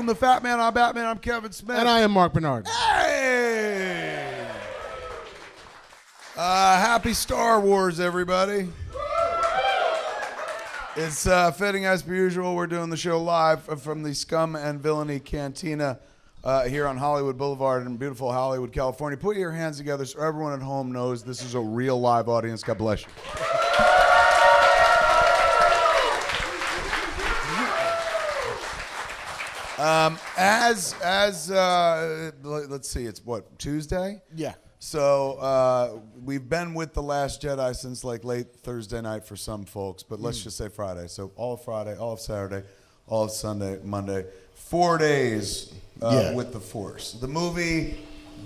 Welcome to Fat Man on Batman. I'm Kevin Smith. And I am Marc Bernardin. Hey! Happy Star Wars, everybody. It's fitting as per usual. We're doing the show live from the Scum and Villainy Cantina here on Hollywood Boulevard in beautiful Hollywood, California. Put your hands together so everyone at home knows this is a real live audience. God bless you. Let's see, it's what, Tuesday? Yeah. So we've been with The Last Jedi since like late Thursday night for some folks, but let's just say Friday. So all of Friday, all of Saturday, all of Sunday, Monday, 4 days with the Force. The movie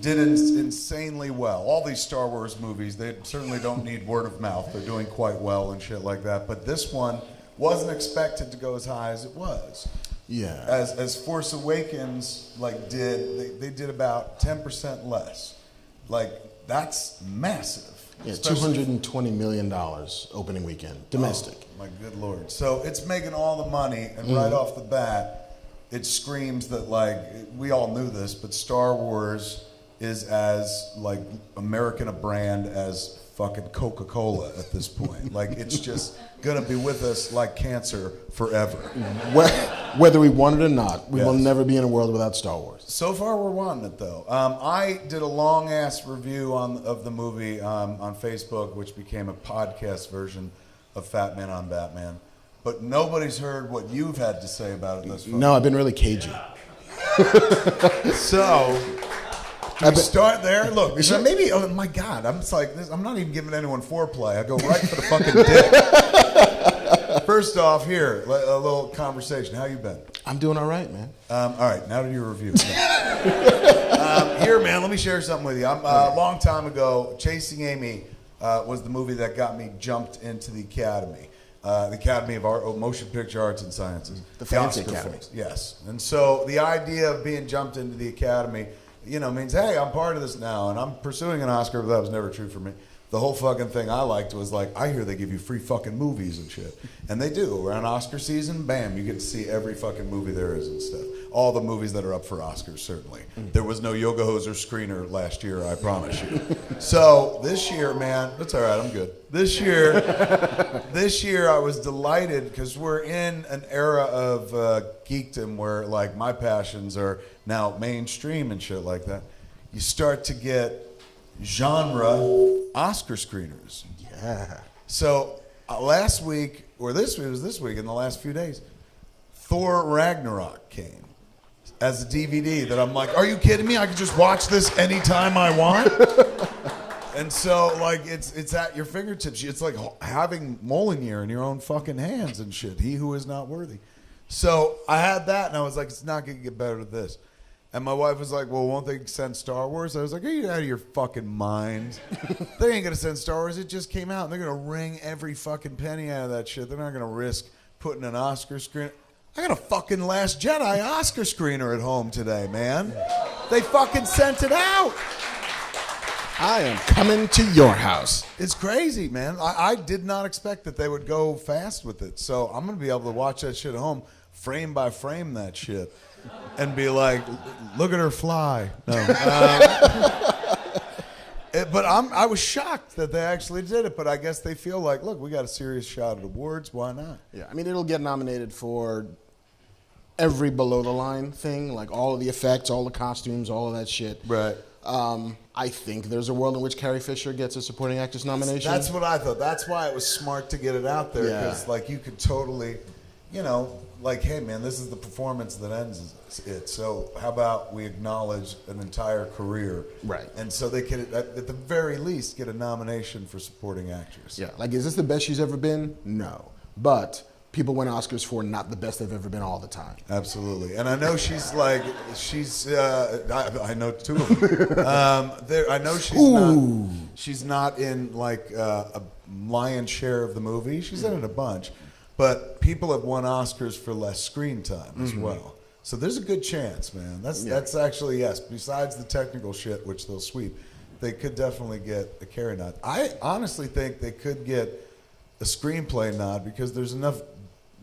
did insanely well. All these Star Wars movies, they certainly don't need word of mouth. They're doing quite well and shit like that. But this one wasn't expected to go as high as it was. Yeah. As Force Awakens did, they did about 10% less. Like, that's massive. Yeah, $220 million opening weekend, domestic. Oh, my good Lord. So it's making all the money, and right off the bat, it screams that, like, we all knew this, but Star Wars is as, like, American a brand as fucking Coca-Cola at this point. Like, it's just gonna be with us like cancer forever. Whether we want it or not, we will never be in a world without Star Wars. So far, we're wanting it, though. I did a long-ass review of the movie on Facebook, which became a podcast version of Fat Man on Batman. But nobody's heard what you've had to say about it thus far. No, I've been really cagey. So, we start there. Look, maybe, oh my God, I'm just like, I'm not even giving anyone foreplay. I go right for the fucking dick. First off, here, a little conversation. How you been? I'm doing all right, man. All right, now to your review. Here, man, let me share something with you. A long time ago, Chasing Amy was the movie that got me jumped into the Academy. The Academy of Motion Picture Arts and Sciences. The fancy Oscar Academy. Films. Yes. And so the idea of being jumped into the Academy, means, hey, I'm part of this now, and I'm pursuing an Oscar, but that was never true for me. The whole fucking thing I liked was like, I hear they give you free fucking movies and shit. And they do. Around Oscar season, bam, you get to see every fucking movie there is and stuff. All the movies that are up for Oscars, certainly. There was no Yoga Hoser screener last year, I promise you. So this year, man, that's all right, I'm good. This year I was delighted because we're in an era of geekdom where like my passions are now mainstream and shit like that. You start to get genre Oscar screeners. Yeah. So last week, or this week, in the last few days, Thor Ragnarok came as a DVD that I'm like, are you kidding me? I can just watch this anytime I want. And so, like, it's at your fingertips. It's like having Mjolnir in your own fucking hands and shit. He who is not worthy. So I had that, and I was like, it's not going to get better than this. And my wife was like, well, won't they send Star Wars? I was like, are you out of your fucking mind? They ain't going to send Star Wars. It just came out, and they're going to wring every fucking penny out of that shit. They're not going to risk putting an Oscar screen. I got a fucking Last Jedi Oscar screener at home today, man. They fucking sent it out. I am coming to your house. It's crazy, man. I did not expect that they would go fast with it. So I'm going to be able to watch that shit at home, frame by frame that shit, and be like, look at her fly. No. But I was shocked that they actually did it. But I guess they feel like, look, we got a serious shot at awards. Why not? Yeah, I mean, it'll get nominated for every below-the-line thing, like all of the effects, all the costumes, all of that shit. Right. I think there's a world in which Carrie Fisher gets a supporting actress nomination. That's what I thought. That's why it was smart to get it out there, because like you could totally, like, hey man, this is the performance that ends it. So how about we acknowledge an entire career, right? And so they could, at the very least, get a nomination for supporting actress. Yeah, like, is this the best she's ever been? No, but people win Oscars for not the best they've ever been all the time. Absolutely. And I know she's like, I know two of them. I know she's not in like a lion's share of the movie. She's in it a bunch. But people have won Oscars for less screen time as well. So there's a good chance, man. That's actually, yes, besides the technical shit, which they'll sweep, they could definitely get a Carrie nod. I honestly think they could get a screenplay nod because there's enough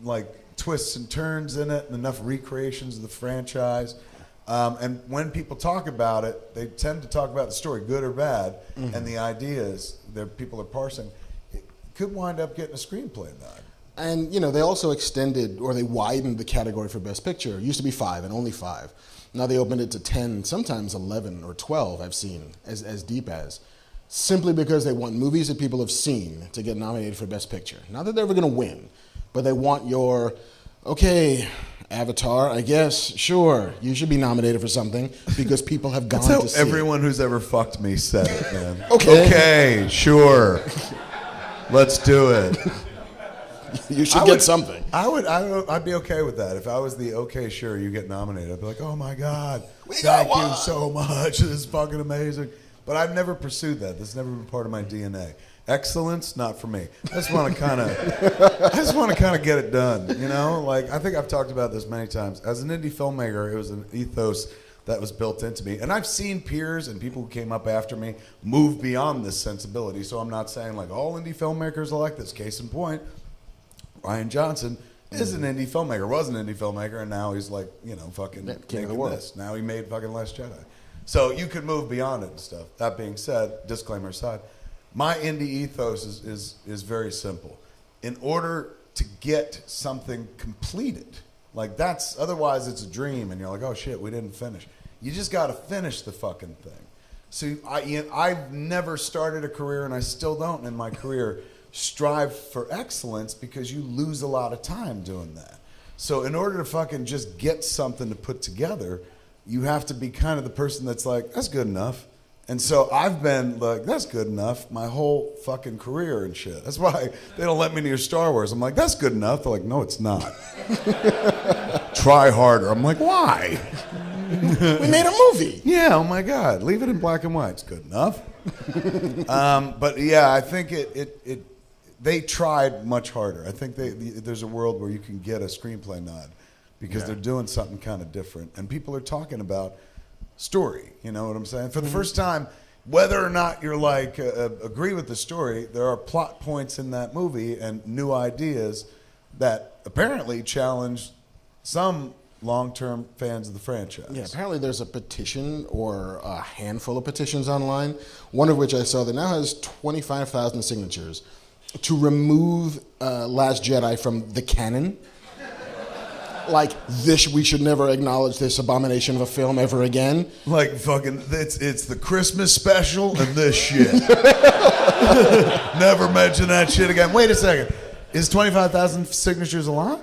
like twists and turns in it and enough recreations of the franchise. And when people talk about it, they tend to talk about the story, good or bad, and the ideas that people are parsing. It could wind up getting a screenplay nod. And, you know, they also extended, or they widened the category for Best Picture. It used to be 5 and only 5. Now they opened it to 10, sometimes 11 or 12, I've seen, as deep as. Simply because they want movies that people have seen to get nominated for Best Picture. Not that they're ever going to win, but they want your, okay, Avatar, I guess, sure, you should be nominated for something because people have gone That's to see how everyone who's ever fucked me said it, man. Okay, sure. Let's do it. You should get something. I'd be okay with that. If I was the okay, sure, you get nominated, I'd be like, oh my God, We thank got you one. so much. This is fucking amazing. But I've never pursued that. That's never been part of my DNA. Excellence, not for me. I just want to kind of get it done. You know, like I think I've talked about this many times. As an indie filmmaker, it was an ethos that was built into me. And I've seen peers and people who came up after me move beyond this sensibility. So I'm not saying like all indie filmmakers are like this. Case in point, Ryan Johnson is an indie filmmaker, was an indie filmmaker, and now he's like, you know, fucking king of the making world. this. Now he made fucking Last Jedi. So you could move beyond it and stuff. That being said, disclaimer aside, my indie ethos is very simple. In order to get something completed, like that's, otherwise it's a dream and you're like, oh shit, we didn't finish. You just got to finish the fucking thing. So I've never started a career, and I still don't in my career, strive for excellence because you lose a lot of time doing that. So in order to fucking just get something to put together, you have to be kind of the person that's like, that's good enough. And so I've been like, that's good enough my whole fucking career and shit. That's why they don't let me near Star Wars. I'm like, that's good enough. They're like, no, it's not. Try harder. I'm like, why? We made a movie. Yeah, oh my God. Leave it in black and white. It's good enough. But yeah, I think they tried much harder. I think there's a world where you can get a screenplay nod because they're doing something kind of different. And people are talking about story. You know what I'm saying? For the first time, whether or not you're like, agree with the story, there are plot points in that movie and new ideas that apparently challenge some long-term fans of the franchise. Yeah, apparently there's a petition or a handful of petitions online, one of which I saw that now has 25,000 signatures to remove Last Jedi from the canon. Like, this, we should never acknowledge this abomination of a film ever again. Like fucking, it's the Christmas special and this shit. Never mention that shit again. Wait a second. Is 25,000 signatures a lot?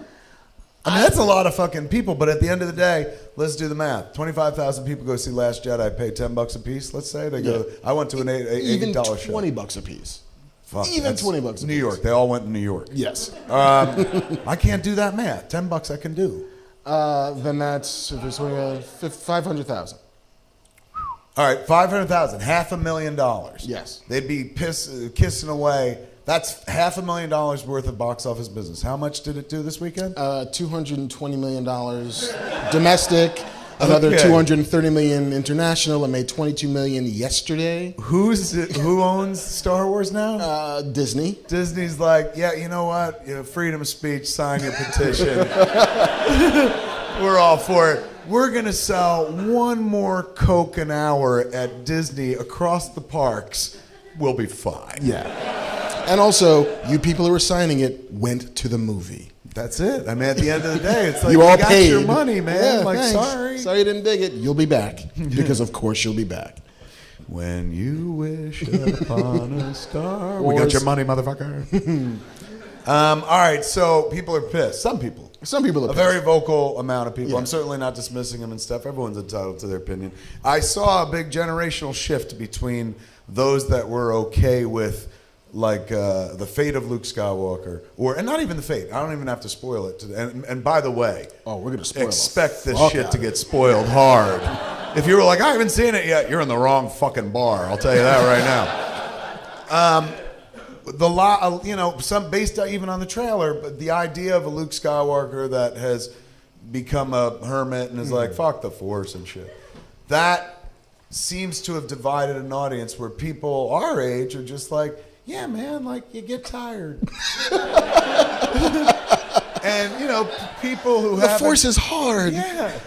I mean, that's a lot of fucking people, but at the end of the day, let's do the math. 25,000 people go see Last Jedi, pay $10 a piece, let's say. They go. I went to an Even $80 show. $20 a piece. Fuck, Even that's $20 a piece. New York. They all went to New York. Yes. I can't do that math. $10 I can do. Then that's 500,000. All right, 500,000, $500,000. Yes. They'd be kissing away. That's $500,000 worth of box office business. How much did it do this weekend? $220 million domestic, another Okay. $230 million international. It made $22 million yesterday. Who owns Star Wars now? Disney. Disney's like, yeah, you know what? You know, freedom of speech, sign your petition. We're all for it. We're going to sell one more Coke an hour at Disney across the parks. We'll be fine. Yeah. And also, you people who were signing it went to the movie. That's it. I mean, at the end of the day, it's like, You all got paid. your money, man. Yeah, like, thanks. sorry. Sorry you didn't dig it. You'll be back. Because, of course, you'll be back. When you wish upon a star. We got your money, motherfucker. All right, so people are pissed. Some people. Some people are A pissed. very vocal amount of people. Yeah. I'm certainly not dismissing them and stuff. Everyone's entitled to their opinion. I saw a big generational shift between those that were okay with like the fate of Luke Skywalker, and not even the fate. I don't even have to spoil it. And by the way, Oh, we're going to spoil expect this fuck shit out to of it. get spoiled hard. If you were like, I haven't seen it yet, you're in the wrong fucking bar. I'll tell you that right now. Some based even on the trailer, but the idea of a Luke Skywalker that has become a hermit and is like, fuck the Force and shit. That seems to have divided an audience where people our age are just like, yeah, man, like, you get tired. And, you know, people who The have Force is hard. Yeah.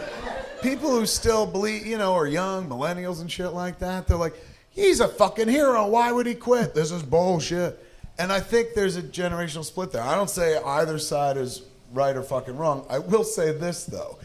People who still believe, you know, are young, millennials and shit like that, they're like, he's a fucking hero. Why would he quit? This is bullshit. And I think there's a generational split there. I don't say either side is right or fucking wrong. I will say this, though.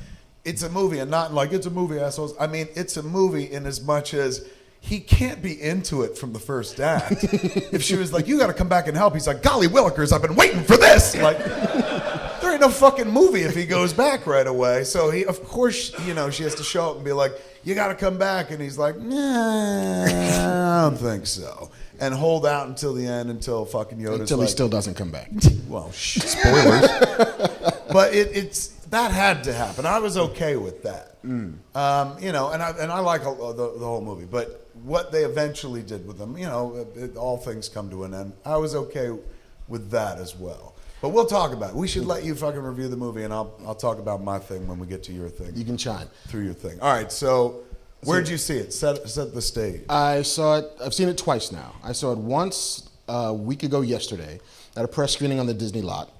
It's a movie, and not like it's a movie, assholes. I mean, it's a movie in as much as he can't be into it from the first act. If she was like, you got to come back and help, he's like, golly willikers, I've been waiting for this. Like, there ain't no fucking movie if he goes back right away. So he, of course, you know, she has to show up and be like, you got to come back. And he's like, nah, I don't think so. And hold out until the end, until fucking Yoda's Until like, he still doesn't come back. well, spoilers. But it's that had to happen. I was okay with that. You know, and I like the whole movie. But what they eventually did with them, you know, all things come to an end. I was okay with that as well. But we'll talk about it. We should let you fucking review the movie, and I'll talk about my thing when we get to your thing. You can chime. Through your thing. All right, so where'd you see it? Set the stage. I saw it. I've seen it twice now. I saw it once a week ago yesterday at a press screening on the Disney lot,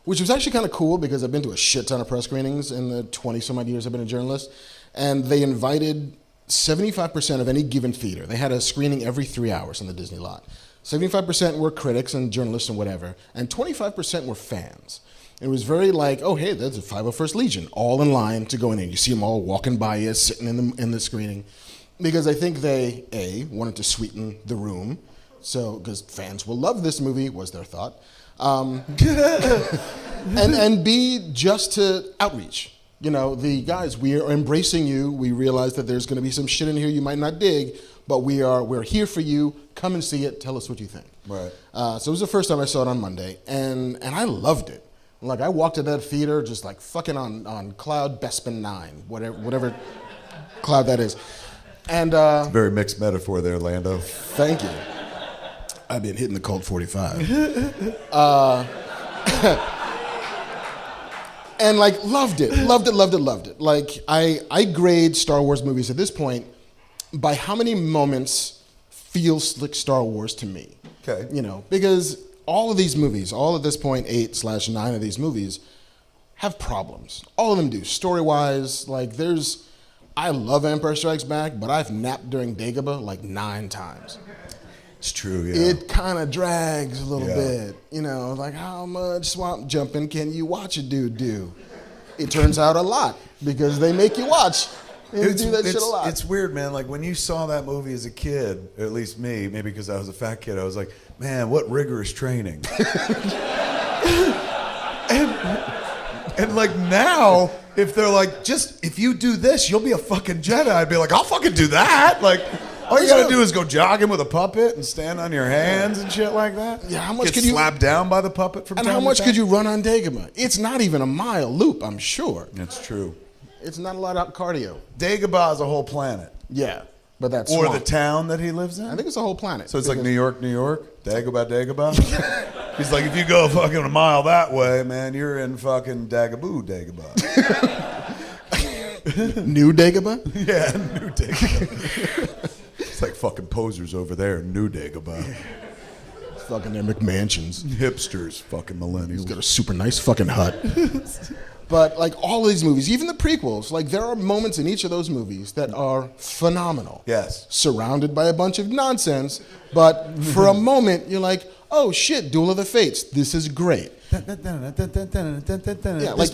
which was actually kind of cool because I've been to a shit ton of press screenings in the 20-some-odd years I've been a journalist, and they invited 75% of any given theater. They had a screening every 3 hours on the Disney lot. 75% were critics and journalists and whatever, and 25% were fans. It was very like, oh, hey, there's a 501st Legion, all in line to go in there. You see them all walking by you, sitting in the screening, because I think they, A, wanted to sweeten the room, so because fans will love this movie, was their thought, and B, just to outreach. You know, the guys, we are embracing you. We realize that there's going to be some shit in here you might not dig, but we're here for you. Come and see it. Tell us what you think. Right. So it was the first time I saw it on Monday, and I loved it. Like, I walked to that theater just like fucking on cloud Bespin 9, whatever cloud that is. And it's a very mixed metaphor there, Lando. Thank you. I've been hitting the Colt 45. And like loved it. Like I grade Star Wars movies at this point by how many moments feels like Star Wars to me. Okay. You know, because all of these movies, all at this point 8/9 of these movies have problems. All of them do. Story-wise, like I love Empire Strikes Back, but I've napped during Dagobah like 9 times. It's true, yeah. It kind of drags a little bit. You know, like how much swamp jumping can you watch a dude do? It turns out a lot because they make you watch and do that shit a lot. It's weird, man. Like when you saw that movie as a kid, or at least me, maybe because I was a fat kid, I was like, man, what rigorous training. and like now, if they're like, if you do this, you'll be a fucking Jedi, I'd be like, I'll fucking do that. Like, all you gotta do is go jogging with a puppet and stand on your hands and shit like that. Yeah, how much Get could you slapped down by the puppet from and time how to much time? could you run on Dagobah? It's not even a mile loop, I'm sure. That's true. It's not a lot of cardio. Dagobah is a whole planet. Yeah, but that's Or swamp. the town that he lives in? I think it's a whole planet. So it's like New York, Dagobah. He's like, if you go fucking a mile that way, man, you're in fucking Dagobah. New Dagobah? Yeah, New Dagobah. It's like fucking posers over there in New Dagobah. Fucking their McMansions. Hipsters, fucking millennials. He's got a super nice fucking hut. But like all of these movies, even the prequels, like there are moments in each of those movies that are phenomenal. Yes. Surrounded by a bunch of nonsense, but for a moment you're like, oh shit, Duel of the Fates, this is great. This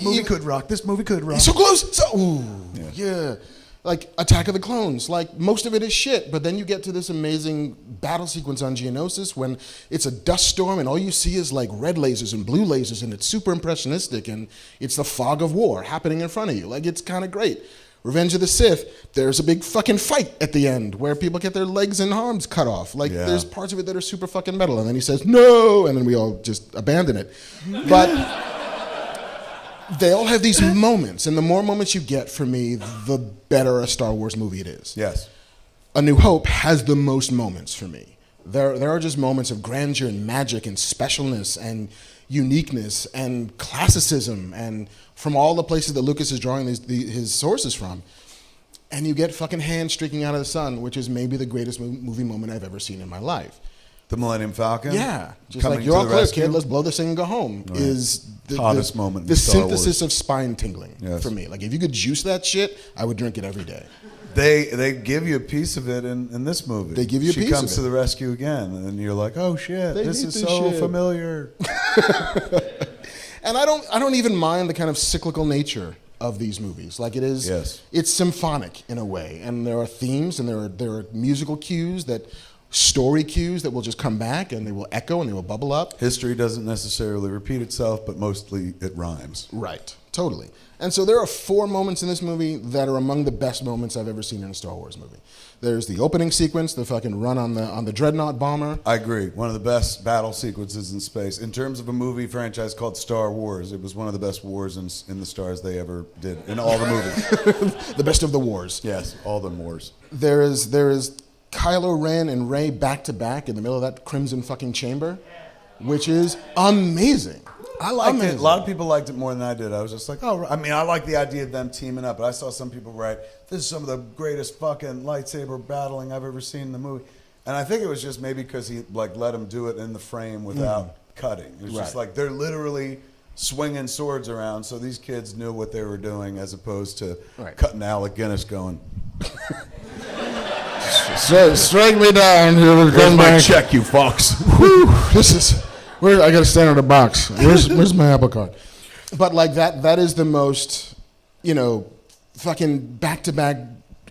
movie could rock. This movie could rock. So close. So, ooh, yeah. Like Attack of the Clones, like most of it is shit, but then you get to this amazing battle sequence on Geonosis when it's a dust storm and all you see is like red lasers and blue lasers and it's super impressionistic and it's the fog of war happening in front of you. Like it's kind of great. Revenge of the Sith, there's a big fucking fight at the end where people get their legs and arms cut off. Like there's parts of it that are super fucking metal and then he says no and then we all just abandon it. But they all have these moments, and the more moments you get for me, the better a Star Wars movie it is. Yes. A New Hope has the most moments for me. There are just moments of grandeur and magic and specialness and uniqueness and classicism and from all the places that Lucas is drawing his sources from. And you get fucking hands streaking out of the sun, which is maybe the greatest movie moment I've ever seen in my life. The Millennium Falcon? Yeah. Just Coming like, you're to all the clear, rescue? kid, let's blow this thing and go home, is Hottest moment in the Star synthesis Wars. of spine tingling for me. Like, if you could juice that shit, I would drink it every day. They give you a piece of it in this movie. They give you a piece of it. She comes to the rescue again, and you're like, oh shit, this is so familiar. And I don't even mind the kind of cyclical nature of these movies. Like, it is, it's symphonic in a way, and there are themes and there are musical cues, story cues that will just come back and they will echo and they will bubble up. History doesn't necessarily repeat itself, but mostly it rhymes. Right, totally. And so there are 4 moments in this movie that are among the best moments I've ever seen in a Star Wars movie. There's the opening sequence, the fucking run on the Dreadnought bomber. I agree. One of the best battle sequences in space. In terms of a movie franchise called Star Wars, it was one of the best wars in the stars they ever did in all the movies. The best of the wars. Yes, all the wars. There is Kylo Ren and Rey back to back in the middle of that crimson fucking chamber, which is amazing. I liked it. A lot of people liked it more than I did. I was just like, oh, I mean, I like the idea of them teaming up, but I saw some people write, this is some of the greatest fucking lightsaber battling I've ever seen in the movie. And I think it was just maybe because he like let him do it in the frame without cutting. It was just like they're literally swinging swords around, so these kids knew what they were doing as opposed to cutting Alec Guinness going. Strike me down. Here's my check, you fucks. This is... I gotta stand on the box. Where's my apple cart? But like that is the most, fucking back-to-back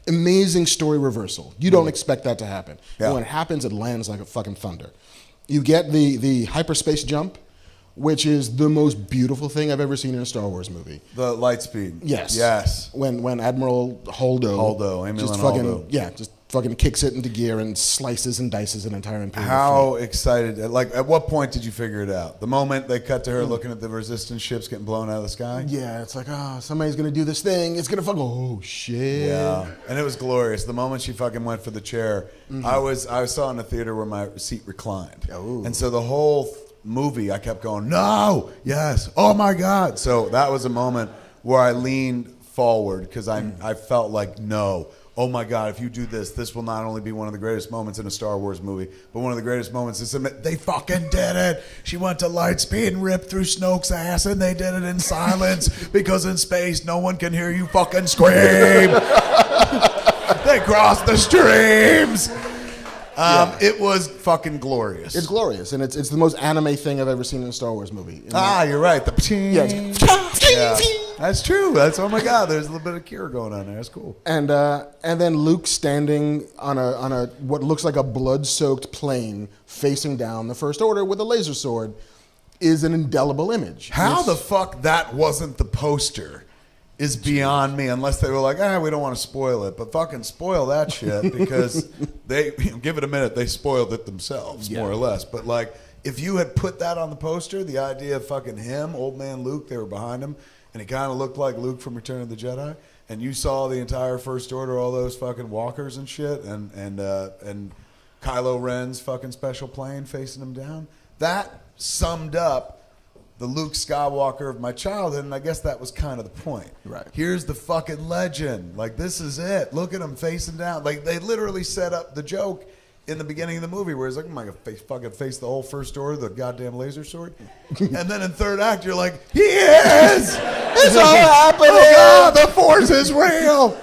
amazing story reversal. You don't expect that to happen. Yeah. And when it happens, it lands like a fucking thunder. You get the hyperspace jump, which is the most beautiful thing I've ever seen in a Star Wars movie. The light speed. Yes. Yes. When Admiral Holdo just fucking kicks it into gear and slices and dices an entire Imperial How fleet. excited, like, at what point did you figure it out? The moment they cut to her looking at the resistance ships getting blown out of the sky? Yeah, it's like, somebody's going to do this thing. It's going to fucking, oh, shit. Yeah, and it was glorious. The moment she fucking went for the chair, I saw it in a theater where my seat reclined. Ooh. And so the whole movie, I kept going, no, yes, oh my God. So that was a moment where I leaned forward because I felt like, no. Oh my God, if you do this, this will not only be one of the greatest moments in a Star Wars movie, but one of the greatest moments is they fucking did it. She went to light speed and ripped through Snoke's ass, and they did it in silence because in space no one can hear you fucking scream. They crossed the streams. It was fucking glorious. It's glorious, and it's the most anime thing I've ever seen in a Star Wars movie. You're right. The pching. Yeah. That's true. That's, oh my God, there's a little bit of cure going on there. That's cool. And then Luke standing on a what looks like a blood-soaked plane facing down the First Order with a laser sword is an indelible image. How the fuck that wasn't the poster is beyond me, unless they were like, we don't want to spoil it, but fucking spoil that shit because they, give it a minute, they spoiled it themselves, more or less. But like, if you had put that on the poster, the idea of fucking him, old man Luke, they were behind him, and he kind of looked like Luke from Return of the Jedi, and you saw the entire First Order, all those fucking walkers and shit, and Kylo Ren's fucking special plane facing him down, that summed up the Luke Skywalker of my childhood, and I guess that was kind of the point. Right. Here's the fucking legend. Like, this is it. Look at him facing down. Like, they literally set up the joke in the beginning of the movie where he's like, I'm going to fucking face the whole First Order, the goddamn laser sword. And then in third act, you're like, he is! It's all happening! Oh, God, the Force is real!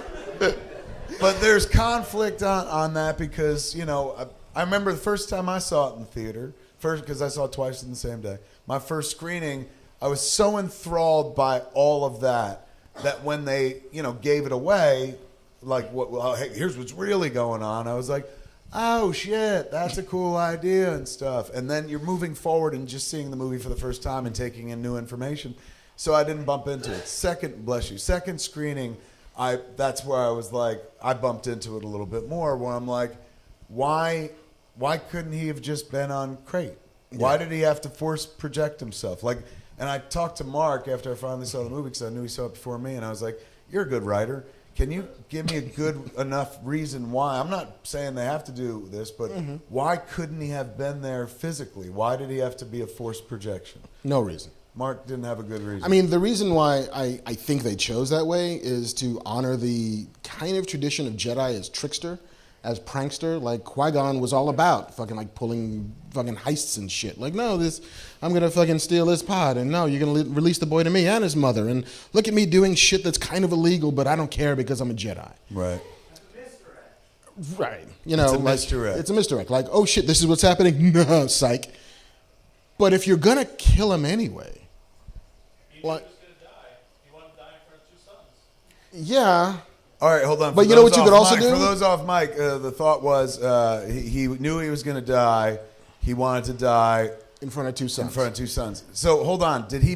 But there's conflict on that because, I remember the first time I saw it in the theater, because I saw it twice in the same day. My first screening, I was so enthralled by all of that when they, gave it away, like, hey, here's what's really going on. I was like, oh shit, that's a cool idea and stuff. And then you're moving forward and just seeing the movie for the first time and taking in new information. So I didn't bump into it. Second screening, that's where I was like, I bumped into it a little bit more, where I'm like, why couldn't he have just been on Crate? Why did he have to force project himself? Like, and I talked to Marc after I finally saw the movie because I knew he saw it before me, and I was like, you're a good writer. Can you give me a good enough reason why? I'm not saying they have to do this, but why couldn't he have been there physically? Why did he have to be a forced projection? No reason. Marc didn't have a good reason. I mean, the reason why I think they chose that way is to honor the kind of tradition of Jedi as trickster, as prankster. Like Qui-Gon was all about fucking like pulling fucking heists and shit. Like, no, I'm gonna fucking steal this pod, and no, you're gonna release the boy to me and his mother, and look at me doing shit that's kind of illegal, but I don't care because I'm a Jedi. Right. Right. You know, it's a misdirect. It's a misdirect. Like, oh shit, this is what's happening. No, psych. But if you're gonna kill him anyway, like, He wanted to die in front of 2 sons. yeah. All right, hold on. But you know what you could also do? For those off mic, the thought was he knew he was going to die. He wanted to die In front of 2 sons. in front of 2 sons. So hold on. Do you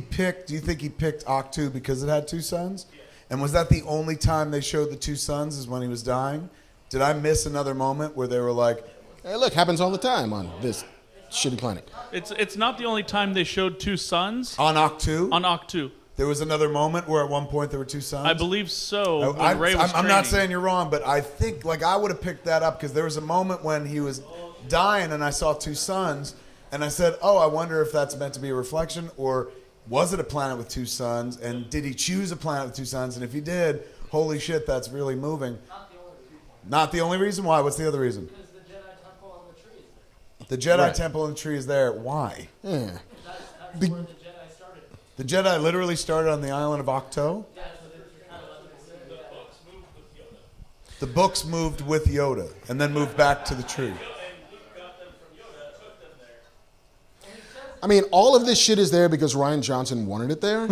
think he picked Octu because it had 2 sons? Yeah. And was that the only time they showed the 2 sons is when he was dying? Did I miss another moment where they were like... Hey, look, happens all the time on this shitty planet. It's not the only time they showed 2 sons. On Octu? On Octu. There was another moment where at one point there were 2 sons? I believe so. When Rey was I'm not training. saying you're wrong, but I think like I would have picked that up because there was a moment when he was dying and I saw 2 sons and I said, oh, I wonder if that's meant to be a reflection or was it a planet with 2 sons and did he choose a planet with 2 sons? And if he did, holy shit, that's really moving. Not the only reason. Why? What's the other reason? Because the Jedi Temple on the tree is there. The Jedi Right. Temple in the tree is there. Why? Yeah. That's Be- where the Jedi started. The Jedi literally started on the island of Octo. The books moved with Yoda and then moved back to the tree. I mean, all of this shit is there because Rian Johnson wanted it there. and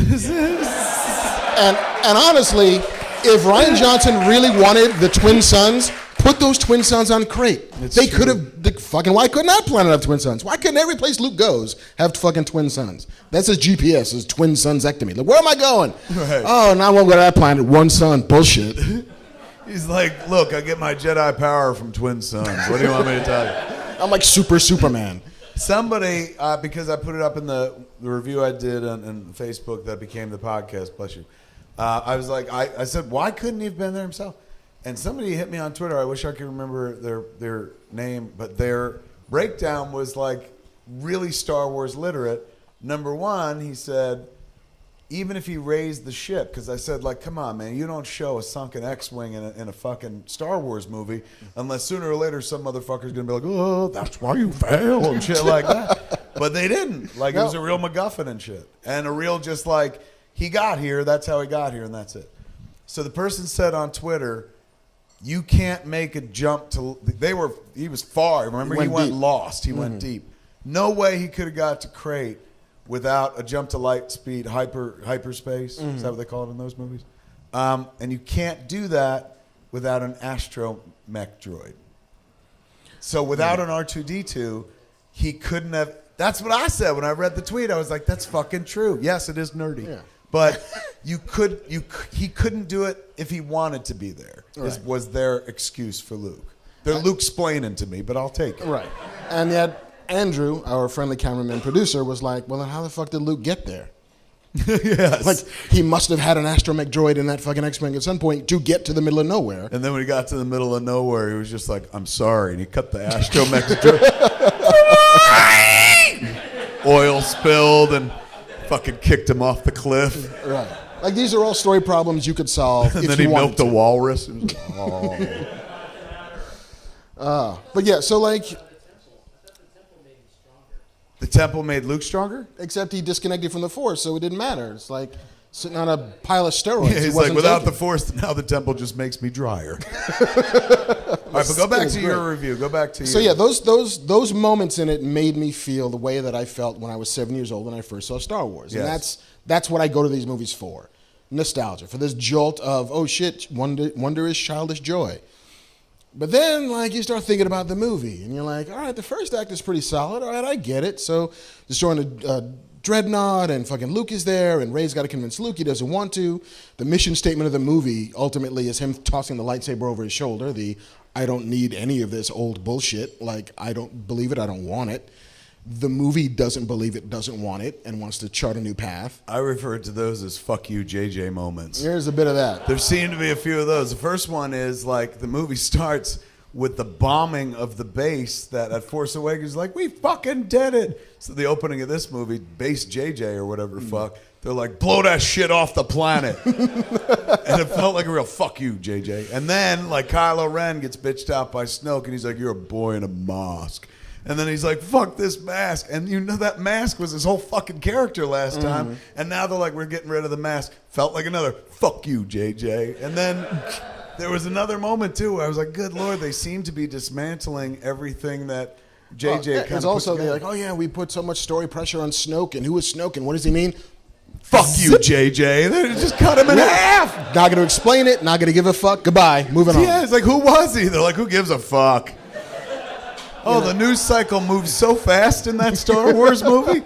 honestly, if Rian Johnson really wanted the twin sons, put those twin sons on crate. It's They true. could have fucking. Why couldn't that planet have twin sons? Why couldn't every place Luke goes have fucking twin sons? That's his GPS, his twin sonsectomy. Like, where am I going? Right. Oh, now I won't go to that planet. One son. Bullshit. He's like, look, I get my Jedi power from twin sons. What do you want me to tell you? I'm like Superman. Somebody, because I put it up in the review I did on Facebook that became the podcast, bless you. I was like, I said, why couldn't he have been there himself? And somebody hit me on Twitter. I wish I could remember their name, but their breakdown was like really Star Wars literate. Number one, he said, even if he raised the ship, because I said, like, come on, man, you don't show a sunken X-Wing in a fucking Star Wars movie unless sooner or later some motherfucker's going to be like, oh, that's why you failed and shit like that. But they didn't. Like, it was a real MacGuffin and shit. And a real just like, he got here, that's how he got here, and that's it. So the person said on Twitter, you can't make a jump to, he was far. Remember, he went deep. lost. He went deep. No way he could have got to Crate without a jump to light speed hyperspace. Is that what they call it in those movies? And you can't do that without an astromech droid. So without an R2-D2, he couldn't have. That's what I said when I read the tweet. I was like, that's fucking true. Yes, it is nerdy. Yeah. But he couldn't do it if he wanted to be there. Right. Was their excuse for Luke. They're Luke-splaining to me, but I'll take it. Right. And yet Andrew, our friendly cameraman producer, was like, well, then how the fuck did Luke get there? Yes. Like, he must have had an astromech droid in that fucking X-Wing at some point to get to the middle of nowhere. And then when he got to the middle of nowhere, he was just like, I'm sorry. And he cut the astromech droid. Oil spilled and fucking kicked him off the cliff. Right. Like, these are all story problems you could solve And if then you he wanted milked the to. walrus. It was like, oh. But yeah, so like, The temple made Luke stronger? except he disconnected from the Force, so it didn't matter. It's like sitting on a pile of steroids. Yeah, He he's like, wasn't without the taking. force, now the temple just makes me drier. All right, but go back to Still your great. review. Go back to So your... yeah, those moments in it made me feel the way that I felt when I was 7 years old when I first saw Star Wars. And Yes. that's what I go to these movies for. Nostalgia, for this jolt of, oh shit, wonder is childish joy. But then, like, you start thinking about the movie, and you're like, all right, the first act is pretty solid. All right, I get it. So, destroying a dreadnought, and fucking Luke is there, and Rey's got to convince Luke he doesn't want to. The mission statement of the movie, ultimately, is him tossing the lightsaber over his shoulder. I don't need any of this old bullshit. Like, I don't believe it. I don't want it. The movie doesn't believe it, doesn't want it, and wants to chart a new path. I refer to those as fuck you JJ moments. There's a bit of that. There seem to be a few of those. The first one is like the movie starts with the bombing of the base that at Force Awakens is like, we fucking did it. So the opening of this movie, base JJ or whatever the fuck, They're like, blow that shit off the planet. And it felt like a real fuck you, JJ. And then, like, Kylo Ren gets bitched out by Snoke, and he's like, you're a boy in a mask. And then he's like, fuck this mask. And you know that mask was his whole fucking character last time. And now they're like, we're getting rid of the mask. Felt like another fuck you, JJ. And then there was another moment, too, where I was like, good Lord, they seem to be dismantling everything that JJ kind It's of also, they're like, oh, yeah, we put so much story pressure on Snoke. And who is Snoke? And what does he mean? Fuck you, JJ. They just cut him in half. Not going to explain it. Not going to give a fuck. Goodbye. Moving on. Yeah, it's like, who was he? They're like, who gives a fuck? Oh, the news cycle moves so fast in that Star Wars movie.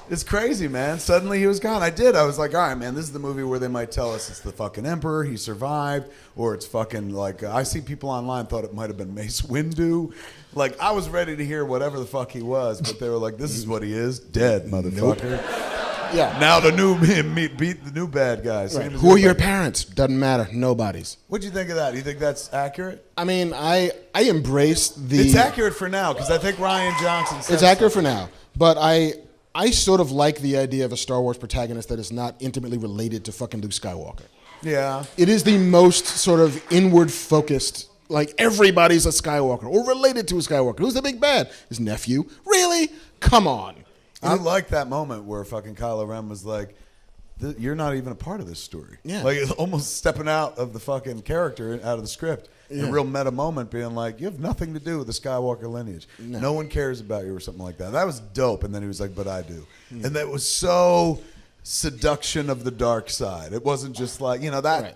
It's crazy, man. Suddenly he was gone. I was like, all right, man, this is the movie where they might tell us it's the fucking Emperor, he survived, or it's fucking like, I see people online thought it might have been Mace Windu. Like, I was ready to hear whatever the fuck he was, but they were like, this is what he is, dead, motherfucker. Yeah. Now the new beat the new bad guys. Right. Who are your parents? Doesn't matter. Nobody's. What'd you think of that? Do you think that's accurate? I mean, I embrace the... It's accurate for now, because I think Ryan Johnson said It's accurate for now. But I sort of like the idea of a Star Wars protagonist that is not intimately related to fucking Luke Skywalker. Yeah. It is the most sort of inward focused, like everybody's a Skywalker or related to a Skywalker. Who's the big bad? His nephew. Really? Come on. I like that moment where fucking Kylo Ren was like, you're not even a part of this story. Yeah. Like, almost stepping out of the fucking character, out of the script. Yeah. A real meta moment being like, you have nothing to do with the Skywalker lineage. No one cares about you or something like that. That was dope. And then he was like, but I do. And that was so seduction of the dark side. It wasn't just like,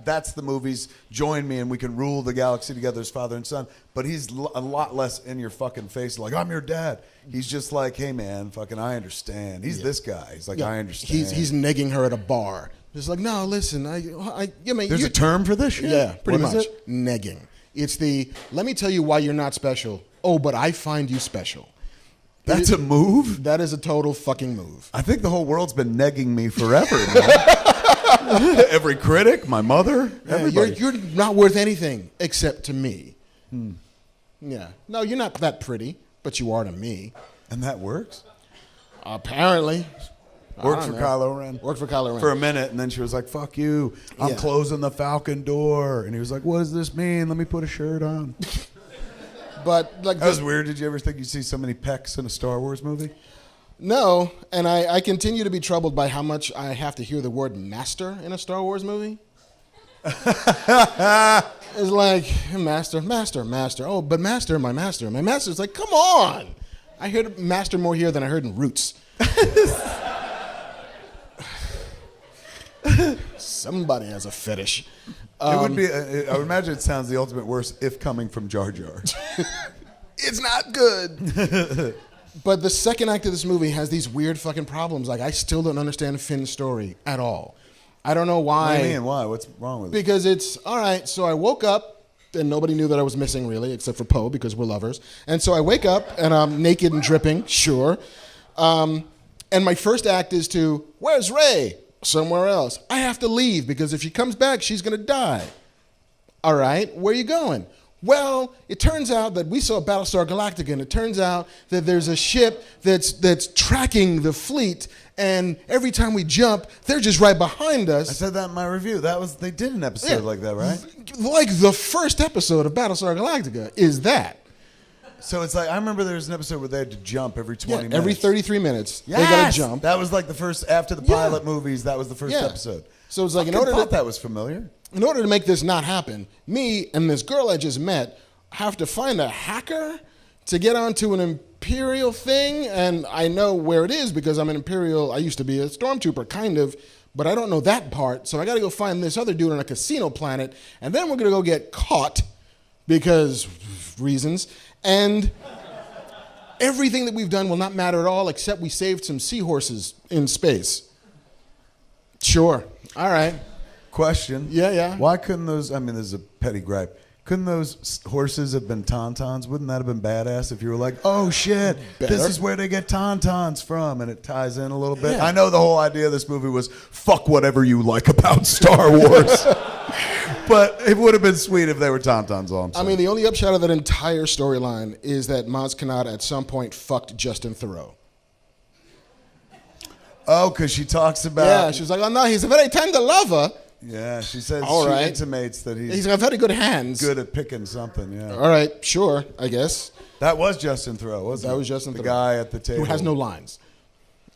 that's the movies, join me and we can rule the galaxy together as father and son. But he's a lot less in your fucking face like, I'm your dad. He's just like, hey man, fucking I understand. He's this guy. He's like, I understand. He's negging her at a bar. Just like, no, listen, There's a term for this shit? Yeah, pretty What much. is it? Negging. It's the, let me tell you why you're not special. Oh, but I find you special. That's a move? That is a total fucking move. I think the whole world's been negging me forever, man. Every critic, my mother, everybody. You're not worth anything except to me. Yeah. No, you're not that pretty, but you are to me. And that works? Apparently. Worked for Kylo Ren. Worked for Kylo Ren. For a minute, and then she was like, fuck you. I'm closing the Falcon door. And he was like, what does this mean? Let me put a shirt on. But like That was weird. Did you ever think you'd see so many pecs in a Star Wars movie? No, and I continue to be troubled by how much I have to hear the word master in a Star Wars movie. It's like, master. Oh, but master. My master's like, come on. I heard master more here than I heard in Roots. Somebody has a fetish. It would be. I would imagine it sounds the ultimate worst if coming from Jar Jar. It's not good. But the second act of this movie has these weird fucking problems. Like, I still don't understand Finn's story at all. I don't know why. What do you mean? Why? What's wrong with it? Because it's, all right, so I woke up, and nobody knew that I was missing, really, except for Poe, because we're lovers. And so I wake up, and I'm naked and dripping, sure. And my first act is to, where's Rey? Somewhere else. I have to leave, because if she comes back, she's going to die. All right, where are you going? Well, it turns out that we saw Battlestar Galactica, and it turns out that there's a ship that's tracking the fleet, and every time we jump, they're just right behind us. I said that in my review. They did an episode like that, right? Like the first episode of Battlestar Galactica is that. So it's like, I remember there was an episode where they had to jump every 20 minutes. Every 33 minutes, yes! they got to jump. That was like the first, after the pilot movies, that was the first episode. So it's like, I thought that was familiar. In order to make this not happen, me and this girl I just met have to find a hacker to get onto an Imperial thing, and I know where it is because I'm an Imperial. I used to be a stormtrooper, kind of, but I don't know that part, so I got to go find this other dude on a casino planet, and then we're going to go get caught because reasons, and everything that we've done will not matter at all except we saved some seahorses in space. Sure. All right. Question. Yeah. Why couldn't those, I mean, this is a petty gripe. Couldn't those horses have been tauntauns? Wouldn't that have been badass if you were like, oh shit, this is where they get tauntauns from, and it ties in a little bit? Yeah. I know the whole idea of this movie was fuck whatever you like about Star Wars. But it would have been sweet if they were tauntauns, all I'm saying. I mean, the only upshot of that entire storyline is that Maz Kanata at some point fucked Justin Theroux. Oh, because she talks about. Yeah, she was like, oh no, he's a very tender lover. Yeah, she says All she right. intimates that He's got very good hands. good at picking something. Yeah, All right, sure, I guess. that was Justin Theroux, wasn't it? That was Justin the Theroux. guy at the table Who has no lines.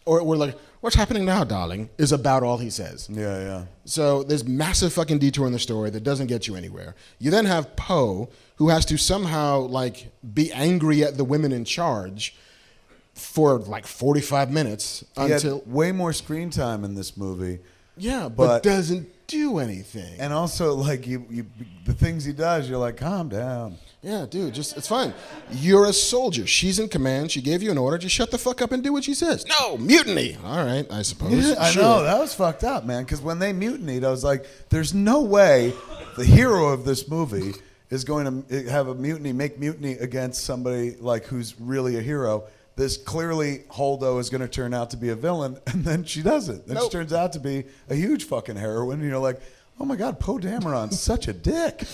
Or we're like, what's happening now, darling, is about all he says. Yeah, yeah. So there's massive fucking detour in the story that doesn't get you anywhere. You then have Poe, who has to somehow like be angry at the women in charge for like 45 minutes He until had way more screen time in this movie, but but- doesn't do anything. and also like you the things he does, you're like, calm down. Yeah, dude, just it's fine. You're a soldier. She's in command. She gave you an order. Just shut the fuck up and do what she says. No, mutiny. All right, I suppose. Yeah, I Sure. know that was fucked up, man. Because when they mutinied, I was like, "There's no way the hero of this movie is going to make mutiny against somebody like who's really a hero." This clearly Holdo is going to turn out to be a villain, and then she doesn't. Then she Nope. turns out to be a huge fucking heroine, and you're like, "Oh my God, Poe Dameron's such a dick.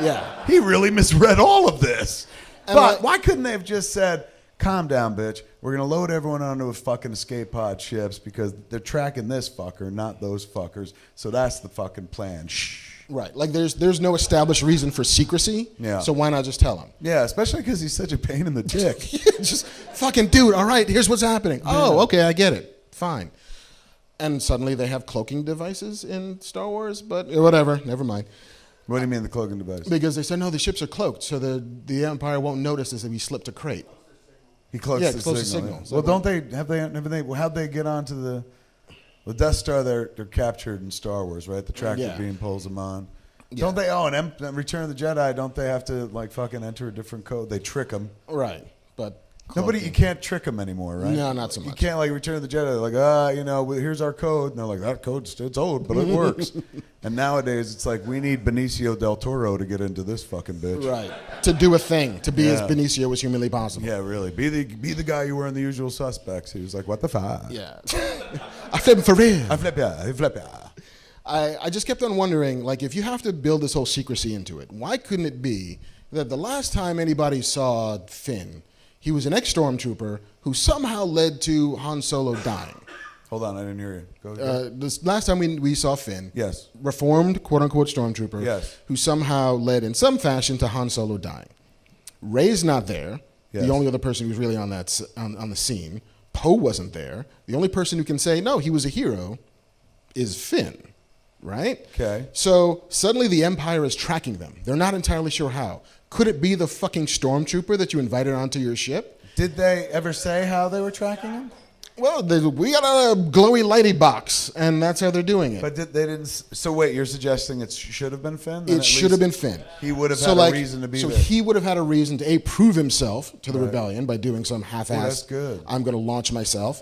Yeah. He really misread all of this." And But like- why couldn't they have just said, "Calm down, bitch. We're going to load everyone onto a fucking escape pod ships because they're tracking this fucker, not those fuckers. So that's the fucking plan." Shh. Right. Like there's no established reason for secrecy. Yeah. So why not just tell him? Yeah, especially because he's such a pain in the dick. Just fucking dude, all right, here's what's happening. Oh, okay, I get it. Fine. And suddenly they have cloaking devices in Star Wars, but whatever, never mind. What do you mean the cloaking device? Because they said, no, the ships are cloaked, so the Empire won't notice as if we slipped a crate. He cloaks Yeah, the close the signal. signal. Well, don't they how'd they get onto the Death Star? They're captured in Star Wars, right? The tractor Yeah. beam pulls them on. Yeah. Don't they? Oh, and Return of the Jedi. Don't they have to like fucking enter a different code? They trick them. Right, but Nobody, you can't trick them anymore, right? No, not so You much. can't like Return of the Jedi. They're like, well, here's our code, and they're like, that code's it's old, but it works. And nowadays, it's like we need Benicio del Toro to get into this fucking bitch. Right, to do a thing, to be as Yeah. Benicio as humanly possible. Yeah, really. Be the guy you were in The Usual Suspects. He was like, what the fuck? Yeah. I flip him for real. I flip ya. I just kept on wondering, like, if you have to build this whole secrecy into it, why couldn't it be that the last time anybody saw Finn, he was an ex-stormtrooper who somehow led to Han Solo dying? Hold on, I didn't hear you. Go ahead. This last time we saw Finn, Yes. reformed quote-unquote stormtrooper, Yes. who somehow led in some fashion to Han Solo dying. Rey's not there. Yes. The only other person who's really on the scene. Poe wasn't there. The only person who can say no, he was a hero, is Finn. Right? Okay. So suddenly the Empire is tracking them. They're not entirely sure how. Could it be the fucking stormtrooper that you invited onto your ship? Did they ever say how they were tracking him? Well, we got a glowy lighty box, and that's how they're doing it. But they didn't. So wait, you're suggesting it should have been Finn? Then It at should have least been Finn. He would have So, had like, a reason to be so there. he would have had a reason to prove himself to the rebellion by doing some half-assed. that's good. I'm going to launch myself.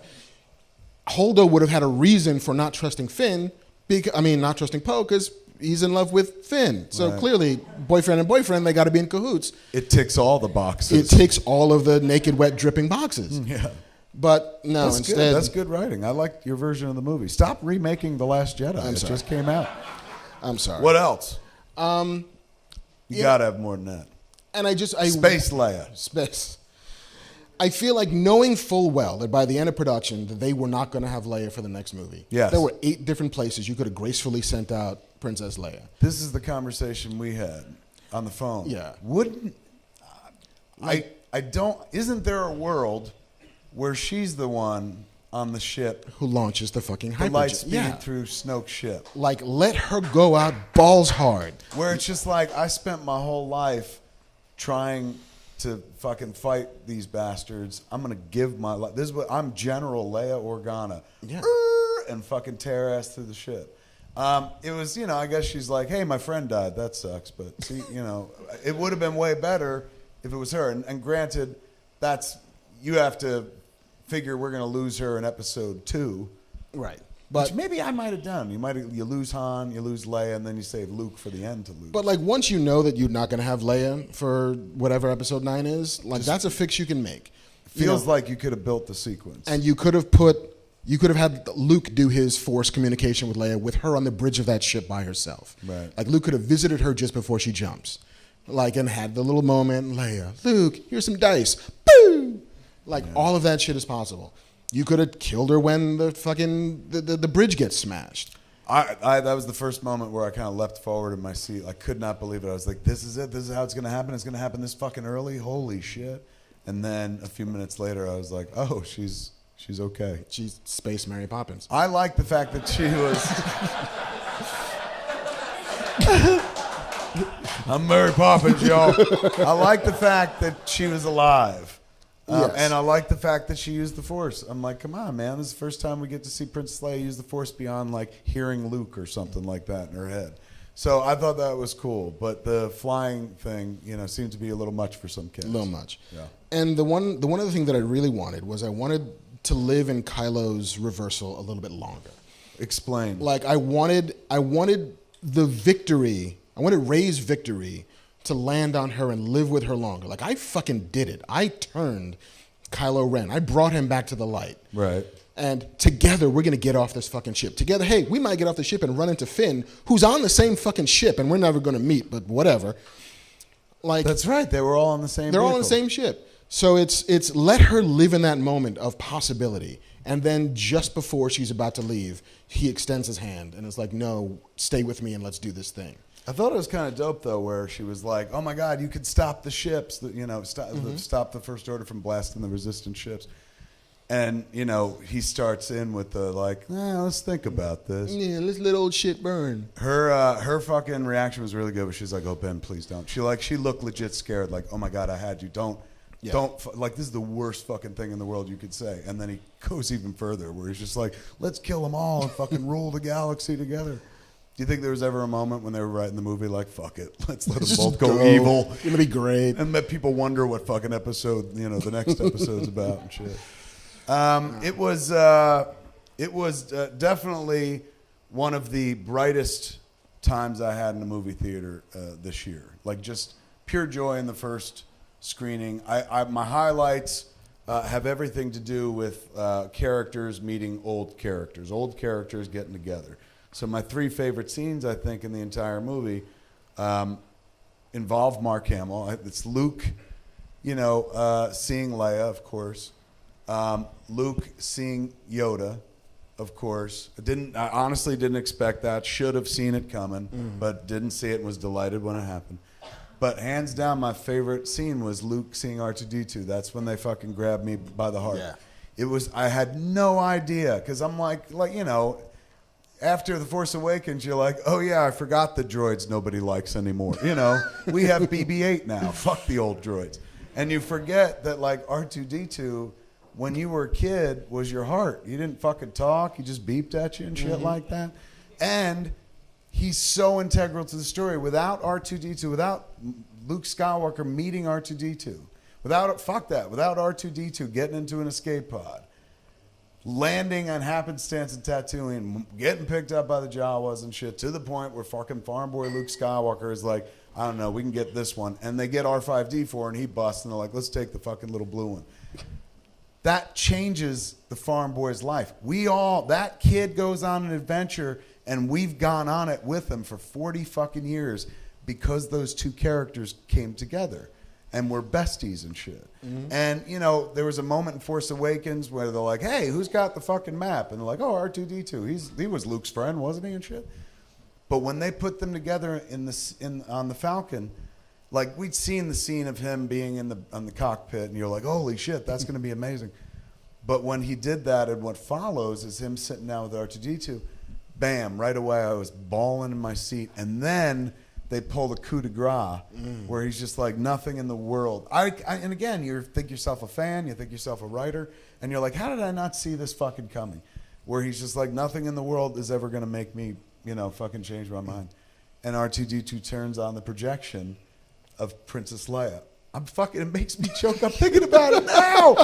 Holdo would have had a reason for not trusting Finn. Not trusting Poe because he's in love with Finn. So Right. clearly, boyfriend and boyfriend, they got to be in cahoots. It ticks all the It boxes. ticks all of the naked, wet, dripping boxes. Yeah. But no, That's instead, good. That's good writing. I like your version of the movie. Stop remaking The Last Jedi. I'm It sorry. just came out. I'm sorry. What else? Um, You yeah. gotta have more than that. and I Space Leia. Space. I feel like knowing full well that by the end of production that they were not going to have Leia for the next movie. Yes. There were 8 different places you could have gracefully sent out Princess Leia. This is the conversation we had on the phone. Yeah. Wouldn't I don't isn't there a world where she's the one on the ship Who launches the fucking the hyperjet? light speed Yeah. through Snoke's ship? Like, let her go out balls hard. Where it's just like I spent my whole life trying to fucking fight these bastards. I'm gonna give my life. This is what I'm General Leia Organa. Yeah. And fucking tear ass through the ship. It was, I guess she's like, hey, my friend died. That sucks. But see, it would have been way better if it was her. And granted, you have to figure we're gonna lose her in episode 2. Right. Which But maybe I might have done. You lose Han, you lose Leia, and then you save Luke for the end to lose. like once you know that you're not going to have Leia for whatever episode 9 is, like that's a fix you can make. Feels like you could have built the sequence. And you could have had Luke do his force communication with Leia with her on the bridge of that ship by herself. Right. Like Luke could have visited her just before she jumps. Like, and had the little moment, Leia, Luke, here's some dice. Boo! Like all of that shit is possible. You could have killed her when the fucking the bridge gets smashed. That was the first moment where I kind of leapt forward in my seat. I could not believe it. I was like, this is it. This is how it's going to happen. It's going to happen this fucking early. Holy shit. And then a few minutes later, I was like, oh, she's okay. She's Space Mary Poppins. I like the fact that she was... I'm Mary Poppins, y'all. I like the fact that she was alive. Yes. And I like the fact that she used the Force. I'm like, come on, man. This is the first time we get to see Princess Leia use the Force beyond, like, hearing Luke or something like that in her head. So I thought that was cool. But the flying thing, seemed to be a little much for some kids. A little much. Yeah. And the one other thing that I really wanted was I wanted to live in Kylo's reversal a little bit longer. Explain. Like, I wanted the victory, I wanted Rey's victory to land on her and live with her longer. Like, I fucking did it. I turned Kylo Ren. I brought him back to the light. Right. And together, we're going to get off this fucking ship. Together, hey, we might get off the ship and run into Finn, who's on the same fucking ship, and we're never going to meet, but whatever. Like, that's right. They were all on the same They're vehicle. all on the same ship. So it's let her live in that moment of possibility. And then just before she's about to leave, he extends his hand and is like, no, stay with me and let's do this thing. I thought it was kind of dope, though, where she was like, oh, my God, you could stop the ships, stop the First Order from blasting the resistance ships. And, he starts in with the, like, let's think about this. Yeah, let's let old shit burn. Her fucking reaction was really good, but she's like, oh, Ben, please don't. She looked legit scared, like, oh, my God, I had you. Don't, like, this is the worst fucking thing in the world you could say. And then he goes even further, where he's just like, let's kill them all and fucking rule the galaxy together. Do you think there was ever a moment when they were writing the movie like, fuck it, let's let them both go evil? It's going to be great. And let people wonder what fucking episode, the next episode's about and shit. It was definitely one of the brightest times I had in a movie theater this year. Like, just pure joy in the first screening. My highlights have everything to do with characters meeting old characters getting together. So my three favorite scenes, I think, in the entire movie involve Mark Hamill. It's Luke, seeing Leia, of course. Luke seeing Yoda, of course. I honestly didn't expect that. Should have seen it coming, but didn't see it and was delighted when it happened. But hands down, my favorite scene was Luke seeing R2-D2. That's when they fucking grabbed me by the heart. Yeah. I had no idea, because I'm like, after The Force Awakens, you're like, oh yeah, I forgot the droids nobody likes anymore. We have BB-8 now. Fuck the old droids. And you forget that, like, R2-D2, when you were a kid, was your heart. You didn't fucking talk. He just beeped at you and shit like that. And he's so integral to the story. Without R2-D2, without Luke Skywalker meeting R2-D2, without R2-D2 getting into an escape pod, landing on happenstance in Tatooine, getting picked up by the Jawas and shit, to the point where fucking farm boy Luke Skywalker is like, I don't know, we can get this one. And they get R5-D4 and he busts and they're like, let's take the fucking little blue one. That changes the farm boy's life. That kid goes on an adventure and we've gone on it with him for 40 fucking years because those two characters came together. And we're besties and shit. Mm-hmm. And, there was a moment in Force Awakens where they're like, hey, who's got the fucking map? And they're like, oh, R2-D2. He was Luke's friend, wasn't he, and shit? But when they put them together on the Falcon, like, we'd seen the scene of him being on the cockpit, and you're like, holy shit, that's going to be amazing. But when he did that, and what follows is him sitting down with R2-D2, bam, right away I was bawling in my seat. And then they pull the coup de grace where he's just like, nothing in the world. And again, you think yourself a fan, you think yourself a writer, and you're like, how did I not see this fucking coming? Where he's just like, nothing in the world is ever going to make me, fucking change my mind. And R2-D2 turns on the projection of Princess Leia. It makes me choke up thinking about it now.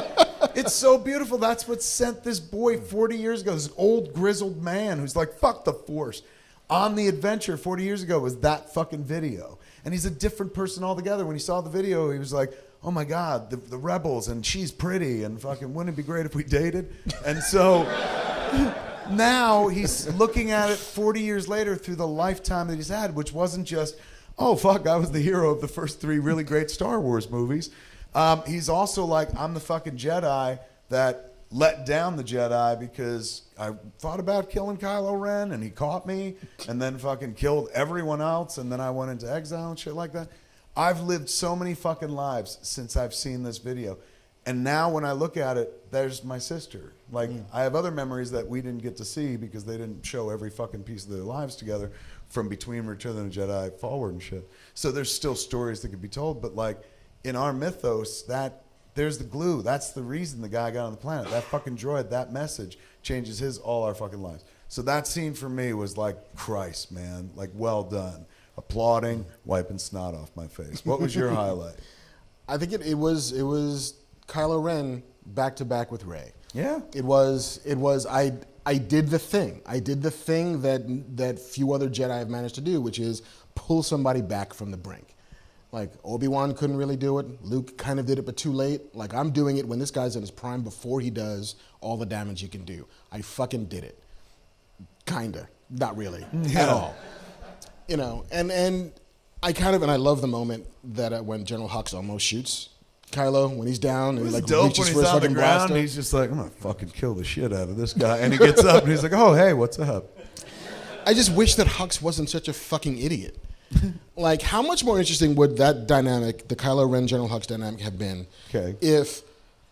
It's so beautiful. That's what sent this boy 40 years ago, this old grizzled man who's like, fuck the Force, on the adventure 40 years ago, was that fucking video. And he's a different person altogether. When he saw the video, he was like, oh my God, the rebels, and she's pretty, and fucking wouldn't it be great if we dated? And so now he's looking at it 40 years later through the lifetime that he's had, which wasn't just, oh fuck, I was the hero of the first three really great Star Wars movies. He's also like, I'm the fucking Jedi that let down the Jedi because I thought about killing Kylo Ren and he caught me and then fucking killed everyone else and then I went into exile and shit like that. I've lived so many fucking lives since I've seen this video. And now when I look at it, there's my sister. Like, I have other memories that we didn't get to see because they didn't show every fucking piece of their lives together from between Return of the Jedi forward and shit. So there's still stories that could be told, but like in our mythos, there's the glue. That's the reason the guy got on the planet. That fucking droid, that message changes all our fucking lives. So that scene for me was like, Christ, man, like well done. Applauding, wiping snot off my face. What was your highlight? I think it was Kylo Ren back to back with Rey. Yeah. It was I did the thing. I did the thing that few other Jedi have managed to do, which is pull somebody back from the brink. Like, Obi-Wan couldn't really do it. Luke kind of did it, but too late. Like, I'm doing it when this guy's in his prime before he does all the damage he can do. I fucking did it. Kinda. Not really. At all. You know, and I love the moment that when General Hux almost shoots Kylo when he's down and he like dope reaches when for he's his on the fucking ground blaster. and he's just like, I'm gonna fucking kill the shit out of this guy. And he gets up and he's like, oh hey, what's up? I just wish that Hux wasn't such a fucking idiot. Like, how much more interesting would that dynamic, the Kylo Ren General Hux dynamic, have been if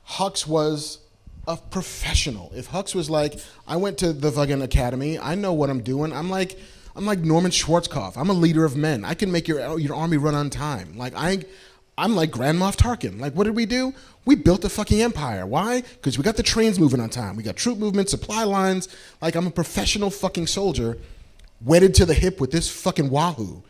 Hux was a professional? If Hux was like, I went to the fucking academy, I know what I'm doing. I'm like Norman Schwarzkopf. I'm a leader of men. I can make your army run on time. Like I'm like Grand Moff Tarkin. Like, what did we do? We built a fucking empire. Why? Because we got the trains moving on time. We got troop movement, supply lines. Like, I'm a professional fucking soldier, wedded to the hip with this fucking wahoo,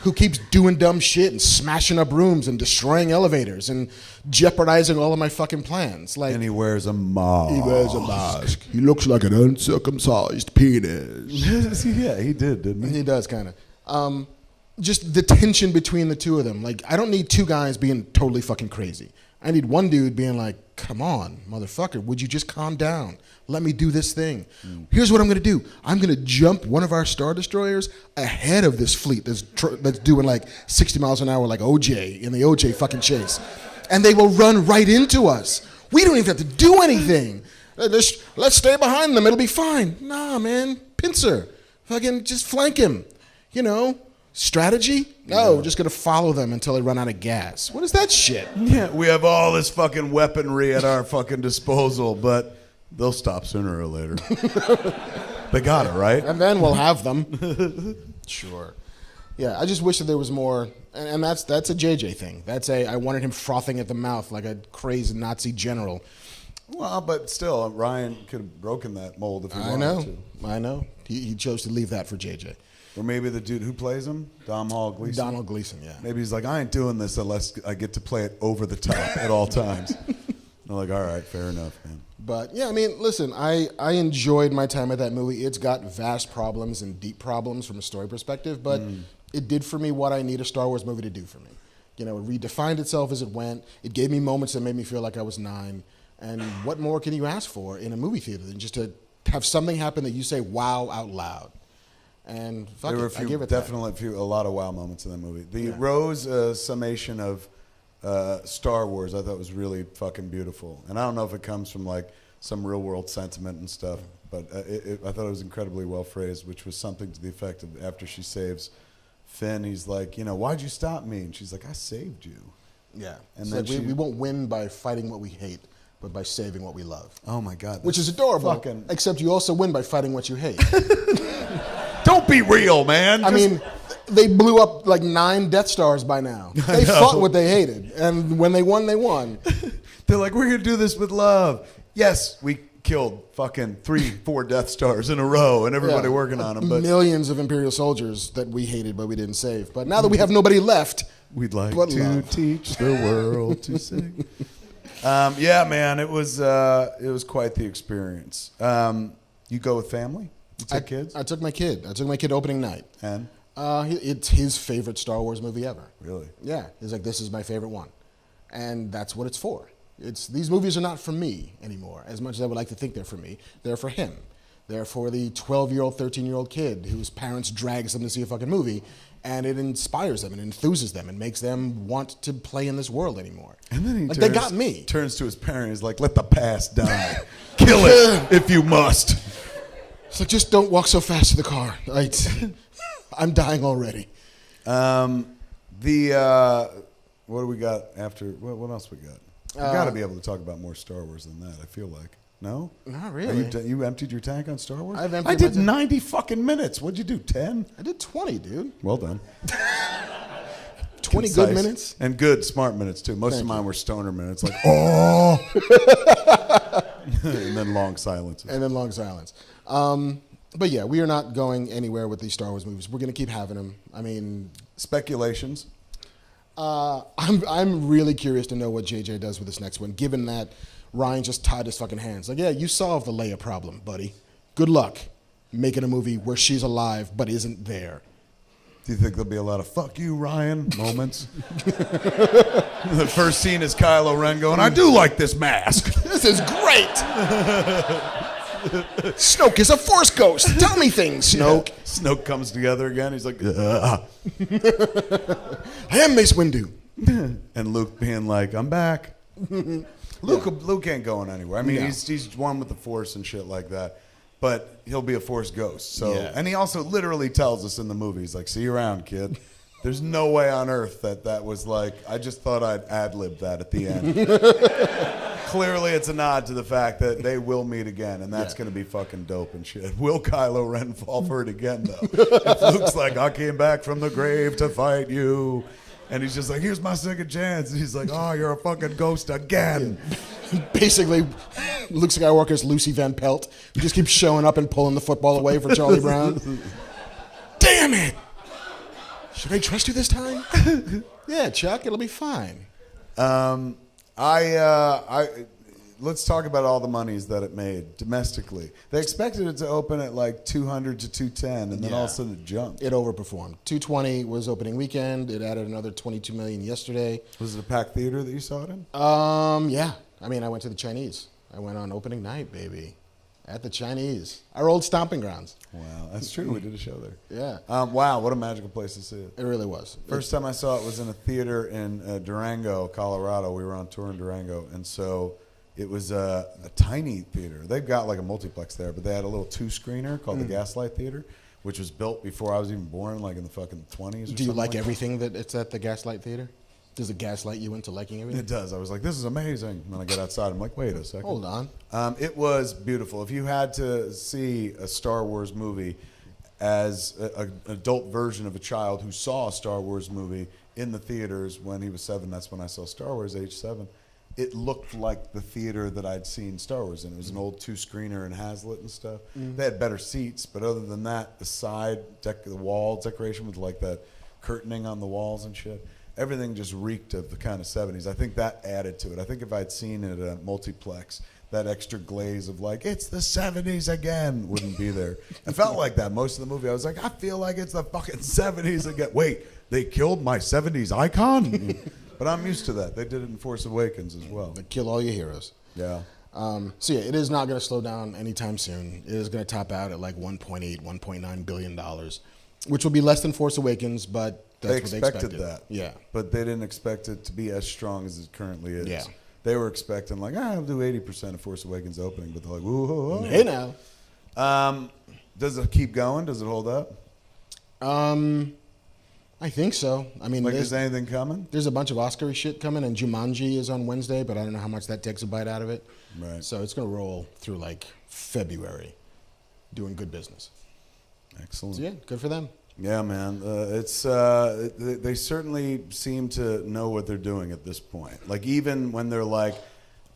who keeps doing dumb shit and smashing up rooms and destroying elevators and jeopardizing all of my fucking plans. Like, And he wears a mask. he wears a mask. He looks like an uncircumcised penis. Yeah, he did, didn't he? He does, kind of. Just the tension between the two of them. Like, I don't need two guys being totally fucking crazy. I need one dude being like, come on, motherfucker, would you just calm down? Let me do this thing. Here's what I'm going to do. I'm going to jump one of our Star Destroyers ahead of this fleet that's doing like 60 miles an hour like OJ in the OJ fucking chase. And they will run right into us. We don't even have to do anything. Let's stay behind them. It'll be fine. Nah, man. Pincer. Fucking just flank him. You know? Strategy? No, we're just going to follow them until they run out of gas. What is that shit? Yeah, we have all this fucking weaponry at our fucking disposal, but they'll stop sooner or later. They got it, right? And then we'll have them. Sure. Yeah, I just wish that there was more, and that's a JJ thing. I wanted him frothing at the mouth like a crazy Nazi general. Well, but still, Ryan could have broken that mold if he wanted to. I know. He chose to leave that for JJ. Or maybe the dude who plays him, Donald Gleason, yeah. Maybe he's like, I ain't doing this unless I get to play it over the top at all times. They're like, all right, fair enough, man. But, yeah, I mean, listen, I enjoyed my time at that movie. It's got vast problems and deep problems from a story perspective, but it did for me what I need a Star Wars movie to do for me. You know, it redefined itself as it went. It gave me moments that made me feel like I was 9. And what more can you ask for in a movie theater than just to have something happen that you say wow out loud? And fuck it, I give it definitely a lot of wow moments in that movie. The Rose summation of Star Wars I thought was really fucking beautiful. And I don't know if it comes from like some real world sentiment and stuff, but I thought it was incredibly well phrased, which was something to the effect of after she saves Finn, he's like, you know, why'd you stop me? And she's like, I saved you. Yeah. And then then we won't win by fighting what we hate, but by saving what we love. Oh my God. Which is adorable. Except you also win by fighting what you hate. Don't be real, man. I mean, they blew up like 9 Death Stars by now. They fought what they hated. And when they won, they won. They're like, we're going to do this with love. Yes, we killed fucking 3-4 Death Stars in a row and everybody working on them. But millions of Imperial soldiers that we hated but we didn't save. But now that we have nobody left, we'd like to teach the world to sing. Yeah, man, it was quite the experience. You go with family? You took kids? I took my kid. I took my kid opening night. And? It's his favorite Star Wars movie ever. Really? Yeah. He's like, this is my favorite one. And that's what it's for. These movies are not for me anymore, as much as I would like to think they're for me. They're for him. They're for the 12-year-old, 13-year-old kid whose parents drags them to see a fucking movie, And it inspires them and enthuses them and makes them want to play in this world anymore. And then they got me. Turns to his parent. He's like, "Let the past die. Kill it if you must." It's like, just don't walk so fast to the car. I'm dying already. What do we got after? What else we got? We got to be able to talk about more Star Wars than that. I feel like. No? Not really. You emptied your tank on Star Wars? I did 90 fucking minutes. What'd you do, 10? I did 20, dude. Well done. 20 Concise. good minutes? And good, smart minutes, too. Most of mine were stoner minutes, like, and then long silences. But yeah, we are not going anywhere with these Star Wars movies. We're going to keep having them. I mean... Speculations? I'm really curious to know what JJ does with this next one, given that Ryan just tied his fucking hands. Like, yeah, you solved the Leia problem, buddy. Good luck making a movie where she's alive but isn't there. Do you think there'll be a lot of "fuck you, Ryan" moments? The first scene is Kylo Ren going, "I do like this mask. This is great. Snoke is a Force ghost. Tell me things, Snoke." Yeah. Snoke comes together again. He's like, I am Mace Windu. And Luke being like, "I'm back." Luke ain't going anywhere. I mean, he's one with the Force and shit like that. But he'll be a Force ghost. So, and he also literally tells us in the movie, he's like, "See you around, kid." There's no way on earth that was like, I just thought I'd ad-lib that at the end. Clearly it's a nod to the fact that they will meet again, and that's going to be fucking dope and shit. Will Kylo Ren fall for it again, though? If Luke's like, "I came back from the grave to fight you," and he's just like, "Here's my second chance," and he's like, "Oh, you're a fucking ghost again." Basically, Luke Skywalker's Lucy Van Pelt, who just keeps showing up and pulling the football away for Charlie Brown. Damn it! Should I trust you this time? Yeah, Chuck, it'll be fine. Let's talk about all the monies that it made domestically. They expected it to open at like 200 to 210, and then all of a sudden it jumped. It overperformed. 220 was opening weekend. It added another 22 million yesterday. Was it a packed theater that you saw it in? Yeah. I mean, I went to the Chinese. I went on opening night, baby. At the Chinese. Our old stomping grounds. Wow, that's true. We did a show there. Yeah. Wow, what a magical place to see it. It really was. First time I saw it was in a theater in Durango, Colorado. We were on tour in Durango, and so it was a tiny theater. They've got like a multiplex there, but they had a little two-screener called the Gaslight Theater, which was built before I was even born, like in the fucking 20s. Do you like everything that it's at the Gaslight Theater? Does it gaslight you into liking everything? It does. I was like, "This is amazing." And then I get outside, I'm like, "Wait a second. Hold on. It was beautiful. If you had to see a Star Wars movie as an adult version of a child who saw a Star Wars movie in the theaters when he was 7, that's when I saw Star Wars, age 7, it looked like the theater that I'd seen Star Wars in. It was an old two-screener in Hazlitt and stuff. They had better seats, but other than that, the wall decoration with like that curtaining on the walls and shit, everything just reeked of the kind of 70s. I think that added to it. I think if I'd seen it at a multiplex, that extra glaze of like, "It's the 70s again," wouldn't be there. I felt like that most of the movie. I was like, I feel like it's the fucking 70s again. Wait, they killed my 70s icon? But I'm used to that. They did it in Force Awakens as well. They kill all your heroes. Yeah. So yeah, it is not going to slow down anytime soon. It is going to top out at like $1.9 billion, which will be less than Force Awakens, but that's what they expected. That. Yeah. But they didn't expect it to be as strong as it currently is. Yeah. They were expecting like, I'll do 80% of Force Awakens opening, but they're like, whoa. Hey now. Does it keep going? Does it hold up? I think so. I mean, like, is anything coming? There's a bunch of Oscar shit coming, and Jumanji is on Wednesday, but I don't know how much that takes a bite out of it. Right. So it's going to roll through like February, doing good business. Excellent. So yeah, good for them. Yeah, man. They certainly seem to know what they're doing at this point. Like, even when they're like,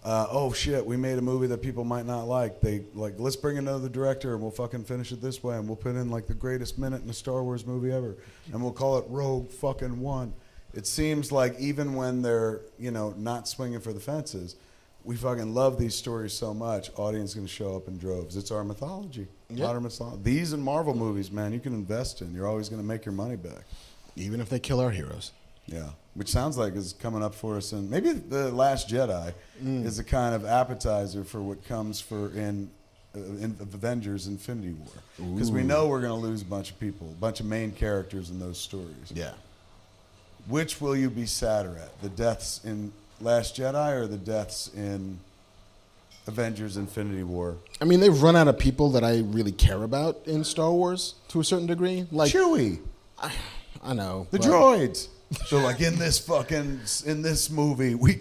oh shit, we made a movie that people might not like. They like, let's bring another director and we'll fucking finish it this way, and we'll put in like the greatest minute in a Star Wars movie ever, and we'll call it Rogue fucking One. It seems like even when they're, not swinging for the fences, we fucking love these stories so much. Audience going to show up in droves. It's our mythology. Yep. Modern mythology. These and Marvel movies, man, you can invest in. You're always going to make your money back. Even if they kill our heroes. Yeah, which sounds like is coming up for us. And maybe The Last Jedi is a kind of appetizer for what comes in Avengers Infinity War. Because we know we're going to lose a bunch of people, a bunch of main characters in those stories. Yeah. Which will you be sadder at? The deaths in Last Jedi or the deaths in Avengers Infinity War? I mean, they've run out of people that I really care about in Star Wars to a certain degree. Like Chewie. I know. The droids. So like in this movie, we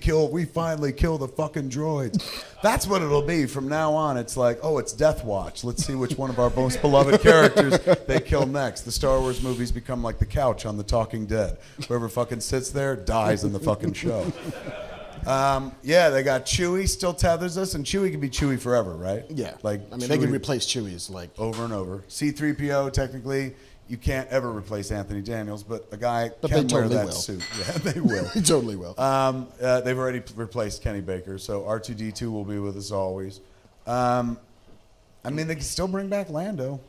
finally kill the fucking droids. That's what it'll be from now on. It's like, oh, it's Death Watch. Let's see which one of our most beloved characters they kill next. The Star Wars movies become like the couch on The Talking Dead. Whoever fucking sits there dies in the fucking show. Yeah, they got Chewie still tethers us, and Chewie can be Chewie forever, right? Yeah. Like I mean, Chewie, they can replace Chewies like over and over. C-3PO technically. You can't ever replace Anthony Daniels, but a guy But can they wear totally that will. suit. Yeah, they will. They totally will. They've already replaced Kenny Baker, so R2-D2 will be with us always. I mean, they can still bring back Lando.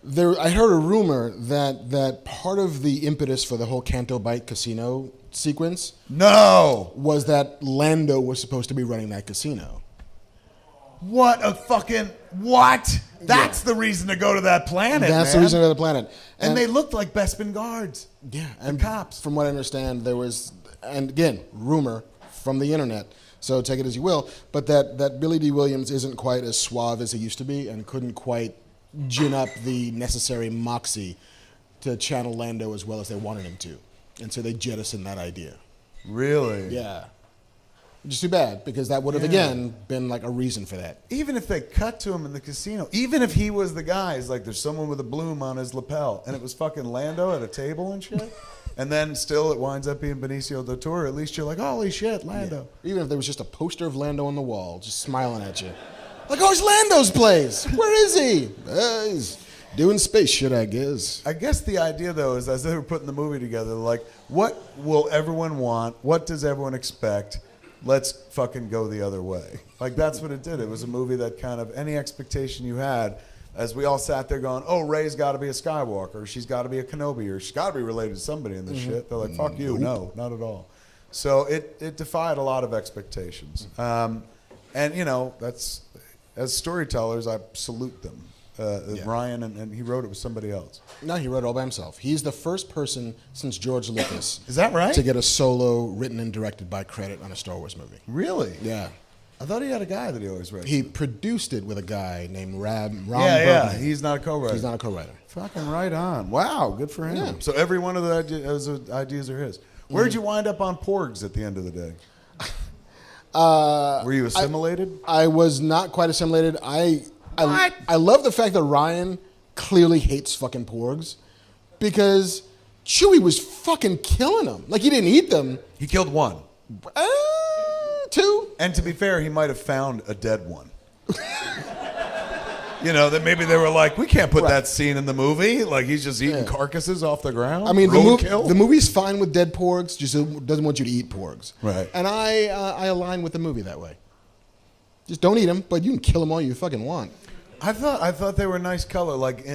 I heard a rumor that part of the impetus for the whole Canto Bight casino sequence No! was that Lando was supposed to be running that casino. What a fucking... What? That's the reason to go to that planet, That's the man. reason for the planet. And they looked like Bespin guards. Yeah, And and cops. From what I understand, there was, and again, rumor from the internet, so take it as you will, but that Billy D. Williams isn't quite as suave as he used to be and couldn't quite gin up the necessary moxie to channel Lando as well as they wanted him to. And so they jettisoned that idea. Really? Yeah. Which is too bad, because that would have, again, been like a reason for that. Even if they cut to him in the casino, even if he was the guy, it's like there's someone with a bloom on his lapel, and it was fucking Lando at a table and shit, and then still it winds up being Benicio del Toro, at least you're like, holy shit, Lando. Yeah. Even if there was just a poster of Lando on the wall, just smiling at you. Like, oh, it's Lando's place. Where is he? He's doing space shit, I guess. I guess the idea, though, is as they were putting the movie together, like, what will everyone want? What does everyone expect? Let's fucking go the other way. Like, that's what it did. It was a movie that kind of, any expectation you had, as we all sat there going, oh, Rey's got to be a Skywalker, or she's got to be a Kenobi, or she's got to be related to somebody in this shit. They're like, fuck you. No, not at all. So it defied a lot of expectations. And, you know, that's, as storytellers, I salute them. Ryan, and he wrote it with somebody else. No, he wrote it all by himself. He's the first person since George Lucas Is that right? to get a solo written and directed by credit on a Star Wars movie. Really? Yeah. I thought he had a guy that he always wrote. He produced it with a guy named Ron yeah. Burgundy. He's not a co-writer. He's not a co-writer. Fucking right on. Wow, good for him. Yeah. So every one of the ideas are his. Where'd you wind up on Porgs at the end of the day? Were you assimilated? I was not quite assimilated. I love the fact that Ryan clearly hates fucking porgs because Chewie was fucking killing them. Like, he didn't eat them. He killed one. Two. And to be fair, he might have found a dead one. You know, that maybe they were like, we can't put that scene in the movie. Like, he's just eating carcasses off the ground. I mean, Roadkill. the movie's fine with dead porgs, just doesn't want you to eat porgs. Right. And I align with the movie that way. Just don't eat them, but you can kill them all you fucking want. I thought they were nice color. Like,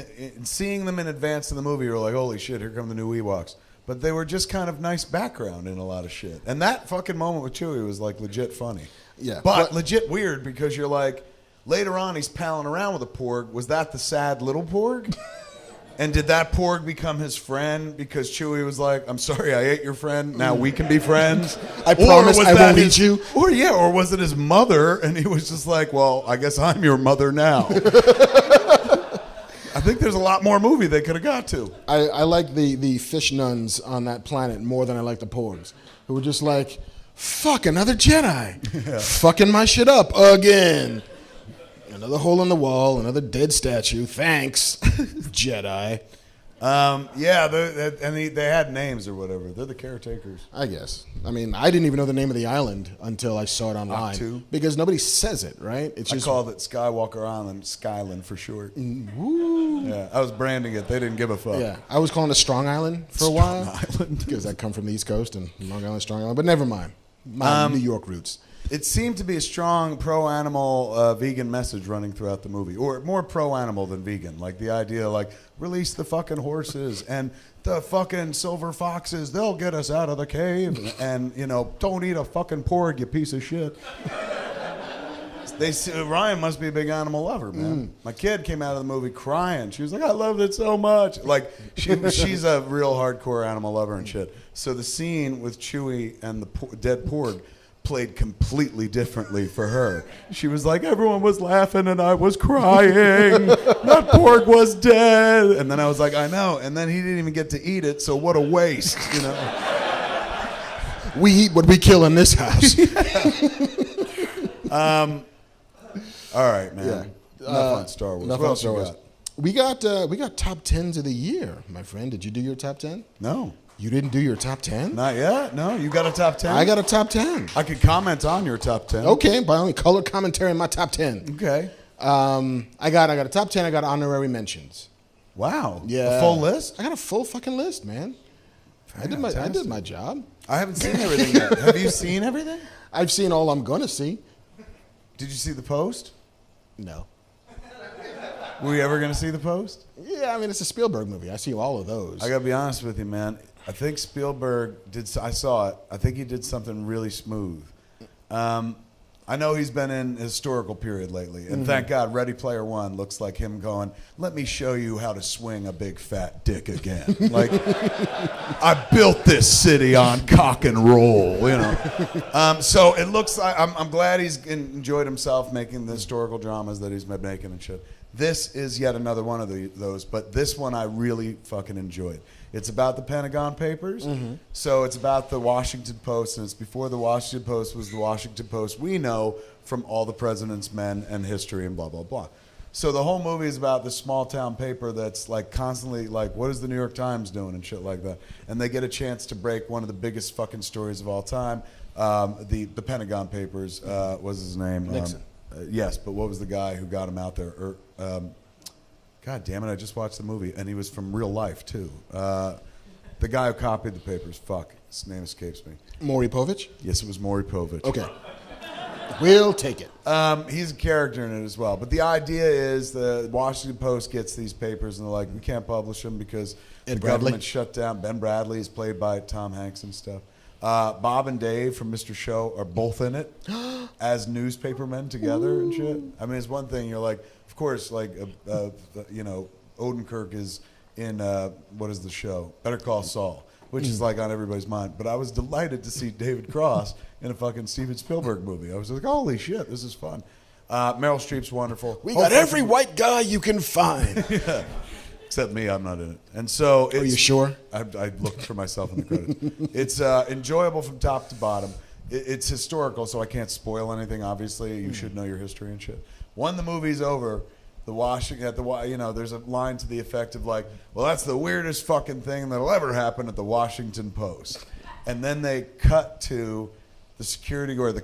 seeing them in advance of the movie, you were like, holy shit, here come the new Ewoks. But they were just kind of nice background in a lot of shit. And that fucking moment with Chewie was, like, legit funny. Yeah. But legit weird because you're like, later on he's palling around with a porg. Was that the sad little porg? And did that porg become his friend because Chewie was like, I'm sorry, I ate your friend. Now we can be friends. I promise I won't eat you. Or was it his mother? And he was just like, well, I guess I'm your mother now. I think there's a lot more movie they could have got to. I like the fish nuns on that planet more than I like the porgs, who were just like, fuck, another Jedi. Yeah. Fucking my shit up again. Another hole in the wall, another dead statue. Thanks, Jedi. Yeah, they had names or whatever. They're the caretakers. I guess. I mean, I didn't even know the name of the island until I saw it online. Octu. Because nobody says it, right? It's I just called it Skywalker Island, Skyland for short. Woo. Yeah, I was branding it. They didn't give a fuck. Yeah, I was calling it Strong Island for a while. Because I come from the East Coast and Long Island, Strong Island. But never mind. My New York roots. It seemed to be a strong pro-animal vegan message running throughout the movie, or more pro-animal than vegan. Like the idea, like, release the fucking horses and the fucking silver foxes. They'll get us out of the cave. And, you know, don't eat a fucking porg, you piece of shit. Ryan must be a big animal lover, man. My kid came out of the movie crying. She was like, I loved it so much. Like, she's a real hardcore animal lover and shit. So the scene with Chewie and the dead porg played completely differently for her. She was like, everyone was laughing and I was crying. That porg was dead. And then I was like, I know. And then he didn't even get to eat it, so what a waste, you know? We eat what we kill in this house. All right, man. Yeah. Enough on Star Wars. Enough What on else Star you Wars. got? We got top 10s of the year, my friend. Did you do your top 10? No. You didn't do your top 10? Not yet? No? You got a top 10? I got a top 10. I could comment on your top 10. Okay, by only color commentary in my top 10. Okay. I got a top 10. I got honorary mentions. Wow. Yeah. A full list? I got a full fucking list, man. I did my job. I haven't seen everything yet. Have you seen everything? I've seen all I'm gonna see. Did you see The Post? No. Were you ever going to see The Post? Yeah, I mean it's a Spielberg movie. I see all of those. I got to be honest with you, man. I think Spielberg I saw it. I think he did something really smooth. I know he's been in historical period lately, and thank God Ready Player One looks like him going, let me show you how to swing a big fat dick again. Like, I built this city on cock and roll, you know. So it looks like, I'm glad he's enjoyed himself making the historical dramas that he's been making and shit. This is yet another one of those, but this one I really fucking enjoyed. It's about the Pentagon Papers. So it's about the Washington Post, and it's before the Washington Post was the Washington Post we know from all the president's men and history and blah, blah, blah. So the whole movie is about this small town paper that's like constantly like, what is the New York Times doing and shit like that. And they get a chance to break one of the biggest fucking stories of all time. The Pentagon Papers, was his name? Nixon. Yes, but what was the guy who got him out there? God damn it, I just watched the movie, and he was from real life, too. The guy who copied the papers, fuck, his name escapes me. Maury Povich? Yes, it was Maury Povich. Okay. We'll take it. He's a character in it as well. But the idea is the Washington Post gets these papers, and they're like, we can't publish them because the government shut down. Ben Bradley is played by Tom Hanks and stuff. Bob and Dave from Mr. Show are both in it as newspapermen together and shit. I mean, it's one thing, you're like, of course, like, you know, Odenkirk is in, what is the show? Better Call Saul, which is like on everybody's mind. But I was delighted to see David Cross in a fucking Steven Spielberg movie. I was like, holy shit, this is fun. Meryl Streep's wonderful. We got every white guy you can find. Yeah. Except me, I'm not in it. And so Are you sure? I looked for myself in the credits. It's enjoyable from top to bottom. It's historical, so I can't spoil anything, obviously. You should know your history and shit. When the movie's over, there's a line to the effect of like, well, that's the weirdest fucking thing that'll ever happen at the Washington Post. And then they cut to the security guard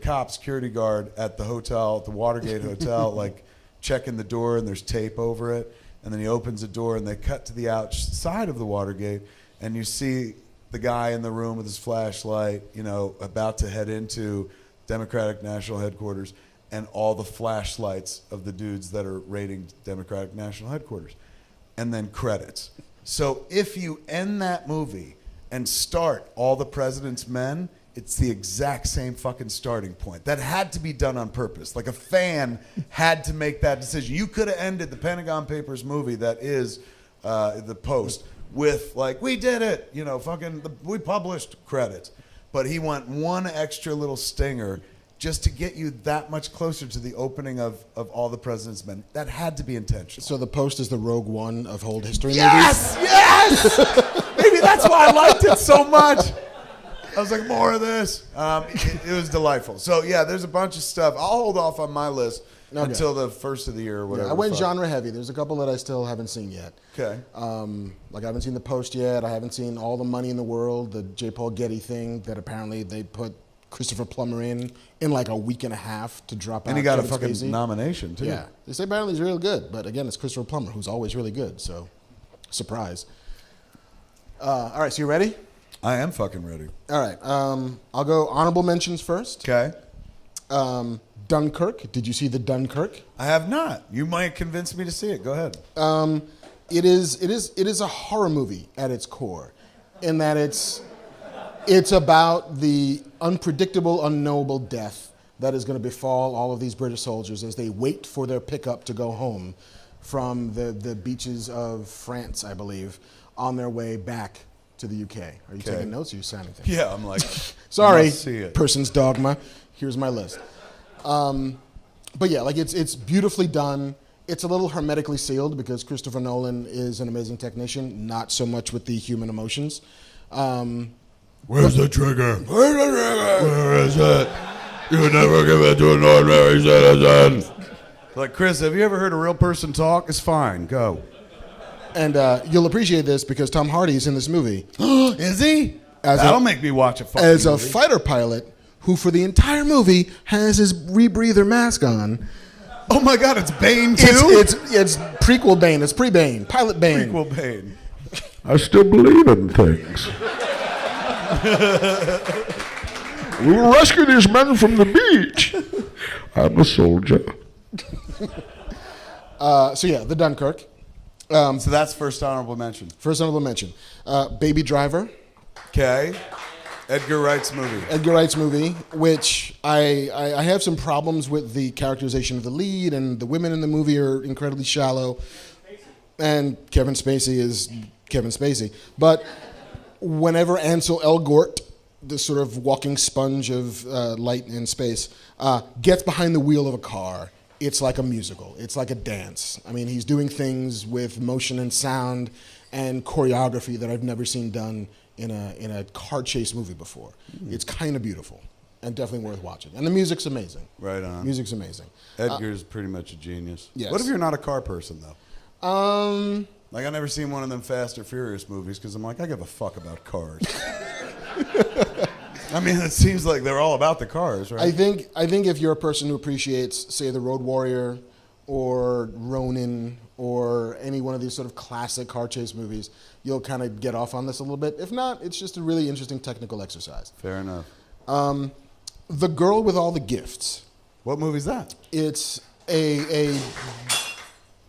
at the hotel, at the Watergate Hotel, like checking the door, and there's tape over it. And then he opens the door, and they cut to the outside of the Watergate, and you see the guy in the room with his flashlight, you know, about to head into Democratic National Headquarters, and all the flashlights of the dudes that are raiding Democratic National Headquarters. And then credits. So if you end that movie and start All the President's Men, it's the exact same fucking starting point. That had to be done on purpose. Like a fan had to make that decision. You could have ended the Pentagon Papers movie that is the Post with like, we did it, you know, we published credits. But he went one extra little stinger just to get you that much closer to the opening of All the President's Men. That had to be intentional. So the Post is the Rogue One of old history movies? Yes! Maybe that's why I liked it so much. I was like, more of this. It was delightful. So, yeah, there's a bunch of stuff. I'll hold off on my list until the first of the year or whatever. I went genre heavy. There's a couple that I still haven't seen yet. Okay. Like I haven't seen The Post yet. I haven't seen All the Money in the World, the J. Paul Getty thing that apparently they put Christopher Plummer in like a week and a half to drop out. And he got Kevin a fucking Spacey. nomination, too. Yeah. They say apparently he's real good. But again, it's Christopher Plummer, who's always really good. So, surprise. All right, so you ready? I am fucking ready. All right. I'll go honorable mentions first. Okay. Dunkirk. Did you see the Dunkirk? I have not. You might convince me to see it. Go ahead. It is a horror movie at its core, in that it's about the unpredictable, unknowable death that is going to befall all of these British soldiers as they wait for their pickup to go home from the beaches of France, I believe, on their way back to the UK. Are you taking notes or are you signing things? Yeah, I'm like, sorry, must see it. person's dogma. Here's my list. But yeah, like it's beautifully done. It's a little hermetically sealed because Christopher Nolan is an amazing technician, not so much with the human emotions. Where's the trigger? Where's the trigger? Where is it? You never give it to an ordinary citizen. Like, Chris, have you ever heard a real person talk? It's fine. Go. And you'll appreciate this because Tom Hardy's in this movie. Is he? That'll make me watch a fucking as a movie. fighter pilot who, for the entire movie, has his rebreather mask on. Oh my God, it's Bane too? It's prequel Bane. It's pre-Bane. Pilot Bane. Prequel Bane. I still believe in things. We will rescue these men from the beach. I'm a soldier. So yeah, the Dunkirk. So that's first honorable mention. First honorable mention. Baby Driver. Okay. Edgar Wright's movie. Edgar Wright's movie, which I have some problems with the characterization of the lead, and the women in the movie are incredibly shallow. And Kevin Spacey is Kevin Spacey. But whenever Ansel Elgort, the sort of walking sponge of light in space, gets behind the wheel of a car, it's like a musical. It's like a dance. I mean, he's doing things with motion and sound and choreography that I've never seen done in a car chase movie before. It's kind of beautiful and definitely worth watching. And the music's amazing. Right on. Music's amazing. Edgar's pretty much a genius. Yes. What if you're not a car person, though? Like, I've never seen one of them Fast or Furious movies because I'm like, I give a fuck about cars. I mean, it seems like they're all about the cars, right? I think if you're a person who appreciates, say, The Road Warrior or Ronin or any one of these sort of classic car chase movies, you'll kind of get off on this a little bit. If not, it's just a really interesting technical exercise. Fair enough. The Girl with All the Gifts. What movie's that? It's a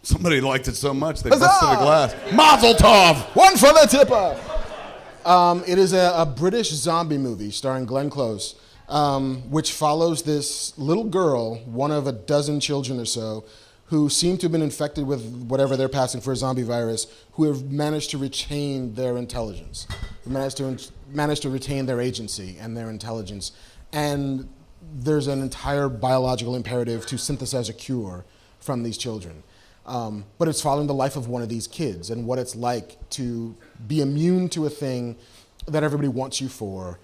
Somebody liked it so much they Huzzah! busted a glass. Mazel tov! one for the tipper. It is a British zombie movie starring Glenn Close, which follows this little girl, one of a dozen children or so, who seem to have been infected with whatever they're passing for a zombie virus, who have managed to retain their intelligence, who managed to retain their agency and their intelligence. And there's an entire biological imperative to synthesize a cure from these children. But it's following the life of one of these kids and what it's like to be immune to a thing that everybody wants you for,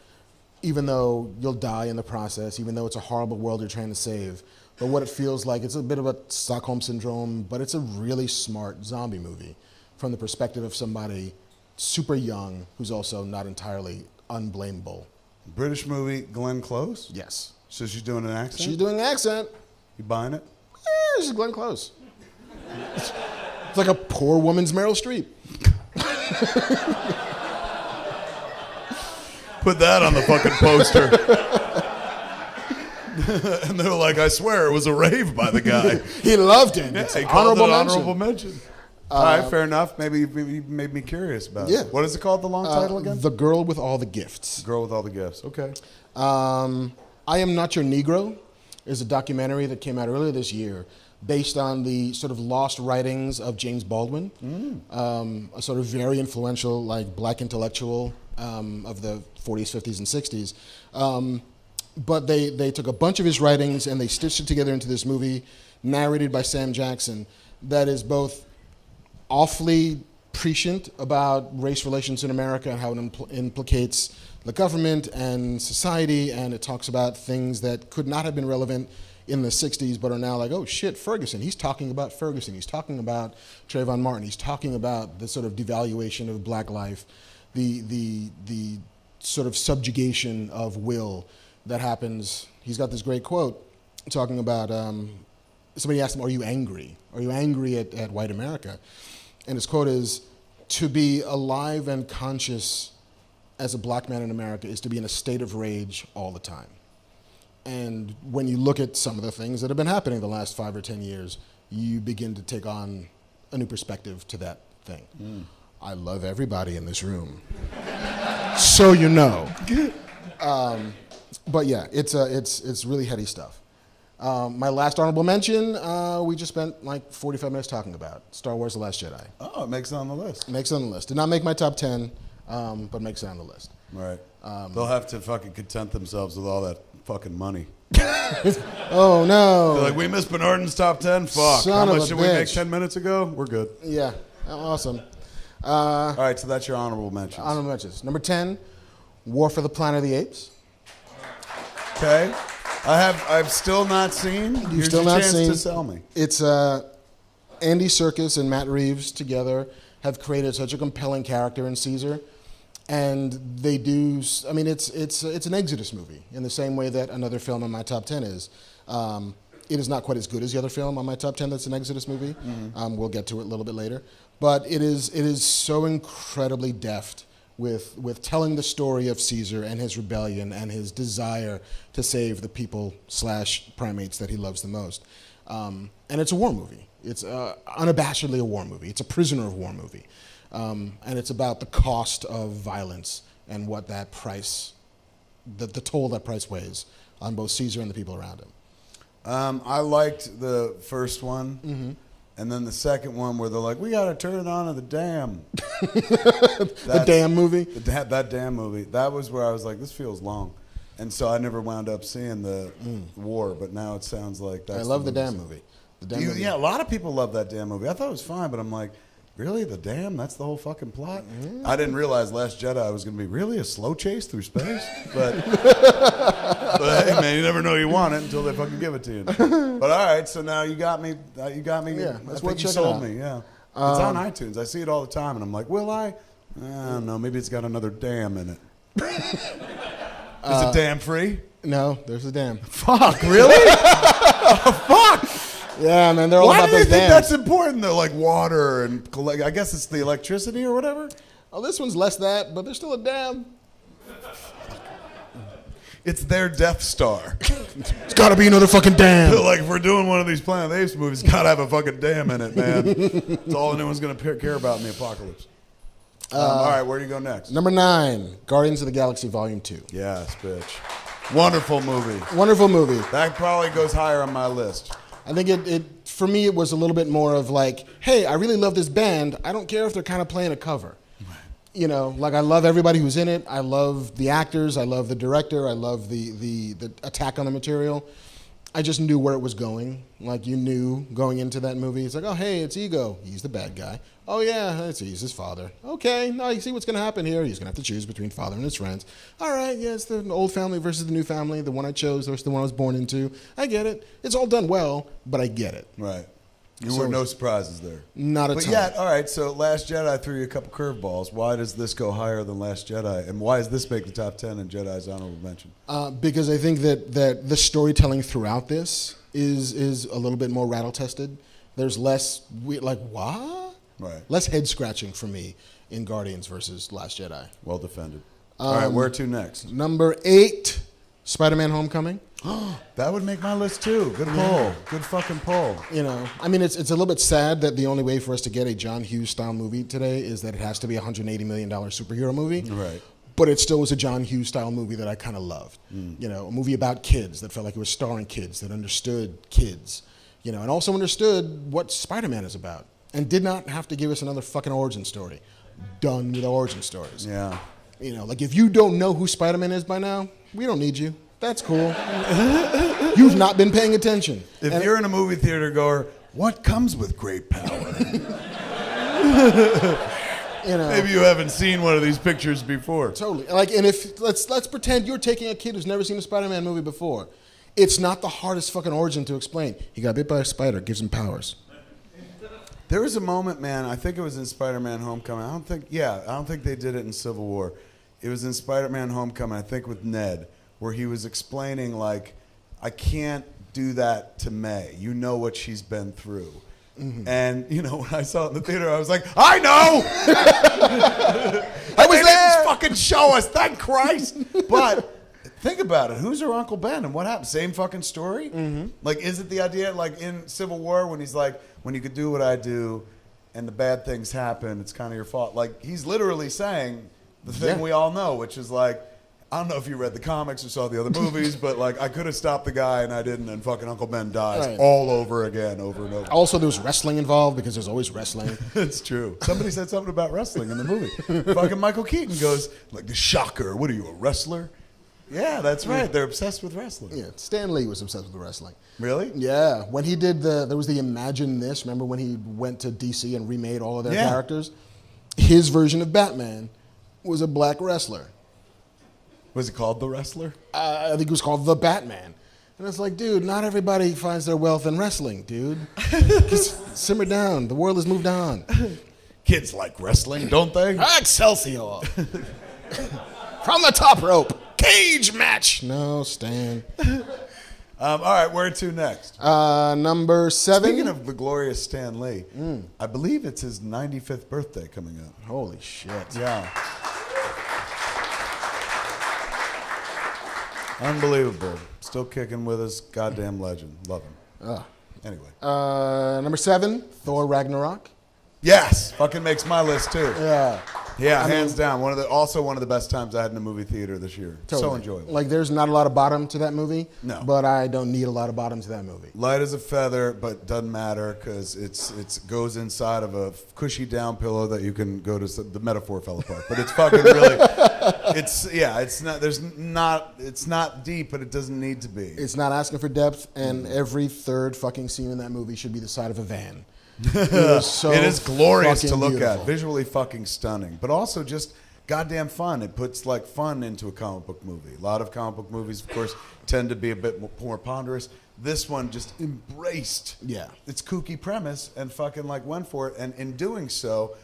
even though you'll die in the process, even though it's a horrible world you're trying to save. But what it feels like, it's a bit of a Stockholm Syndrome, but it's a really smart zombie movie from the perspective of somebody super young who's also not entirely unblameable. British movie, Glenn Close? Yes. So she's doing an accent? She's doing an accent. You buying it? Yeah, she's Glenn Close. It's like a poor woman's Meryl Streep. Put that on the fucking poster. And they're like, I swear it was a rave by the guy. He loved it. Yeah, It's he called it honorable an mention. honorable mention. All right, fair enough. Maybe you made me curious about Yeah. it. What is it called, the long title again? The Girl with All the Gifts. Girl with All the Gifts. Okay. I Am Not Your Negro is a documentary that came out earlier this year based on the sort of lost writings of James Baldwin, a sort of very influential like black intellectual of the 40s, 50s, and 60s. But they took a bunch of his writings and they stitched it together into this movie narrated by Sam Jackson that is both awfully prescient about race relations in America and how it implicates the government and society, and it talks about things that could not have been relevant in the 60s but are now like, oh shit, Ferguson. He's talking about Ferguson. He's talking about Trayvon Martin. He's talking about the sort of devaluation of black life, the sort of subjugation of will that happens. He's got this great quote talking about, somebody asked him, are you angry? Are you angry at white America? And his quote is, to be alive and conscious as a black man in America is to be in a state of rage all the time. And when you look at some of the things that have been happening the last 5 or 10 years, you begin to take on a new perspective to that thing. I love everybody in this room. So you know. But yeah, it's really heady stuff. My last honorable mention, we just spent like 45 minutes talking about Star Wars: The Last Jedi. Oh, it makes it on the list. Makes it on the list. Did not make my top 10, but makes it on the list. Right. They'll have to fucking content themselves with all that fucking money. Oh no! They're like, we missed Bernardin's top 10. Fuck. Son How of much a did we make bitch. 10 minutes ago? We're good. Yeah, awesome. All right, so that's your honorable mentions. Honorable mentions. Number 10, War for the Planet of the Apes. Okay. I've still not seen. Here's still your not chance seen. to sell me. It's Andy Serkis and Matt Reeves together have created such a compelling character in Caesar, and they do. I mean, it's an Exodus movie in the same way that another film in my top 10 is. It is not quite as good as the other film on my top 10 that's an Exodus movie. Mm-hmm. We'll get to it a little bit later, but it is so incredibly deft with telling the story of Caesar and his rebellion and his desire to save the people / primates that he loves the most. And it's a war movie. It's unabashedly a war movie. It's a prisoner of war movie. And it's about the cost of violence and what that price, the toll that price weighs on both Caesar and the people around him. I liked the first one. Mm-hmm. And then the second one where they're like, we got to turn it on to the dam. The damn movie? That damn movie. That was where I was like, this feels long. And so I never wound up seeing the war, but now it sounds like that's I love the damn movie. Yeah, a lot of people love that damn movie. I thought it was fine, but I'm like, really? The dam? That's the whole fucking plot? Mm-hmm. I didn't realize Last Jedi was going to be really a slow chase through space. But hey, man, you never know you want it until they fucking give it to you. But all right, so now you got me. Yeah, I think you sold me. Yeah, it's on iTunes. I see it all the time, and I'm like, will I? I don't know. Maybe it's got another dam in it. Is it dam free? No, there's a dam. Fuck, really? Oh, fuck. Yeah, man, they're all Why about do they those think dams. that's important though? Like water and I guess it's the electricity or whatever. Oh, this one's less that, but there's still a dam. It's their Death Star. It's got to be another fucking dam. Like if we're doing one of these Planet of the Apes movies, it's got to have a fucking dam in it, man. It's all anyone's gonna care about in the apocalypse. All right, where do you go next? Number 9, Guardians of the Galaxy Volume 2. Yes, bitch. Wonderful movie. Wonderful movie. That probably goes higher on my list. I think it for me, it was a little bit more of like, hey, I really love this band. I don't care if they're kind of playing a cover. Right. You know, like I love everybody who's in it. I love the actors. I love the director. I love the attack on the material. I just knew where it was going. Like you knew going into that movie. It's like, oh, hey, it's Ego. He's the bad guy. Oh, yeah, he's his father. Okay, now you see what's going to happen here. He's going to have to choose between father and his friends. All right, yeah, it's the old family versus the new family. The one I chose versus the one I was born into. I get it. It's all done well, but I get it. Right. You were no surprises there. Not a ton. But yeah, all right, so Last Jedi threw you a couple curveballs. Why does this go higher than Last Jedi? And why does this make the top 10 and Jedi's honorable mention? Because I think that the storytelling throughout this is a little bit more rattle-tested. There's less, like, what? Right. Less head-scratching for me in Guardians versus Last Jedi. Well defended. All right, where to next? Number 8, Spider-Man Homecoming. That would make my list too. Good pull. Good fucking pull. You know, I mean, it's a little bit sad that the only way for us to get a John Hughes style movie today is that it has to be a $180 million superhero movie. Right. But it still was a John Hughes style movie that I kind of loved. You know, a movie about kids that felt like it was starring kids, that understood kids, you know, and also understood what Spider-Man is about. And did not have to give us another fucking origin story. Done with origin stories. Yeah. You know, like if you don't know who Spider-Man is by now, we don't need you. That's cool. You've not been paying attention. If you're in a movie theater goer, what comes with great power? You know, Maybe you haven't seen one of these pictures before. totally. Like, and if let's pretend you're taking a kid who's never seen a Spider-Man movie before. It's not the hardest fucking origin to explain. He got bit by a spider, gives him powers. There was a moment, man, I think it was in Spider-Man Homecoming. I don't think they did it in Civil War. It was in Spider-Man Homecoming, I think with Ned, where he was explaining, like, I can't do that to May. You know what she's been through. Mm-hmm. And, you know, when I saw it in the theater, I was like, I know! I was there! Didn't fucking show us, thank Christ! But think about it. Who's her Uncle Ben and what happened? Same fucking story? Mm-hmm. Like, is it the idea, like in Civil War, when he's like, when you could do what I do and the bad things happen, it's kind of your fault. Like, he's literally saying the thing we all know, which is like, I don't know if you read the comics or saw the other movies, but like I could have stopped the guy and I didn't, and fucking Uncle Ben dies Right. all over again, over and over. Also, there was wrestling involved because there's always wrestling. It's true. Somebody said something about wrestling in the movie. Fucking Michael Keaton goes like, "The shocker! What are you, a wrestler?" Yeah, that's right. They're obsessed with wrestling. Yeah, Stan Lee was obsessed with wrestling. Really? Yeah, when he did there was the Imagine This. Remember when he went to DC and remade all of their characters? His version of Batman was a black wrestler. Was it called The Wrestler? I think it was called The Batman. And it's like, dude, not everybody finds their wealth in wrestling, dude. Just simmer down. The world has moved on. Kids like wrestling, don't they? Excelsior! From the top rope. Cage match. No, Stan. All right, where to next? Number 7. Speaking of the glorious Stan Lee, I believe it's his 95th birthday coming up. Holy shit. Yeah. Unbelievable. Still kicking with us. Goddamn legend. Love him. Anyway. Number 7, Thor Ragnarok. Yes. Fucking makes my list too. Yeah. Yeah, hands down. Also one of the best times I had in a movie theater this year. Totally. So enjoyable. Like, there's not a lot of bottom to that movie. No. But I don't need a lot of bottom to that movie. Light as a feather, but doesn't matter because it goes inside of a cushy down pillow that you can go to. The metaphor fell apart, but it's fucking really. It's not deep, but it doesn't need to be. It's not asking for depth, and every third fucking scene in that movie should be the side of a van. It is glorious to fucking look beautiful. at, visually fucking stunning, but also just goddamn fun. It puts like fun into a comic book movie. A lot of comic book movies, of course, tend to be a bit more ponderous. This one just embraced its kooky premise and fucking like went for it, and in doing so,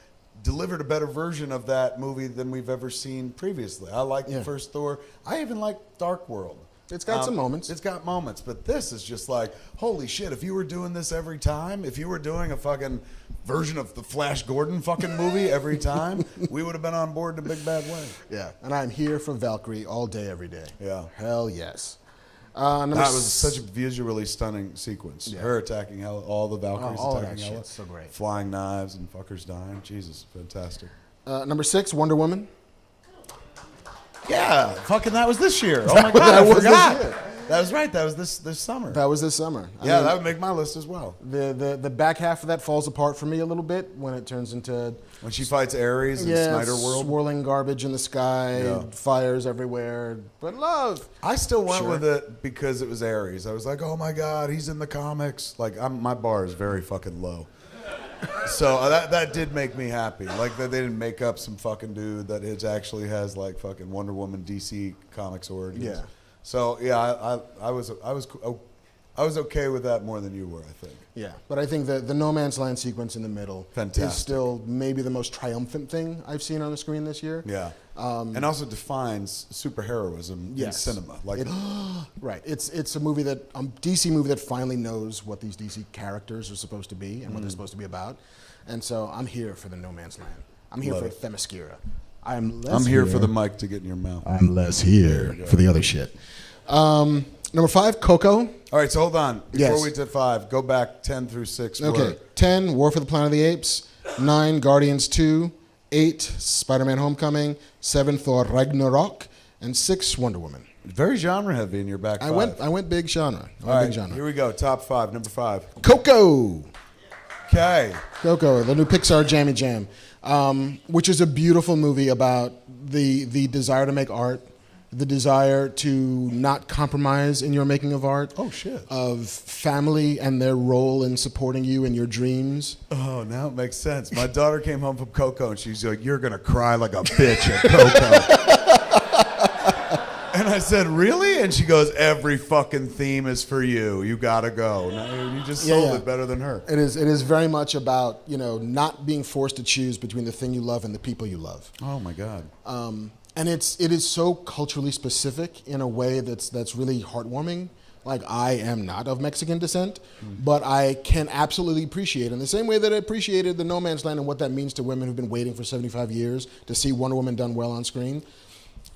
delivered a better version of that movie than we've ever seen previously. I like the first Thor. I even like Dark World. It's got some moments. It's got moments, but this is just like, holy shit, if you were doing this every time, if you were doing a fucking version of the Flash Gordon fucking movie every time, we would have been on board in a big bad way. Yeah, and I'm here for Valkyrie all day, every day. Yeah. Hell yes. That was such a visually stunning sequence. Yeah. Her attacking Hela, all the Valkyries all attacking that Hela. shit's so great. Flying knives and fuckers dying. Jesus, fantastic. Number 6, Wonder Woman. Yeah, fucking that was this year. Oh my God, I forgot. That was right. That was this summer. That was this summer. I Yeah, mean, that would make my list as well. The back half of that falls apart for me a little bit when it turns into When she fights Ares in Snyder World. swirling garbage in the sky, fires everywhere, but love. I still went with it because it was Ares. I was like, oh my God, he's in the comics. Like, my bar is very fucking low. So that did make me happy. Like that they didn't make up some fucking dude that it actually has like fucking Wonder Woman DC Comics origins. Yeah. So yeah, I was okay with that more than you were, I think. Yeah, but I think the No Man's Land sequence in the middle Fantastic. is still maybe the most triumphant thing I've seen on the screen this year. Yeah. And also defines superheroism in cinema. Like Right. It's a movie that DC movie that finally knows what these DC characters are supposed to be and what they're supposed to be about. And so I'm here for the No Man's Land. I'm here for Themyscira. I'm here for the mic to get in your mouth. I'm less here for the other shit. Number 5, Coco. All right, so hold on. Before Yes. we did 5, go back 10 through 6. Okay. 10, War for the Planet of the Apes. 9, Guardians 2. 8, Spider-Man Homecoming. 7, Thor Ragnarok. And 6, Wonder Woman. Very genre heavy in your back 5. I went big genre. All right, here we go. Top 5, number 5. Coco. Okay. Coco, the new Pixar Jammy Jam, which is a beautiful movie about the desire to make art, the desire to not compromise in your making of art. Oh, shit. Of family and their role in supporting you in your dreams. Oh, now it makes sense. My daughter came home from Coco and she's like, "You're going to cry like a bitch at Coco." And I said, "Really?" And she goes, "Every fucking theme is for you. You got to go." No, you just sold it better than her. It is very much about, not being forced to choose between the thing you love and the people you love. Oh, my God. And it is so culturally specific in a way that's really heartwarming. Like, I am not of Mexican descent, but I can absolutely appreciate, in the same way that I appreciated the No Man's Land and what that means to women who've been waiting for 75 years to see Wonder Woman done well on screen,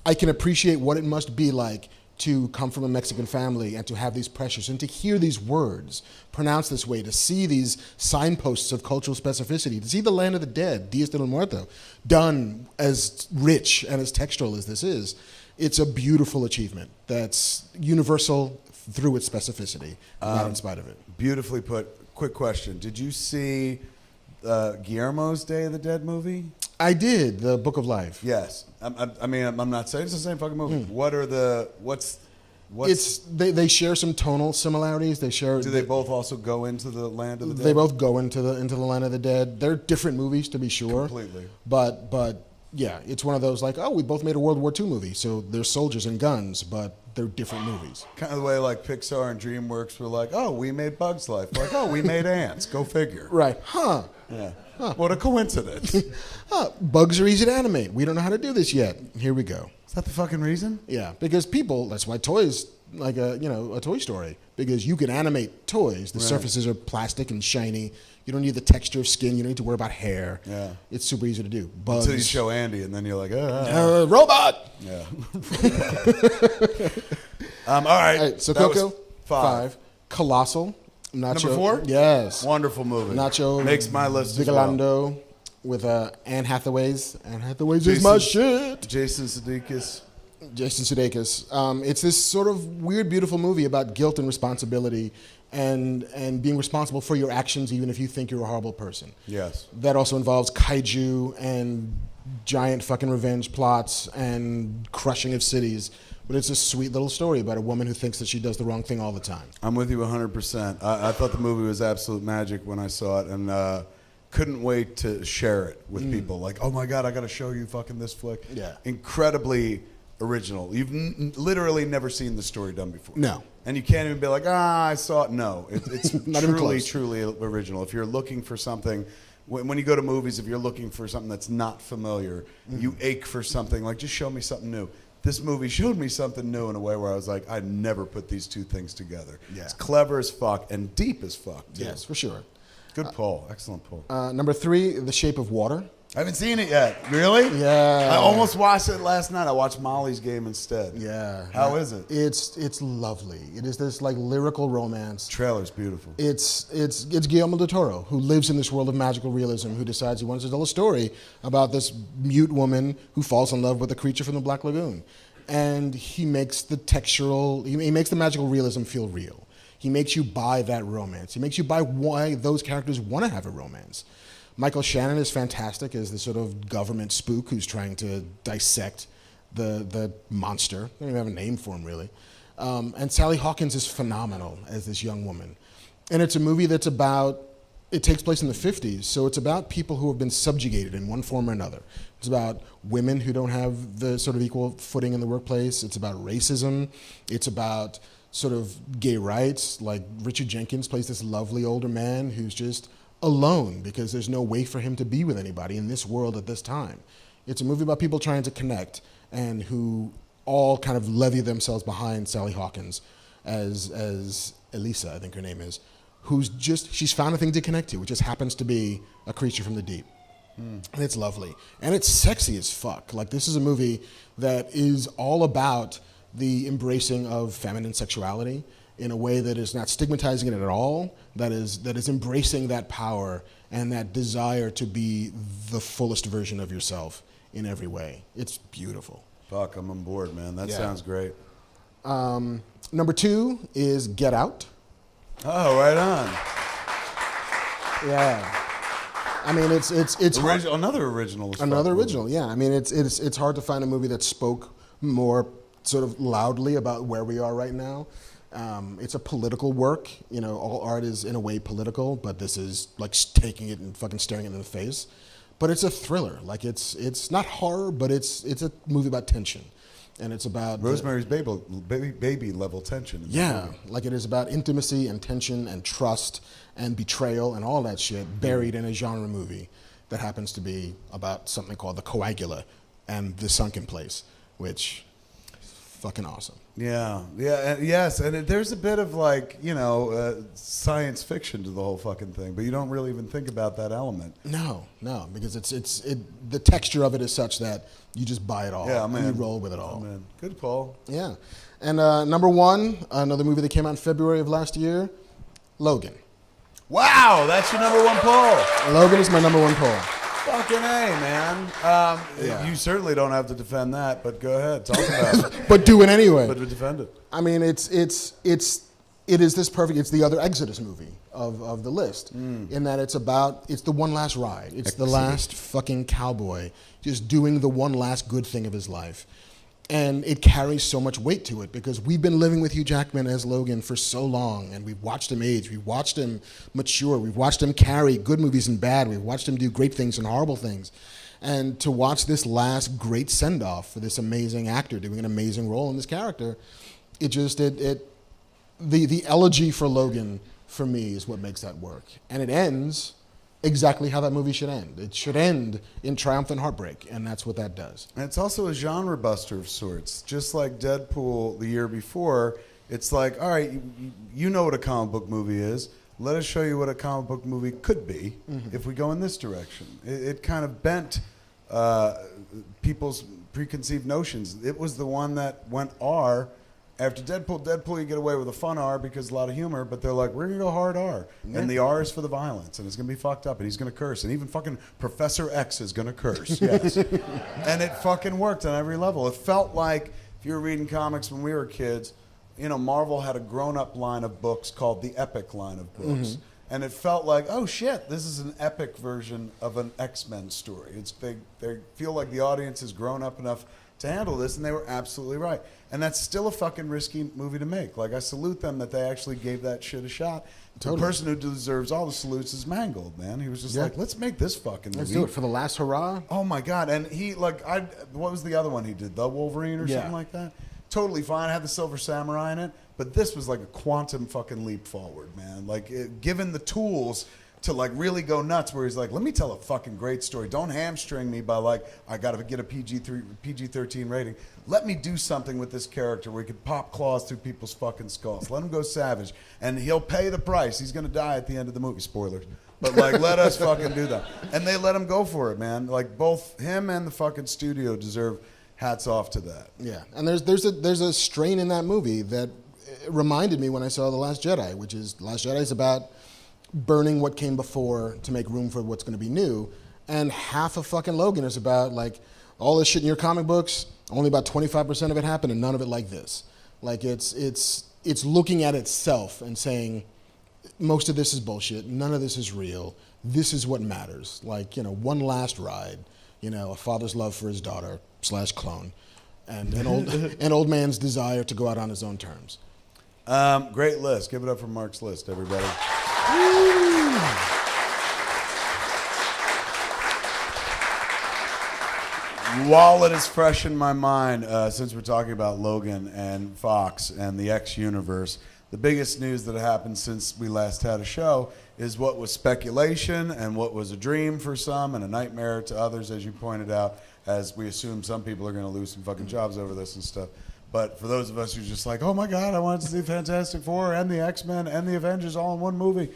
I can appreciate what it must be like to come from a Mexican family and to have these pressures and to hear these words pronounced this way, to see these signposts of cultural specificity, to see the land of the dead, Dias de los Muertos, done as rich and as textural as this is it's a beautiful achievement that's universal through its specificity, not in spite of it. Beautifully put. Quick question. Did you see Guillermo's Day of the Dead movie? I did, the Book of Life. Yes. I mean, I'm not saying it's the same fucking movie. What's They share some tonal similarities. Do they both also go into the land of the dead? They both go into the land of the dead. They're different movies, to be sure. Completely. But yeah, it's one of those like, oh, we both made a World War II movie, so there's soldiers and guns, but they're different movies. Kind of the way like Pixar and DreamWorks were like, oh, we made Bugs Life. Like, oh, we made Ants. Go figure. Right. Huh. Yeah. Huh. What a coincidence. Bugs are easy to animate. We don't know how to do this yet. Here we go. Is that the fucking reason? Yeah, because that's why toys, like a Toy Story, because you can animate toys. The surfaces are plastic and shiny. You don't need the texture of skin. You don't need to worry about hair. Yeah. It's super easy to do. Bugs. Until you show Andy, and then you're like, robot! Yeah. All right. So that Coco, was 5. Colossal. Nacho, Number 4? Yes. Wonderful movie. Nacho makes my list as well. Vigilando with Anne Hathaway's. Anne Hathaway's is my shit. Jason Sudeikis. It's this sort of weird, beautiful movie about guilt and responsibility and being responsible for your actions even if you think you're a horrible person. Yes. That also involves kaiju and giant fucking revenge plots and crushing of cities. But it's a sweet little story about a woman who thinks that she does the wrong thing all the time. I'm with you 100%. I thought the movie was absolute magic when I saw it, and couldn't wait to share it with people. Like, oh my God, I got to show you fucking this flick. Yeah. Incredibly original. You've literally never seen the story done before. No. And you can't even be like, I saw it. No. It's Not even close. truly original. If you're looking for something, when you go to movies, if you're looking for something that's not familiar, you ache for something, like, just show me something new. This movie showed me something new in a way where I was like, I'd never put these two things together. Yeah. It's clever as fuck and deep as fuck, too. Yes, for sure. Good pull. Excellent pull. Number 3, The Shape of Water. I haven't seen it yet. Really? Yeah. I almost watched it last night. I watched Molly's Game instead. Yeah. How is it? It's lovely. It is this like lyrical romance. Trailer's beautiful. It's Guillermo del Toro, who lives in this world of magical realism, who decides he wants to tell a story about this mute woman who falls in love with a creature from the Black Lagoon. And he makes he makes the magical realism feel real. He makes you buy that romance. He makes you buy why those characters want to have a romance. Michael Shannon is fantastic as the sort of government spook who's trying to dissect the monster. They don't even have a name for him, really. And Sally Hawkins is phenomenal as this young woman. And it's a movie that's it takes place in the 50s, so it's about people who have been subjugated in one form or another. It's about women who don't have the sort of equal footing in the workplace. It's about racism. It's about sort of gay rights. Like Richard Jenkins plays this lovely older man who's just alone because there's no way for him to be with anybody in this world at this time. It's a movie about people trying to connect and who all kind of levy themselves behind Sally Hawkins as Elisa, I think her name is, she's found a thing to connect to, which just happens to be a creature from the deep. And it's lovely. And it's sexy as fuck. Like, this is a movie that is all about the embracing of feminine sexuality in a way that is not stigmatizing it at all, that is embracing that power and that desire to be the fullest version of yourself in every way. It's beautiful. Fuck, I'm on board, man. That sounds great. Number 2 is Get Out. Oh, right on. Yeah. I mean, it's another original. Another original, yeah. I mean, it's hard to find a movie that spoke more sort of loudly about where we are right now. It's a political work. You know, all art is in a way political, but this is like taking it and fucking staring it in the face. But it's a thriller. Like it's not horror, but it's a movie about tension, and it's about Rosemary's Baby level tension. Yeah, like it is about intimacy and tension and trust and betrayal and all that shit buried in a genre movie that happens to be about something called the coagula and the sunken place, which is fucking awesome. Yeah, yes, and there's a bit of like, science fiction to the whole fucking thing, but you don't really even think about that element. No, because the texture of it is such that you just buy it all. Yeah, man. And you roll with it all. Man. Good call. Yeah, and number 1, another movie that came out in February of last year, Logan. Wow, that's your number 1 pull. Logan is my number 1 pull. Fucking A, man. You certainly don't have to defend that, but go ahead, talk about it. But do it anyway. But defend it. I mean, it is this perfect. It's the other Exodus movie of the list, in that it's the one last ride. It's the last fucking cowboy just doing the one last good thing of his life. And it carries so much weight to it because we've been living with Hugh Jackman as Logan for so long, and we've watched him age, we've watched him mature, we've watched him carry good movies and bad, we've watched him do great things and horrible things. And to watch this last great send-off for this amazing actor doing an amazing role in this character, the elegy for Logan, for me, is what makes that work. And it ends exactly how that movie should end. It should end in triumph and heartbreak, and that's what that does. And it's also a genre buster of sorts. Just like Deadpool the year before, it's like, all right, you know what a comic book movie is. Let us show you what a comic book movie could be if we go in this direction. It kind of bent people's preconceived notions. It was the one that went R. After Deadpool, you get away with a fun R because a lot of humor, but they're like, we're going to go hard R. Yeah. And the R is for the violence, and it's going to be fucked up, and he's going to curse. And even fucking Professor X is going to curse, yes. And it fucking worked on every level. It felt like, if you were reading comics when we were kids, Marvel had a grown-up line of books called the Epic line of books. And it felt like, oh shit, this is an epic version of an X-Men story. They feel like the audience has grown up enough to handle this, and they were absolutely right. And that's still a fucking risky movie to make. Like, I salute them that they actually gave that shit a shot. Totally. The person who deserves all the salutes is Mangold, man. He was just like, let's make this fucking movie. Let's do it for the last hurrah. Oh my God. And he, what was the other one he did? The Wolverine or something like that? Totally fine. I had the Silver Samurai in it. But this was like a quantum fucking leap forward, man. Like, given the tools to really go nuts, where he's like, let me tell a fucking great story. Don't hamstring me by I got to get a PG-13 rating. Let me do something with this character where he could pop claws through people's fucking skulls. Let him go savage, and he'll pay the price. He's gonna die at the end of the movie. Spoilers, but let us fucking do that. And they let him go for it, man. Both him and the fucking studio deserve hats off to that. Yeah, and there's a strain in that movie that reminded me when I saw The Last Jedi, which is The Last Jedi is about burning what came before to make room for what's going to be new, and half of fucking Logan is about all this shit in your comic books. Only about 25% of it happened, and none of it like this. It's looking at itself and saying, most of this is bullshit. None of this is real. This is what matters. One last ride. A father's love for his daughter / clone, and an old man's desire to go out on his own terms. Great list. Give it up for Marc's list, everybody. While it is fresh in my mind, since we're talking about Logan and Fox and the X universe, the biggest news that happened since we last had a show is what was speculation and what was a dream for some and a nightmare to others, as you pointed out, as we assume some people are going to lose some fucking jobs over this and stuff. But for those of us who are just like, oh my God, I wanted to see Fantastic Four and the X-Men and the Avengers all in one movie,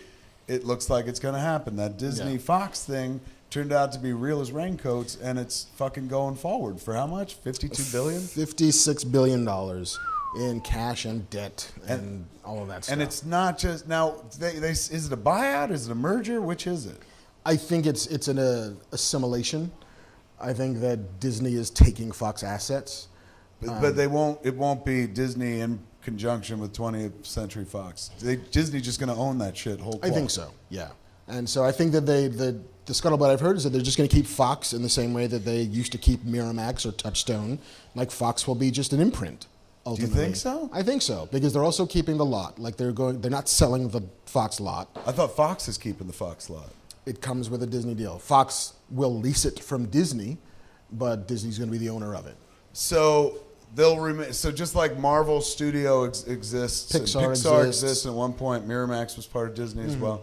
it looks like it's going to happen. That Disney-Fox thing turned out to be real as raincoats, and it's fucking going forward for how much? $52 billion? $56 billion in cash and debt and all of that stuff. And it's not just now. Is it a buyout? Is it a merger? Which is it? I think it's an assimilation. I think that Disney is taking Fox assets, but they won't. It won't be Disney in conjunction with 20th Century Fox. Disney's just going to own that shit whole. I think so. Yeah, and so I think that the scuttlebutt I've heard is that they're just going to keep Fox in the same way that they used to keep Miramax or Touchstone. Fox will be just an imprint. Ultimately. Do you think so? I think so, because they're also keeping the lot. They're not selling the Fox lot. I thought Fox is keeping the Fox lot. It comes with a Disney deal. Fox will lease it from Disney, but Disney's going to be the owner of it. So they'll remain. So just like Marvel Studio exists, Pixar exists. At one point, Miramax was part of Disney as well.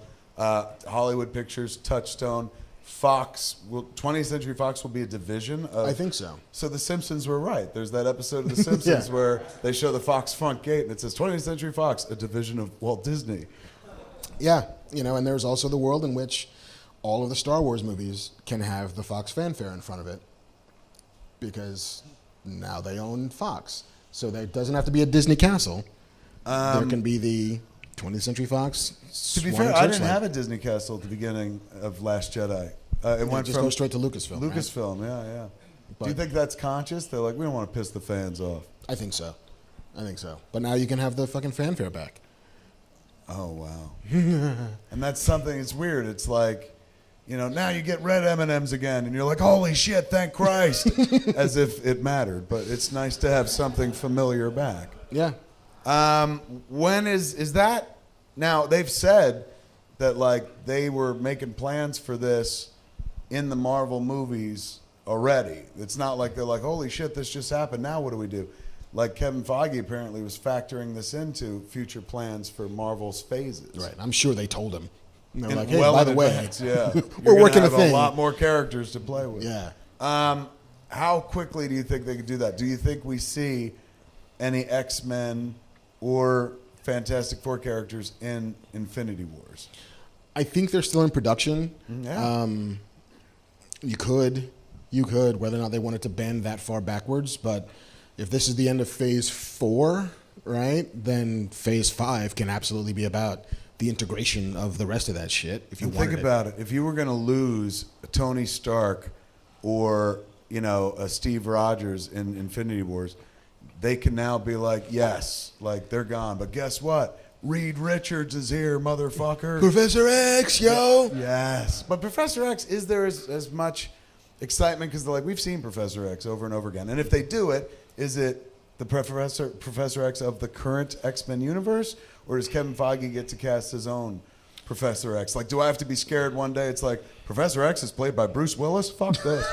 Hollywood Pictures, Touchstone. Fox 20th Century Fox will be a division of... I think so. So The Simpsons were right. There's that episode of The Simpsons where they show the Fox front gate and it says 20th Century Fox, a division of Walt Disney. Yeah, and there's also the world in which all of the Star Wars movies can have the Fox fanfare in front of it because now they own Fox. So there doesn't have to be a Disney castle. There can be the 20th Century Fox. To be fair, I didn't have a Disney castle at the beginning of Last Jedi. It went just from go straight to Lucasfilm. Right? Lucasfilm, yeah. But- Do you think that's conscious? They're like, we don't want to piss the fans off. I think so. But now you can have the fucking fanfare back. Oh, wow. And that's something, it's weird. It's like, now you get red M&Ms again, and you're like, holy shit, thank Christ, as if it mattered. But it's nice to have something familiar back. Yeah. When is that? Now, they've said that, like, they were making plans for this in the Marvel movies already. It's not like they're like, holy shit, this just happened. Now what do we do? Like Kevin Feige apparently was factoring this into future plans for Marvel's phases. Right. I'm sure they told him. And they're And like, hey, well by in the way, advance, yeah. we're You're working gonna a have thing. a lot more characters to play with. Yeah. How quickly do you think they could do that? Do you think we see any X-Men or Fantastic Four characters in Infinity Wars? I think they're still in production. Yeah. You could, whether or not they wanted to bend that far backwards. But if this is the end of Phase 4, right, then Phase 5 can absolutely be about the integration of the rest of that shit. If you And wanted think about it. If you were going to lose a Tony Stark or a Steve Rogers in Infinity Wars, they can now be like, yes, like they're gone. But guess what? Reed Richards is here, motherfucker. Professor X, yo. Yes. But Professor X, is there as much excitement? Because they're like, we've seen Professor X over and over again. And if they do it, is it the Professor X of the current X-Men universe? Or does Kevin Feige get to cast his own Professor X? Like, do I have to be scared one day? It's like, Professor X is played by Bruce Willis? Fuck this.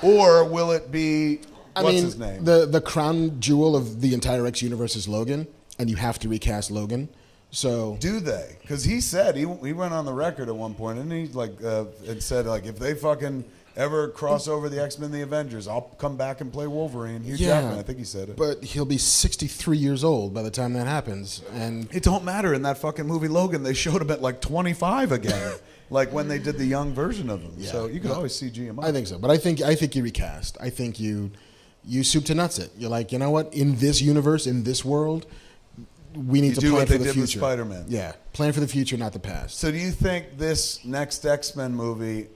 Or will it be, his name? The crown jewel of the entire X universe is Logan, and you have to recast Logan. So Do they? Because he said, he went on the record at one point, and he and said, like, if they fucking ever cross over the X-Men and the Avengers, I'll come back and play Wolverine. Hugh Jackman, I think he said it. But he'll be 63 years old by the time that happens, and It don't matter. In that fucking movie Logan, they showed him at like 25 again, like when they did the young version of him. Yeah. So you could always CG him up. I think so. But I think you recast. I think you soup to nuts it. You're like, you know what? In this universe, in this world, we need You to do plan what for they the did with future. Spider-Man. Yeah, plan for the future, not the past. So do you think this next X-Men movie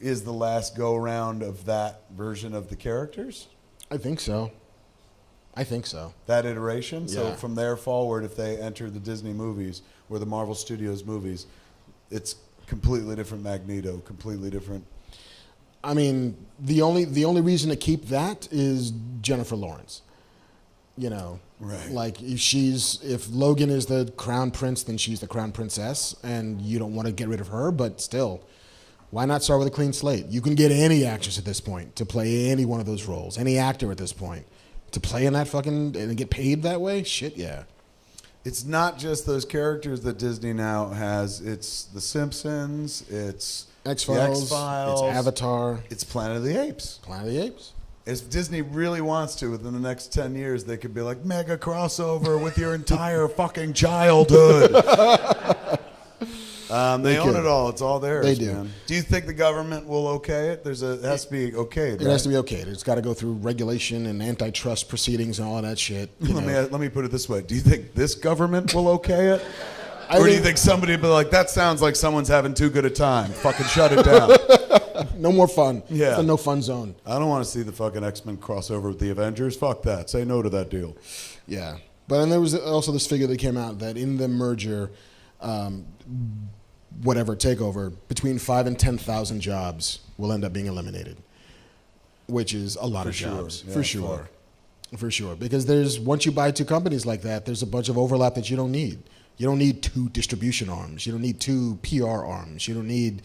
is the last go-round of that version of the characters? I think so. That iteration? So Yeah. from there forward, if they enter the Disney movies or the Marvel Studios movies, it's completely different Magneto, completely different. I mean, the only reason to keep that is Jennifer Lawrence. Right. Like if Logan is the crown prince, then she's the crown princess, and you don't want to get rid of her. But still, why not start with a clean slate? You can get any actress at this point to play any one of those roles, any actor at this point to play in that fucking and get paid that way. Shit, yeah. It's not just those characters that Disney now has. It's The Simpsons. It's X-Files, The X-Files. it's Avatar, It's Planet of the Apes. Planet of the Apes. If Disney really wants to, within the next 10 years, they could be like, mega crossover with your entire fucking childhood. They own it all. It's all theirs. They do. Man. Do you think the government will okay it? It has to be okayed, right? It has to be okayed. It's got to go through regulation and antitrust proceedings and all of that shit. Let me put it this way. Do you think this government will okay it? I Or do you think- think somebody will be like, that sounds like someone's having too good a time. Fucking shut it down. No more fun. Yeah. It's a no fun zone. I don't want to see the fucking X-Men crossover with the Avengers. Fuck that. Say no to that deal. Yeah. But then there was also this figure that came out that in the merger, whatever takeover, between 5,000 and 10,000 jobs will end up being eliminated, which is a lot of sure. jobs. Yeah, For sure. fuck. For sure. Because once you buy two companies like that, there's a bunch of overlap that you don't need. You don't need two distribution arms. You don't need two PR arms. You need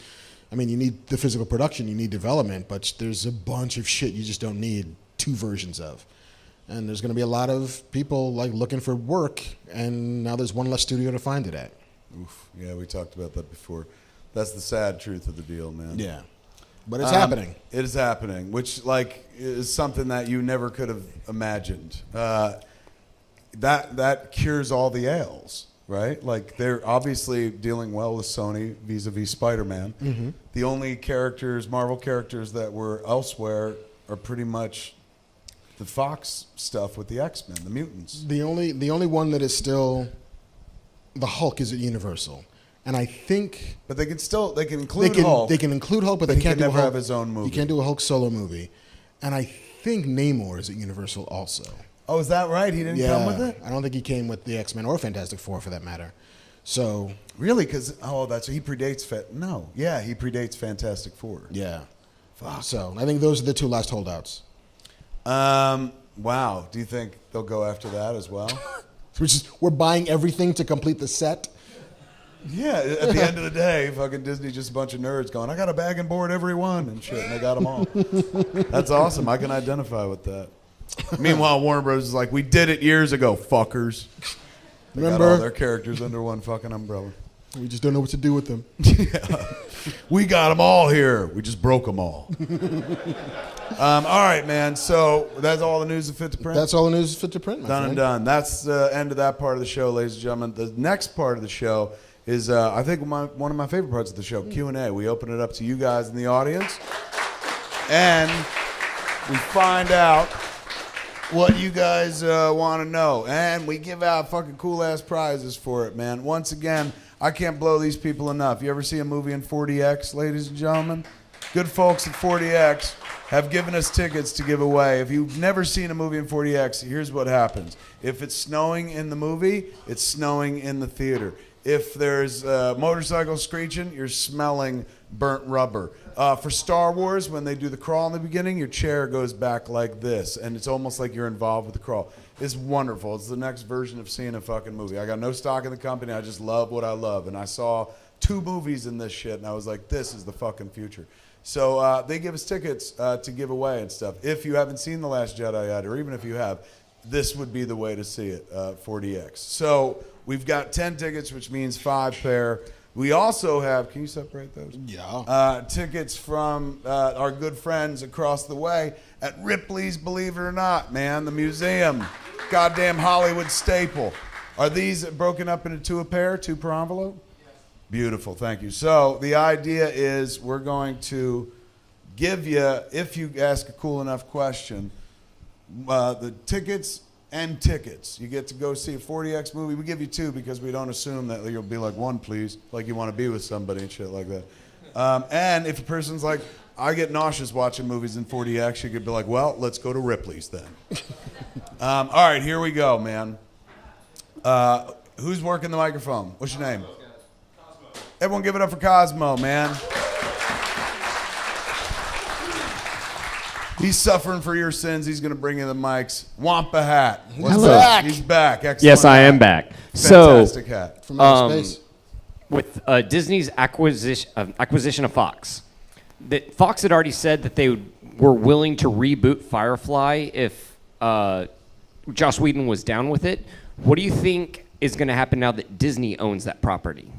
the physical production, you need development, but there's a bunch of shit you just don't need two versions of. And there's going to be a lot of people like looking for work, and now there's one less studio to find it at. Oof. Yeah, we talked about that before. That's the sad truth of the deal, man. Yeah. But it's happening. It is happening, which is something that you never could have imagined. That cures all the ails, right? Like they're obviously dealing well with Sony vis-a-vis Spider-Man. Mm-hmm. The only Marvel characters that were elsewhere are pretty much the Fox stuff with the X-Men, the mutants. The only one that is still the Hulk is at Universal, And I think But they can include Hulk. They can include Hulk, but But they he can't can do a never Hulk. have his own movie. He can't do a Hulk solo movie. And I think Namor is at Universal also. Oh, is that right? He didn't come with it? I don't think he came with the X-Men or Fantastic Four for that matter. So Really? Because he predates he predates Fantastic Four. yeah. Fuck. So I think those are the two last holdouts. Wow. Do you think they'll go after that as well? Which is we're buying everything to complete the set. Yeah. At the end of the day, fucking Disney's just a bunch of nerds going, I got a bag and board every one and shit, and they got them all. That's awesome. I can identify with that. Meanwhile, Warner Bros. Is like, we did it years ago, fuckers. They got all their characters under one fucking umbrella. We just don't know what to do with them. We got them all here. We just broke them all. All right, man. So that's all the news that fit to print? That's all the news fit to print, my Done friend. and done. That's the end of that part of the show, ladies and gentlemen. The next part of the show is, I think, one of my favorite parts of the show, Q&A. We open it up to you guys in the audience, and we find out what you guys want to know. And we give out fucking cool-ass prizes for it, man. Once again, I can't blow these people enough. You ever see a movie in 40X, ladies and gentlemen? Good folks at 40X have given us tickets to give away. If you've never seen a movie in 40X, here's what happens. If it's snowing in the movie, it's snowing in the theater. If there's motorcycles screeching, you're smelling burnt rubber. For Star Wars, when they do the crawl in the beginning, your chair goes back like this, and it's almost like you're involved with the crawl. It's wonderful. It's the next version of seeing a fucking movie. I got no stock in the company. I just love what I love. And I saw 2 movies in this shit, and I was like, this is the fucking future. So they give us tickets to give away and stuff. If you haven't seen The Last Jedi yet, or even if you have, this would be the way to see it, 40X. So we've got 10 tickets, which means 5 pair. We also have, can you separate those? Yeah. Tickets from our good friends across the way at Ripley's, believe it or not, man, the museum. Goddamn Hollywood staple. Are these broken up into 2 a pair, 2 per envelope? Yes. Beautiful, thank you. So the idea is we're going to give you, if you ask a cool enough question, the tickets and tickets. You get to go see a 40X movie. We give you 2 because we don't assume that you'll be like, 1 please, like you want to be with somebody and shit like that. And if a person's like, I get nauseous watching movies in 40X, you could be like, well, let's go to Ripley's then. All right, here we go, man. Who's working the microphone? What's your name? Cosmo. Everyone give it up for Cosmo, man. He's suffering for your sins. He's going to bring you the mics. Wampa hat. What's up? He's back. Excellent. Yes, I am back. Fantastic hat. From outer space. With Disney's acquisition of Fox, that Fox had already said that they were willing to reboot Firefly if Joss Whedon was down with it. What do you think is going to happen now that Disney owns that property?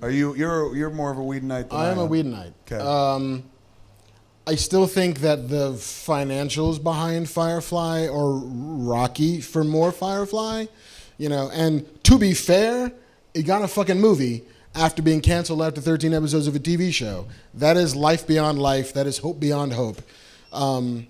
You're more of a Whedonite than I am. I am a Whedonite. Okay. I still think that the financials behind Firefly are rocky for more Firefly, and to be fair, it got a fucking movie after being canceled after 13 episodes of a TV show. That is life beyond life. That is hope beyond hope. And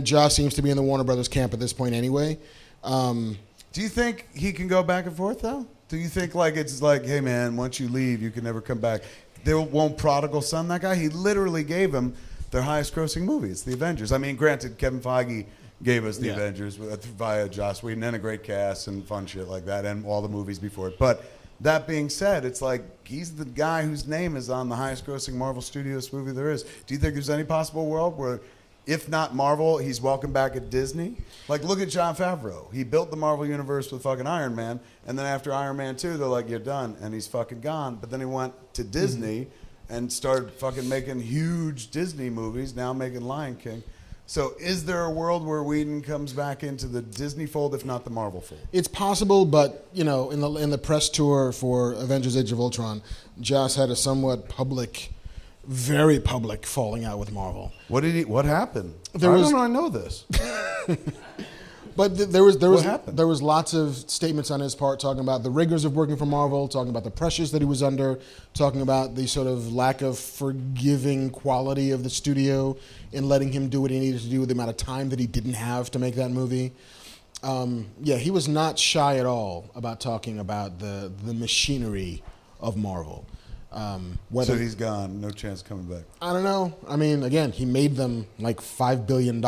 Joss seems to be in the Warner Brothers camp at this point anyway. Do you think he can go back and forth, though? Do you think it's like, hey, man, once you leave, you can never come back? They won't prodigal son that guy? He literally gave him their highest grossing movie. It's The Avengers. I mean, granted, Kevin Feige gave us The Avengers via Joss Whedon and a great cast and fun shit like that and all the movies before it. But that being said, it's like he's the guy whose name is on the highest grossing Marvel Studios movie there is. Do you think there's any possible world where, if not Marvel, he's welcome back at Disney? Like, look at Jon Favreau. He built the Marvel Universe with fucking Iron Man, and then after Iron Man 2, they're like, you're done, and he's fucking gone. But then he went to Disney and started fucking making huge Disney movies, now making Lion King. So is there a world where Whedon comes back into the Disney fold, if not the Marvel fold? It's possible, but in the press tour for Avengers: Age of Ultron, Joss had a somewhat public, very public falling out with Marvel. What happened? I know this. But there was happened? lots of statements on his part talking about the rigors of working for Marvel, talking about the pressures that he was under, talking about the sort of lack of forgiving quality of the studio in letting him do what he needed to do with the amount of time that he didn't have to make that movie. Yeah, he was not shy at all about talking about the machinery of Marvel. So he's gone. No chance of coming back. I don't know. I mean, again, he made them like $5 billion.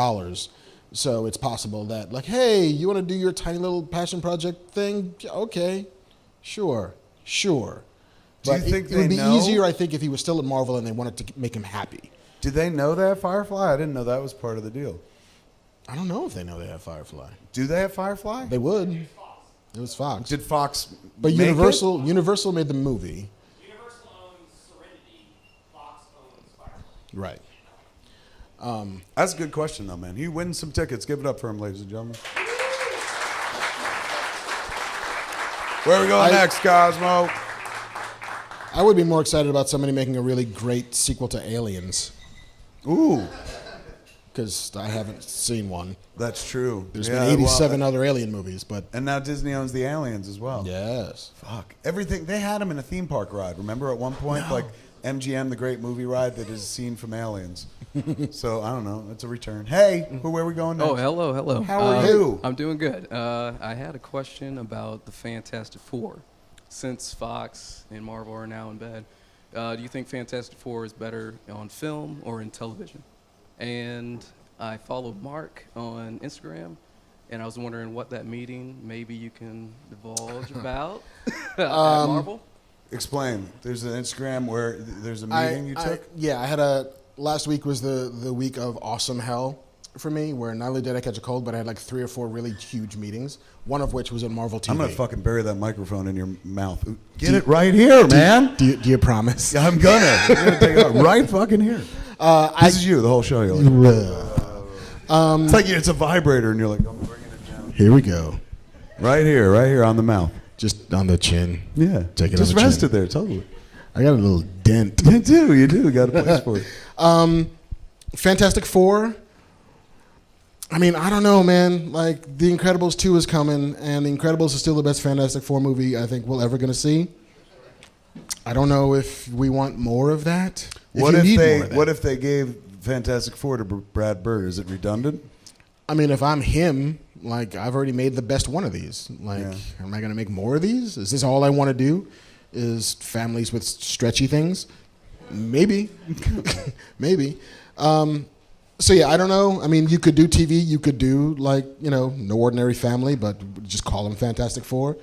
So it's possible that, like, hey, you want to do your tiny little passion project thing? Okay, sure. Do you But think it would they be know? easier, I think, if he was still at Marvel and they wanted to make him happy. Did they know they have Firefly? I didn't know that was part of the deal. I don't know if they know they have Firefly. Do they have Firefly? They would. It was Fox. Did Fox But make Universal made the movie. Universal owns Serenity, Fox owns Firefly. Right. That's a good question, though, man. He wins some tickets. Give it up for him, ladies and gentlemen. Where are we going next, Cosmo? I would be more excited about somebody making a really great sequel to Aliens, Ooh, because I haven't seen one. that's true. There's Yeah, been 87 well, other Alien movies, but and now Disney owns the Aliens as well. yes. Fuck. Everything. They had him in a theme park ride. Remember at one point? Like MGM, the great movie ride that is a scene from Aliens. So, I don't know. It's a return. Hey, where are we going next? Oh, hello. How are you? I'm doing good. I had a question about the Fantastic Four. Since Fox and Marvel are now in bed, do you think Fantastic Four is better on film or in television? And I followed Marc on Instagram, and I was wondering what that meeting maybe you can divulge about at Marvel. Explain. There's an Instagram where there's a meeting you took? Last week was the week of awesome hell for me, where not only did I catch a cold, but I had like 3 or 4 really huge meetings, one of which was in Marvel TV. I'm going to fucking bury that microphone in your mouth. Get it right here, man. Do you promise? I'm going to take it out right fucking here. This is you, the whole show. You're like, it's like it's a vibrator, and you're like, I'm bringing it down. Here we go. Right here on the mouth. Just on the chin. Yeah. Take it Just on the rest chin. it there, totally. I got a little dent. You do. You got a place for it. Fantastic Four. I mean, I don't know, man. Like, The Incredibles 2 is coming, and The Incredibles is still the best Fantastic Four movie I think we're ever going to see. I don't know if we want more of that. What if they gave Fantastic Four to Brad Bird? Is it redundant? I mean, if I'm him, like, I've already made the best one of these. Like, am I going to make more of these? Is this all I want to do? Is families with stretchy things? Maybe. Maybe. So, yeah, I don't know. I mean, you could do TV. You could do, like, No Ordinary Family, but just call them Fantastic Four.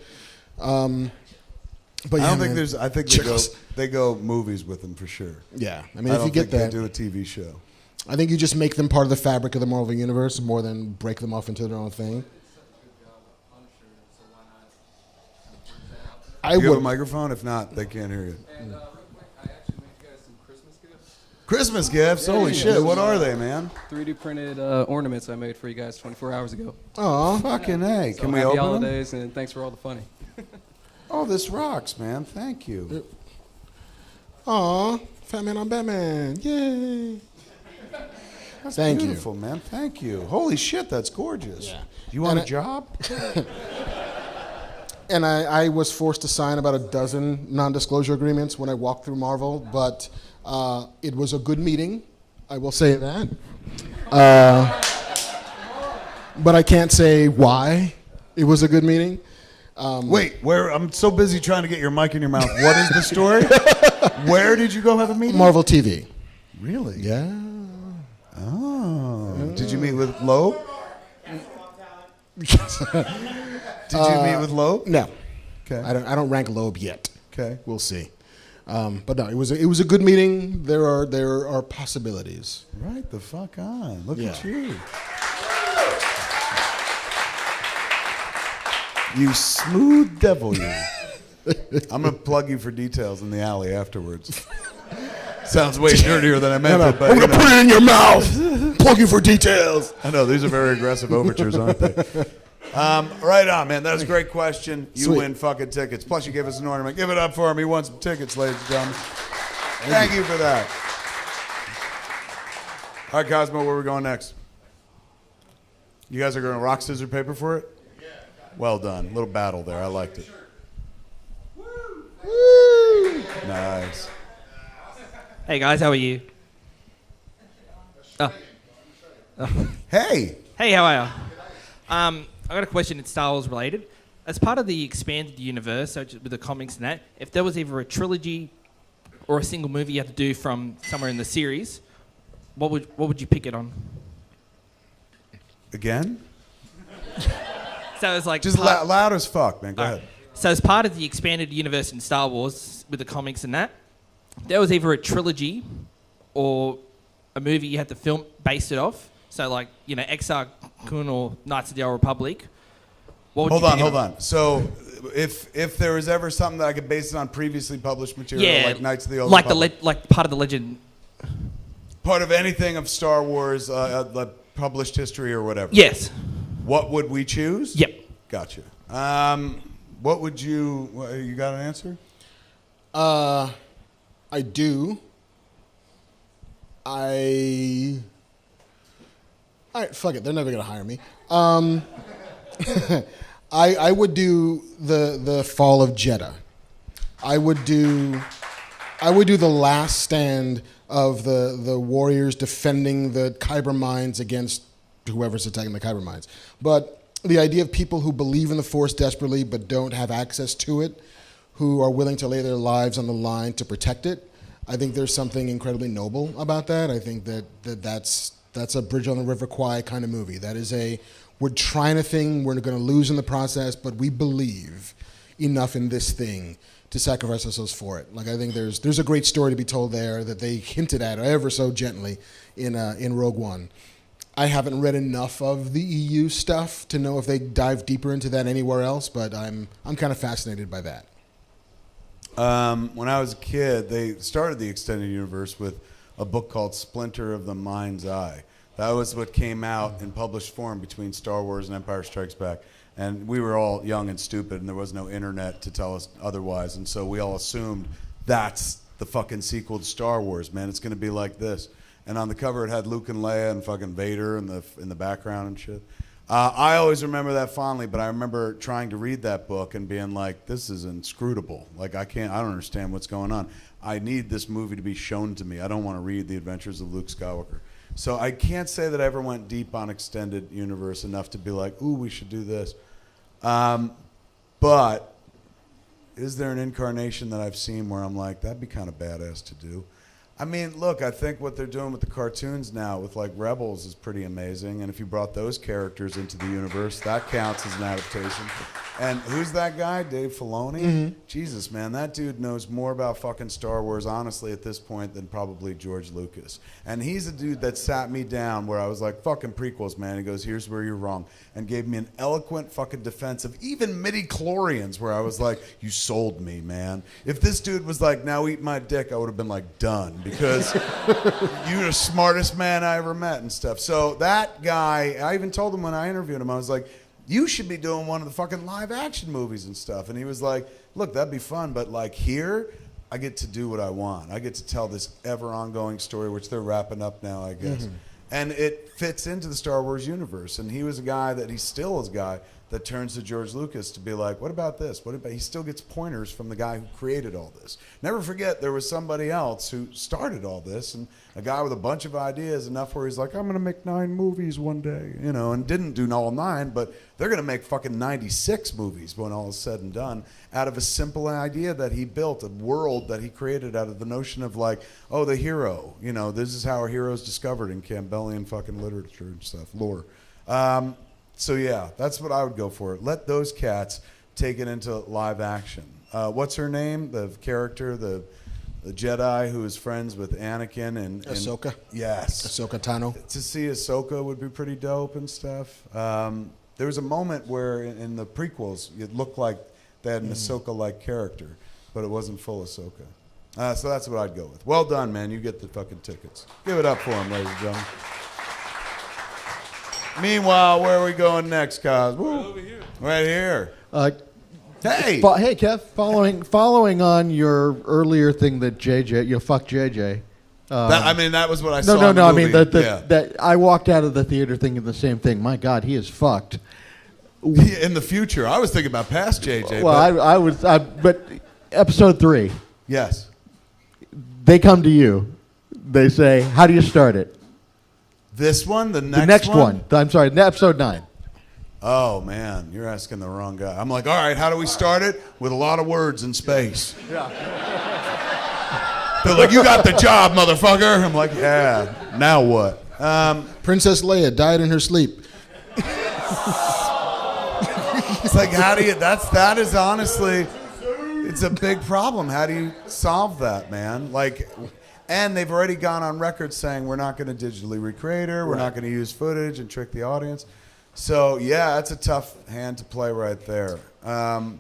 But I don't think there's. I think they go movies with them for sure. Yeah, I mean, if you get they that, do a TV show. I think you just make them part of the fabric of the Marvel Universe more than break them off into their own thing. I You have would. a microphone? If not, they can't hear you. And real quick, I actually made you guys some Christmas gifts. Christmas gifts? Holy shit! What are they, man? 3D printed ornaments I made for you guys 24 hours ago. Aw, Fucking A. So Can we happy open them? holidays, and thanks for all the funny. Oh, this rocks, man. Thank you. aw, Fat Man on Batman! Yay! That's Thank you. beautiful, man. Thank you. Holy shit, that's gorgeous. Yeah. You want And a job? And I was forced to sign about a dozen non-disclosure agreements when I walked through Marvel, but it was a good meeting. I will say that. But I can't say why it was a good meeting. Wait, where? I'm so busy trying to get your mic in your mouth. What is the story? Where did you go have a meeting? Marvel TV. Really? Yeah. Oh. Did you meet with Loeb? Did you meet with Loeb? No. Okay. I don't rank Loeb yet. Okay. We'll see. But no, it was a good meeting. There are possibilities. Right the fuck on. Look Yeah. at you. You smooth devil, you. I'm going to plug you for details in the alley afterwards. Sounds way dirtier than I meant it, but I'm gonna put it in your mouth. Plug you for details. I know, these are very aggressive overtures, aren't they? Right on, man. That was a great question. You Sweet. win fucking tickets. Plus, you gave us an ornament. Give it up for him. He won some tickets, ladies and gentlemen. Thank you for that. All right, Cosmo, where are we going next? You guys are going to rock, scissors, paper for it? Yeah. Well done. Little battle there. I liked it. Woo! Nice. Hey guys, how are you? Hey. Hey, how are you? I got a question that's Star Wars related. As part of the expanded universe, so with the comics and that, if there was either a trilogy or a single movie you had to do from somewhere in the series, what would you pick it on? Again? So it's like Just loud as fuck, man. Go ahead. So as part of the expanded universe in Star Wars with the comics and that, there was either a trilogy or a movie you had to film based it off. So like, Exar Kun or Knights of the Old Republic. What would Hold on. So if there was ever something that I could base it on previously published material, like Knights of the Old Republic. Like part of the legend. Part of anything of Star Wars, like published history or whatever. Yes. What would we choose? Yep. Gotcha. What would you got an answer? I do. All right, fuck it. They're never gonna hire me. I would do the Fall of Jeddah. I would do the last stand of the warriors defending the Kyber mines against whoever's attacking the Kyber mines. But the idea of people who believe in the Force desperately but don't have access to it, who are willing to lay their lives on the line to protect it, I think there's something incredibly noble about that. I think that's a Bridge on the River Kwai kind of movie. That is we're trying a thing, we're going to lose in the process, but we believe enough in this thing to sacrifice ourselves for it. Like, I think there's a great story to be told there that they hinted at ever so gently in Rogue One. I haven't read enough of the EU stuff to know if they dive deeper into that anywhere else, but I'm kind of fascinated by that. When I was a kid, they started the extended universe with a book called Splinter of the Mind's Eye. That was what came out in published form between Star Wars and Empire Strikes Back. And we were all young and stupid, and there was no internet to tell us otherwise. And so we all assumed that's the fucking sequel to Star Wars, man. It's going to be like this. And on the cover, it had Luke and Leia and fucking Vader in the background and shit. I always remember that fondly, but I remember trying to read that book and being like, this is inscrutable. Like, I don't understand what's going on. I need this movie to be shown to me. I don't want to read The Adventures of Luke Skywalker. So I can't say that I ever went deep on extended universe enough to be like, ooh, we should do this. But is there an incarnation that I've seen where I'm like, that'd be kind of badass to do? I mean, look, I think what they're doing with the cartoons now with like Rebels is pretty amazing. And if you brought those characters into the universe, that counts as an adaptation. And who's that guy? Dave Filoni? Mm-hmm. Jesus, man, that dude knows more about fucking Star Wars, honestly, at this point than probably George Lucas. And he's a dude that sat me down where I was like, fucking prequels, man. He goes, here's where you're wrong. And gave me an eloquent fucking defense of even midi-chlorians where I was like, you sold me, man. If this dude was like, now eat my dick, I would have been like, done. Because you're the smartest man I ever met and stuff. So that guy, I even told him when I interviewed him, I was like, you should be doing one of the fucking live action movies and stuff. And he was like, look, that'd be fun, but like here, I get to do what I want. I get to tell this ever ongoing story, which they're wrapping up now, I guess. Mm-hmm. And it fits into the Star Wars universe. And he was a guy that he still is a guy that turns to George Lucas to be like, what about this? What about? He still gets pointers from the guy who created all this. Never forget, there was somebody else who started all this, and a guy with a bunch of ideas, enough where he's like, I'm going to make 9 movies one day, you know, and didn't do all 9, but they're going to make fucking 96 movies when all is said and done out of a simple idea that he built, a world that he created out of the notion of like, oh, the hero, you know, this is how a hero is discovered in Campbellian fucking literature and stuff, lore. So yeah, that's what I would go for. Let those cats take it into live action. What's her name? The character, the Jedi who is friends with Anakin and Ahsoka. Yes, Ahsoka Tano. To see Ahsoka would be pretty dope and stuff. There was a moment where in the prequels it looked like they had an Ahsoka-like character, but it wasn't full Ahsoka. So that's what I'd go with. Well done, man. You get the fucking tickets. Give it up for him, ladies and gentlemen. Meanwhile, where are we going next, Cos? Over here. Right here. Hey. Hey, Kev. Following on your earlier thing that JJ, fuck JJ. That was what I saw. No. In the movie. I mean, that I walked out of the theater thinking the same thing. My God, he is fucked. In the future, I was thinking about past JJ. Well, but episode 3. Yes. They come to you. They say, "How do you start it?" This one, the next one. I'm sorry, episode 9. Oh, man, you're asking the wrong guy. I'm like, all right, how do we start it? With a lot of words in space. Yeah. They're like, you got the job, motherfucker. I'm like, yeah, now what? Princess Leia died in her sleep. It's like, how do you, that is honestly, it's a big problem. How do you solve that, man? Like, and they've already gone on record saying we're not going to digitally recreate her, we're not going to use footage and trick the audience. So yeah, that's a tough hand to play right there. I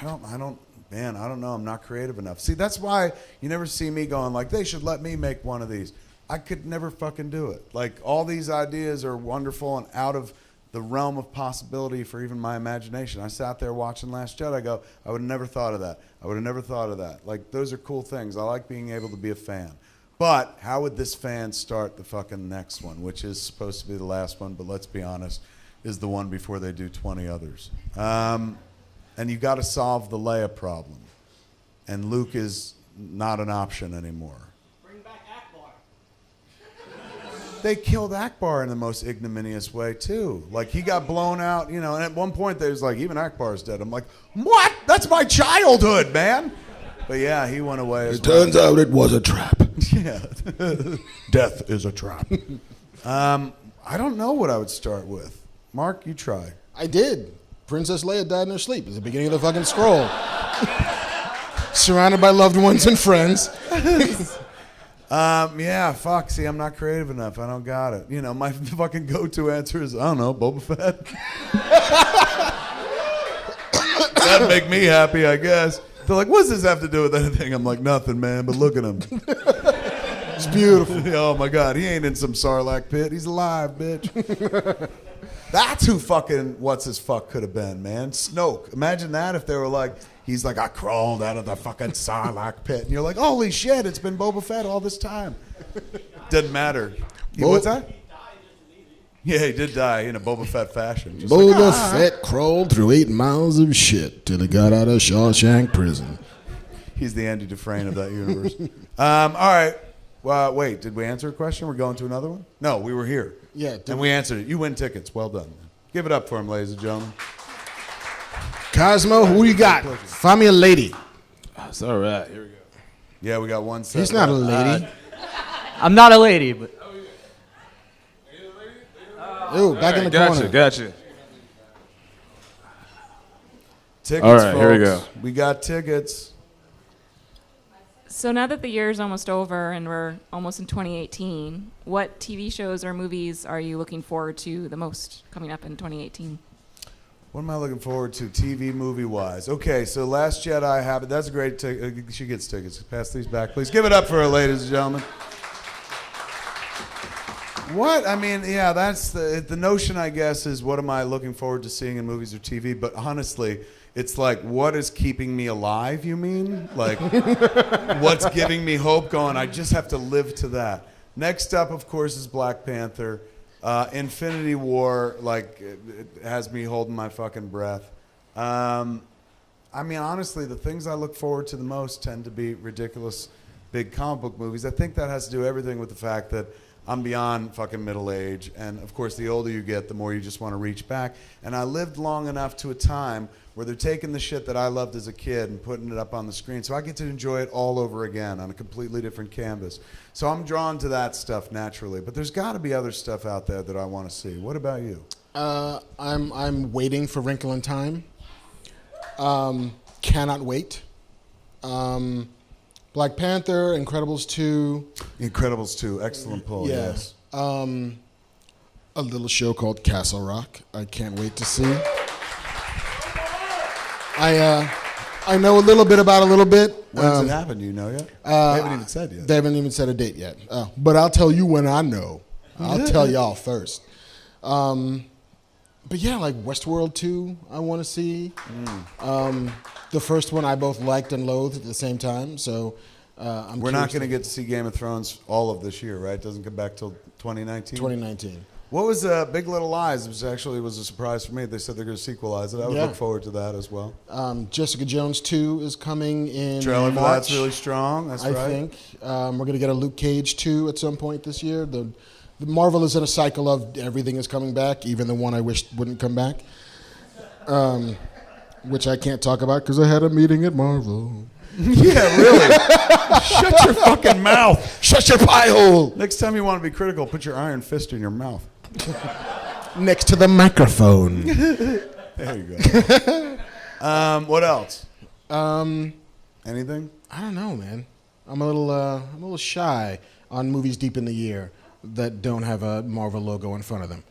don't know. I'm not creative enough. See, that's why you never see me going like, they should let me make one of these. I could never fucking do it. Like, all these ideas are wonderful and out of the realm of possibility for even my imagination. I sat there watching Last Jedi. I go, I would have never thought of that. I would have never thought of that. Like, those are cool things. I like being able to be a fan. But how would this fan start the fucking next one, which is supposed to be the last one, but let's be honest, is the one before they do 20 others. And you've got to solve the Leia problem. And Luke is not an option anymore. Bring back Akbar. They killed Akbar in the most ignominious way, too. Like, he got blown out, and at one point they was like, even Akbar's dead. I'm like, what? That's my childhood, man. But yeah, he went away as well. Turns out it was a trap. Yeah. Death is a trap. I don't know what I would start with. Mark, you try. I did. Princess Leia died in her sleep. It's the beginning of the fucking scroll. Surrounded by loved ones and friends. Yeah, fuck. See, I'm not creative enough. I don't got it. My fucking go-to answer is, I don't know, Boba Fett. That'd make me happy, I guess. They're like, what does this have to do with anything? I'm like, nothing, man, but look at him. It's beautiful. Oh, my God. He ain't in some Sarlacc pit. He's alive, bitch. That's who fucking what's-his-fuck could have been, man. Snoke. Imagine that if they were like, he's like, I crawled out of the fucking Sarlacc pit. And you're like, holy shit, it's been Boba Fett all this time. Doesn't matter. What's that? Yeah, he did die in a Boba Fett fashion. Just Boba Fett crawled through 8 miles of shit till he got out of Shawshank prison. He's the Andy Dufresne of that universe. All right. Well, wait, did we answer a question? We're going to another one? No, we were here. Yeah. And we answered it. You win tickets. Well done. Give it up for him, ladies and gentlemen. Cosmo, who you got? Find me a lady. That's all right. Here we go. Yeah, we got one set. He's not a lady. I'm not a lady, but... Ooh, back in the corner. Gotcha. Tickets, all right, folks. here we go. We got tickets. So now that the year is almost over and we're almost in 2018, what TV shows or movies are you looking forward to the most coming up in 2018? What am I looking forward to, TV, movie-wise? Okay, so Last Jedi, have it. That's a great ticket. She gets tickets. Pass these back, please. Give it up for her, ladies and gentlemen. What? I mean, yeah, that's the notion, I guess, is what am I looking forward to seeing in movies or TV? But honestly, it's like, what is keeping me alive, you mean? Like, what's giving me hope going, I just have to live to that. Next up, of course, is Black Panther. Infinity War, like, it has me holding my fucking breath. I mean, honestly, the things I look forward to the most tend to be ridiculous big comic book movies. I think that has to do everything with the fact that I'm beyond fucking middle age. And, of course, the older you get, the more you just want to reach back. And I lived long enough to a time where they're taking the shit that I loved as a kid and putting it up on the screen. So I get to enjoy it all over again on a completely different canvas. So I'm drawn to that stuff naturally. But there's got to be other stuff out there that I want to see. What about you? I'm waiting for Wrinkle in Time. Cannot wait. Black Panther, Incredibles 2. Incredibles 2, excellent pull, yeah. yes. A little show called Castle Rock. I can't wait to see. I know a little bit about a little bit. When does it happen? Do you know yet? They haven't even said yet. They haven't even said a date yet. But I'll tell you when I know. I'll tell y'all first. But yeah, like Westworld 2, I want to see. The first one I both liked and loathed at the same time. So we're not going to get to see Game of Thrones all of this year, right? It doesn't come back till 2019? 2019. What was Big Little Lies? It was a surprise for me. They said they're going to sequelize it. I would look forward to that as well. Jessica Jones 2 is coming in Trailer for March. that's really strong. That's right. I think. We're going to get a Luke Cage 2 at some point this year. The Marvel is in a cycle of everything is coming back, even the one I wished wouldn't come back, which I can't talk about because I had a meeting at Marvel. Yeah, really. Shut your fucking mouth. Shut your pie hole. Next time you want to be critical, put your iron fist in your mouth. Next to the microphone. There you go. What else? Anything? I don't know, man. I'm a little shy on movies deep in the year that don't have a Marvel logo in front of them.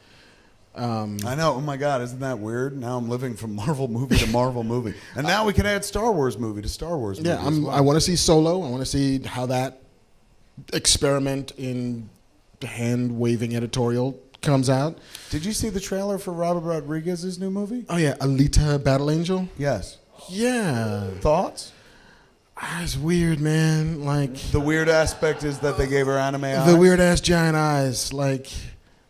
I know. Oh my God, isn't that weird? Now I'm living from Marvel movie to Marvel movie, and now we can add Star Wars movie to Star Wars movie. Yeah, I want to see Solo. I want to see how that experiment in hand-waving editorial comes out. Did you see the trailer for Robert Rodriguez's new movie? Oh yeah, Alita: Battle Angel. Yes. Yeah. Thoughts? It's weird, man. Like the weird aspect is that they gave her anime eyes. The weird ass giant eyes, like,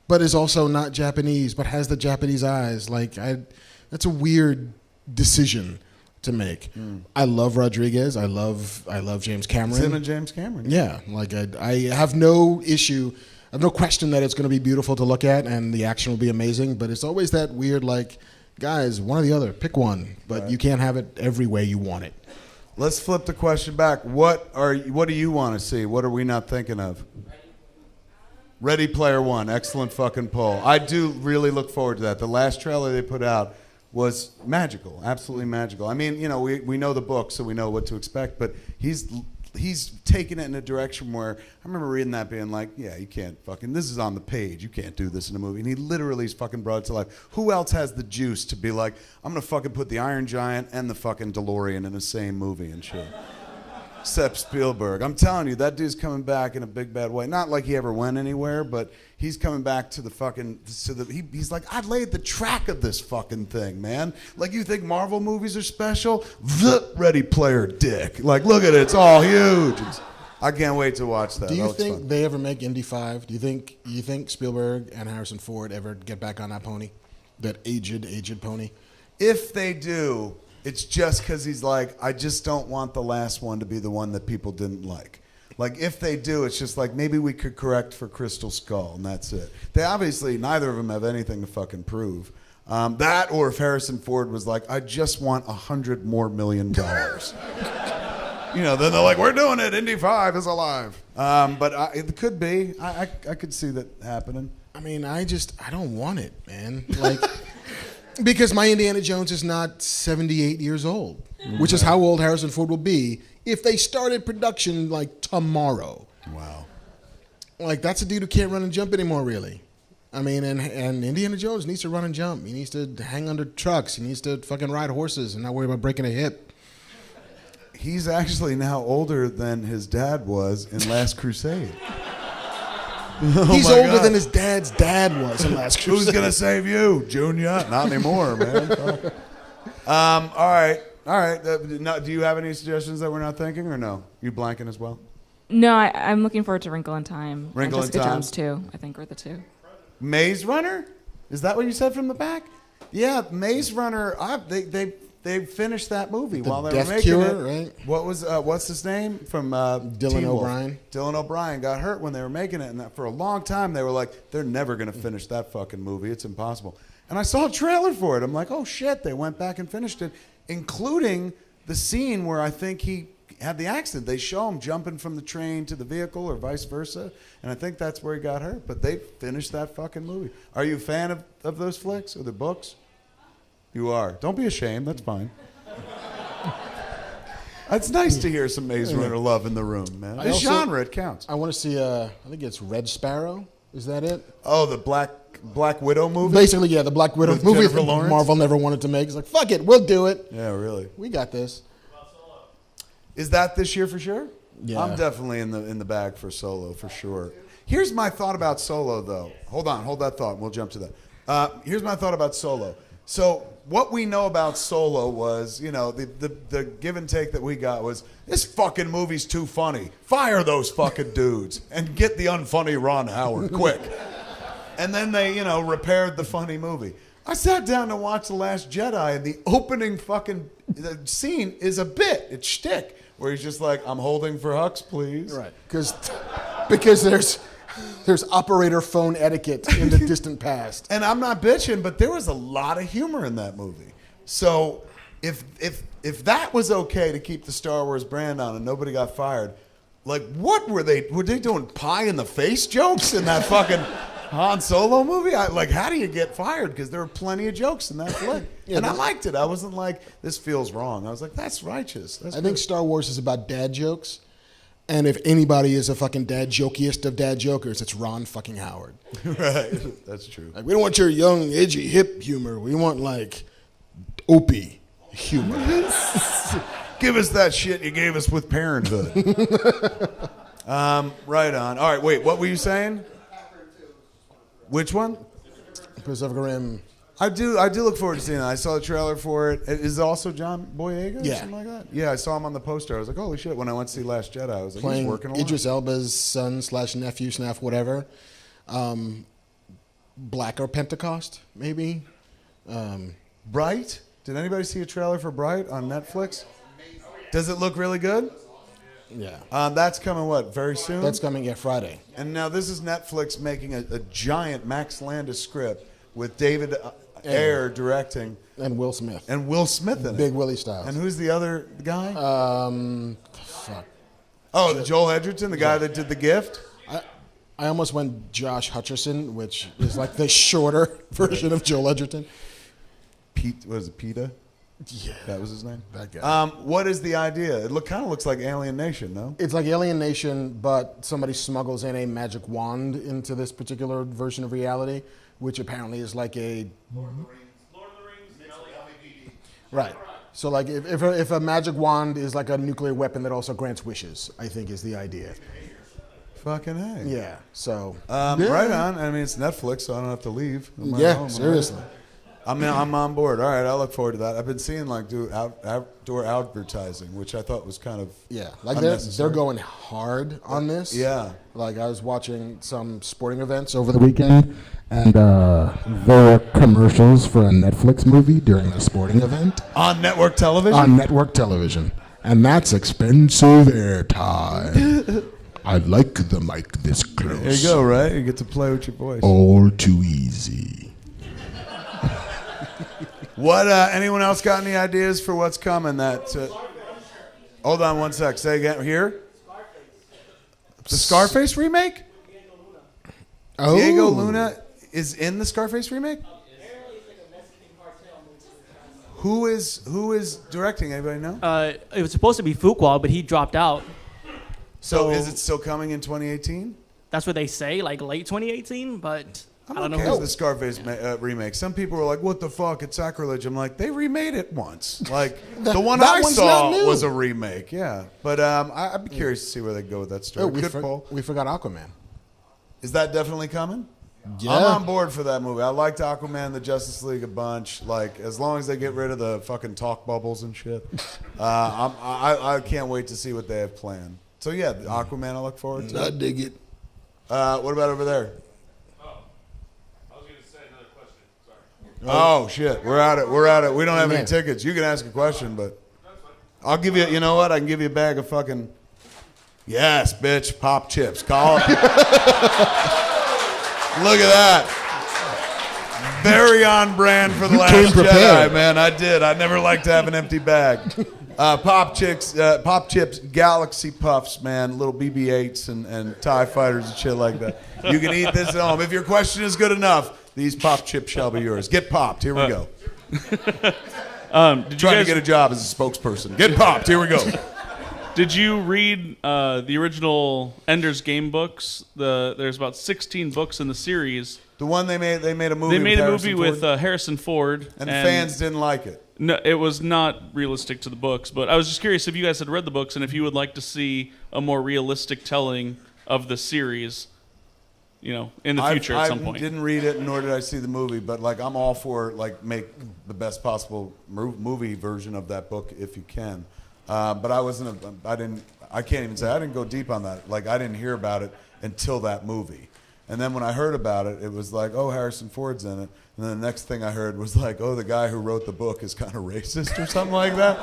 but is also not Japanese, but has the Japanese eyes. Like, that's a weird decision to make. I love Rodriguez. I love James Cameron. It's him and James Cameron. Yeah, like I have no issue. I have no question that it's going to be beautiful to look at and the action will be amazing. But it's always that weird, like, guys, one or the other, pick one. But you can't have it every way you want it. Let's flip the question back. What do you want to see? What are we not thinking of? Ready Player One. Excellent fucking poll. I do really look forward to that. The last trailer they put out was magical. Absolutely magical. I mean, you know, we know the book, so we know what to expect, but he's taken it in a direction where I remember reading that being like, yeah, you can't fucking, this is on the page. You can't do this in a movie. And he literally is fucking brought it to life. Who else has the juice to be like, I'm going to fucking put the Iron Giant and the fucking DeLorean in the same movie and shit? Except Spielberg. I'm telling you, that dude's coming back in a big bad way. Not like he ever went anywhere, but he's coming back to the fucking, he's like, I laid the track of this fucking thing, man. Like, you think Marvel movies are special? The Ready Player dick. Like, look at it, it's all huge. I can't wait to watch that. Do you think they ever make Indy 5? Do you think Spielberg and Harrison Ford ever get back on that pony? That aged pony? If they do, it's just because he's like, I just don't want the last one to be the one that people didn't like. Like, if they do, it's just like, maybe we could correct for Crystal Skull, and that's it. They obviously, neither of them have anything to fucking prove. That, or if Harrison Ford was like, I just want $100 more million. You know, then they're like, we're doing it, Indy 5 is alive. But it could be. I could see that happening. I mean, I don't want it, man. Like, because my Indiana Jones is not 78 years old, which is how old Harrison Ford will be if they started production like tomorrow. Wow. Like, that's a dude who can't run and jump anymore, really. I mean, and Indiana Jones needs to run and jump. He needs to hang under trucks. He needs to fucking ride horses and not worry about breaking a hip. He's actually now older than his dad was in Last Crusade. He's older than his dad's dad was in Last Crusade. Who's gonna save you, Junior? Not anymore, man. All right. Do you have any suggestions that we're not thinking, or no? You blanking as well? No, I'm looking forward to Wrinkle in Time. Wrinkle in Jessica Time. Jones too. I think are the two. Maze Runner? Is that what you said from the back? Yeah, Maze Runner. They finished that movie while they were making Cure, it. right? What was what's his name from Dylan O'Brien? Dylan O'Brien got hurt when they were making it, and for a long time they were like, they're never gonna finish that fucking movie. It's impossible. And I saw a trailer for it. I'm like, oh shit! They went back and finished it, including the scene where I think he had the accident. They show him jumping from the train to the vehicle or vice versa, and I think that's where he got hurt. But they finished that fucking movie. Are you a fan of those flicks or the books? You are. Don't be ashamed. That's fine. It's nice to hear some Maze Runner love in the room, man. This genre, it counts. I want to see, I think it's Red Sparrow. Is that it? Oh, the Black Widow movie? Basically, yeah, the Black Widow With movie Jennifer that Lawrence? Marvel never wanted to make. It's like, fuck it, we'll do it. Yeah, really. We got this. Is that this year for sure? Yeah. I'm definitely in the bag for Solo, for sure. Here's my thought about Solo, though. Hold that thought, and we'll jump to that. Here's my thought about Solo. So what we know about Solo was, you know, the give and take that we got was, this fucking movie's too funny. Fire those fucking dudes and get the unfunny Ron Howard quick. And then they, you know, repaired the funny movie. I sat down to watch The Last Jedi, and the opening fucking scene is a bit. It's shtick, where he's just like, I'm holding for Hux, please. Right. Because there's There's operator phone etiquette in the distant past. And I'm not bitching, but there was a lot of humor in that movie. So if that was okay to keep the Star Wars brand on and nobody got fired, like what were they doing pie in the face jokes in that fucking Han Solo movie? How do you get fired? Because there were plenty of jokes in that flick. And I liked it. I wasn't like, this feels wrong. I was like, that's righteous. I think Star Wars is about dad jokes. And if anybody is a fucking dad jokiest of dad jokers, it's Ron fucking Howard. Right. That's true. Like, we don't want your young, edgy, hip humor. We want, like, Opie humor. Give us that shit you gave us with Parenthood. Right on. All right, wait, what were you saying? Which one? Pacific Rim. I do look forward to seeing that. I saw the trailer for it. Is it also John Boyega or something like that? Yeah, I saw him on the poster. I was like, holy shit. When I went to see Last Jedi, I was like, playing he's working a lot. Idris Elba's son / nephew / whatever. Black or Pentecost, maybe. Bright? Did anybody see a trailer for Bright on Netflix? Does it look really good? Yeah. That's coming, what, very soon? That's coming, Friday. And now this is Netflix making a giant Max Landis script with David Ayer directing. And Will Smith. And Will Smith in it. Big Willie Styles. And who's the other guy? Fuck. Oh, Joel Edgerton, the guy that did The Gift? I almost went Josh Hutcherson, which is like the shorter version of Joel Edgerton. PETA? Yeah. That was his name? That guy. What is the idea? It kind of looks like Alien Nation, no? It's like Alien Nation, but somebody smuggles in a magic wand into this particular version of reality, which apparently is like a... Lord of the Rings, LED. Right. So like if a magic wand is like a nuclear weapon that also grants wishes, I think is the idea. Fucking hey. Yeah. So... Right on. I mean, it's Netflix, so I don't have to leave. Yeah, seriously. I'm on board. All right, I look forward to that. I've been seeing do outdoor advertising, which I thought was kind of like they're going hard on this. Yeah. Like I was watching some sporting events over the weekend, and there were commercials for a Netflix movie during a sporting event on network television. On network television, and that's expensive airtime. I like the mic this close. There you go. Right, you get to play with your voice. All too easy. What? Anyone else got any ideas for what's coming? Hold on one sec. Say again. Here. The Scarface remake. Oh. Diego Luna is in the Scarface remake. Who is directing? Anybody know? It was supposed to be Fuqua, but he dropped out. So is it still coming in 2018? That's what they say, like late 2018, but I don't know. With the Scarface remake. Some people were like, "What the fuck? It's sacrilege." I'm like, they remade it once. Like the one I saw was a remake. Yeah, but I'd be curious to see where they go with that story. We forgot Aquaman. Is that definitely coming? Yeah. I'm on board for that movie. I liked Aquaman, the Justice League a bunch. Like as long as they get rid of the fucking talk bubbles and shit, I can't wait to see what they have planned. So yeah, Aquaman I look forward to. I dig it. What about over there? Oh shit, we're at it. We don't have any tickets. You can ask a question, but I'll give you. You know what? I can give you a bag of fucking. Yes, bitch, pop chips. Call it. Look at that. Very on brand for the Last Jedi, man. I did. I never like to have an empty bag. Pop chips, Galaxy Puffs, man. Little BB-8s and TIE fighters and shit like that. You can eat this at home. If your question is good enough, these pop chips shall be yours. Get popped. Here we go. Trying to get a job as a spokesperson. Get popped. Here we go. Did you read the original Ender's Game books? There's about 16 books in the series. The one they made a movie. They made a movie with Harrison Ford, and fans didn't like it. No, it was not realistic to the books. But I was just curious if you guys had read the books and if you would like to see a more realistic telling of the series. In the future at some point. I didn't read it, nor did I see the movie, but I'm all for make the best possible movie version of that book if you can. But I can't even say I didn't go deep on that. I didn't hear about it until that movie, and then when I heard about it, it was like, oh, Harrison Ford's in it, and then the next thing I heard was like, oh, the guy who wrote the book is kind of racist or something like that.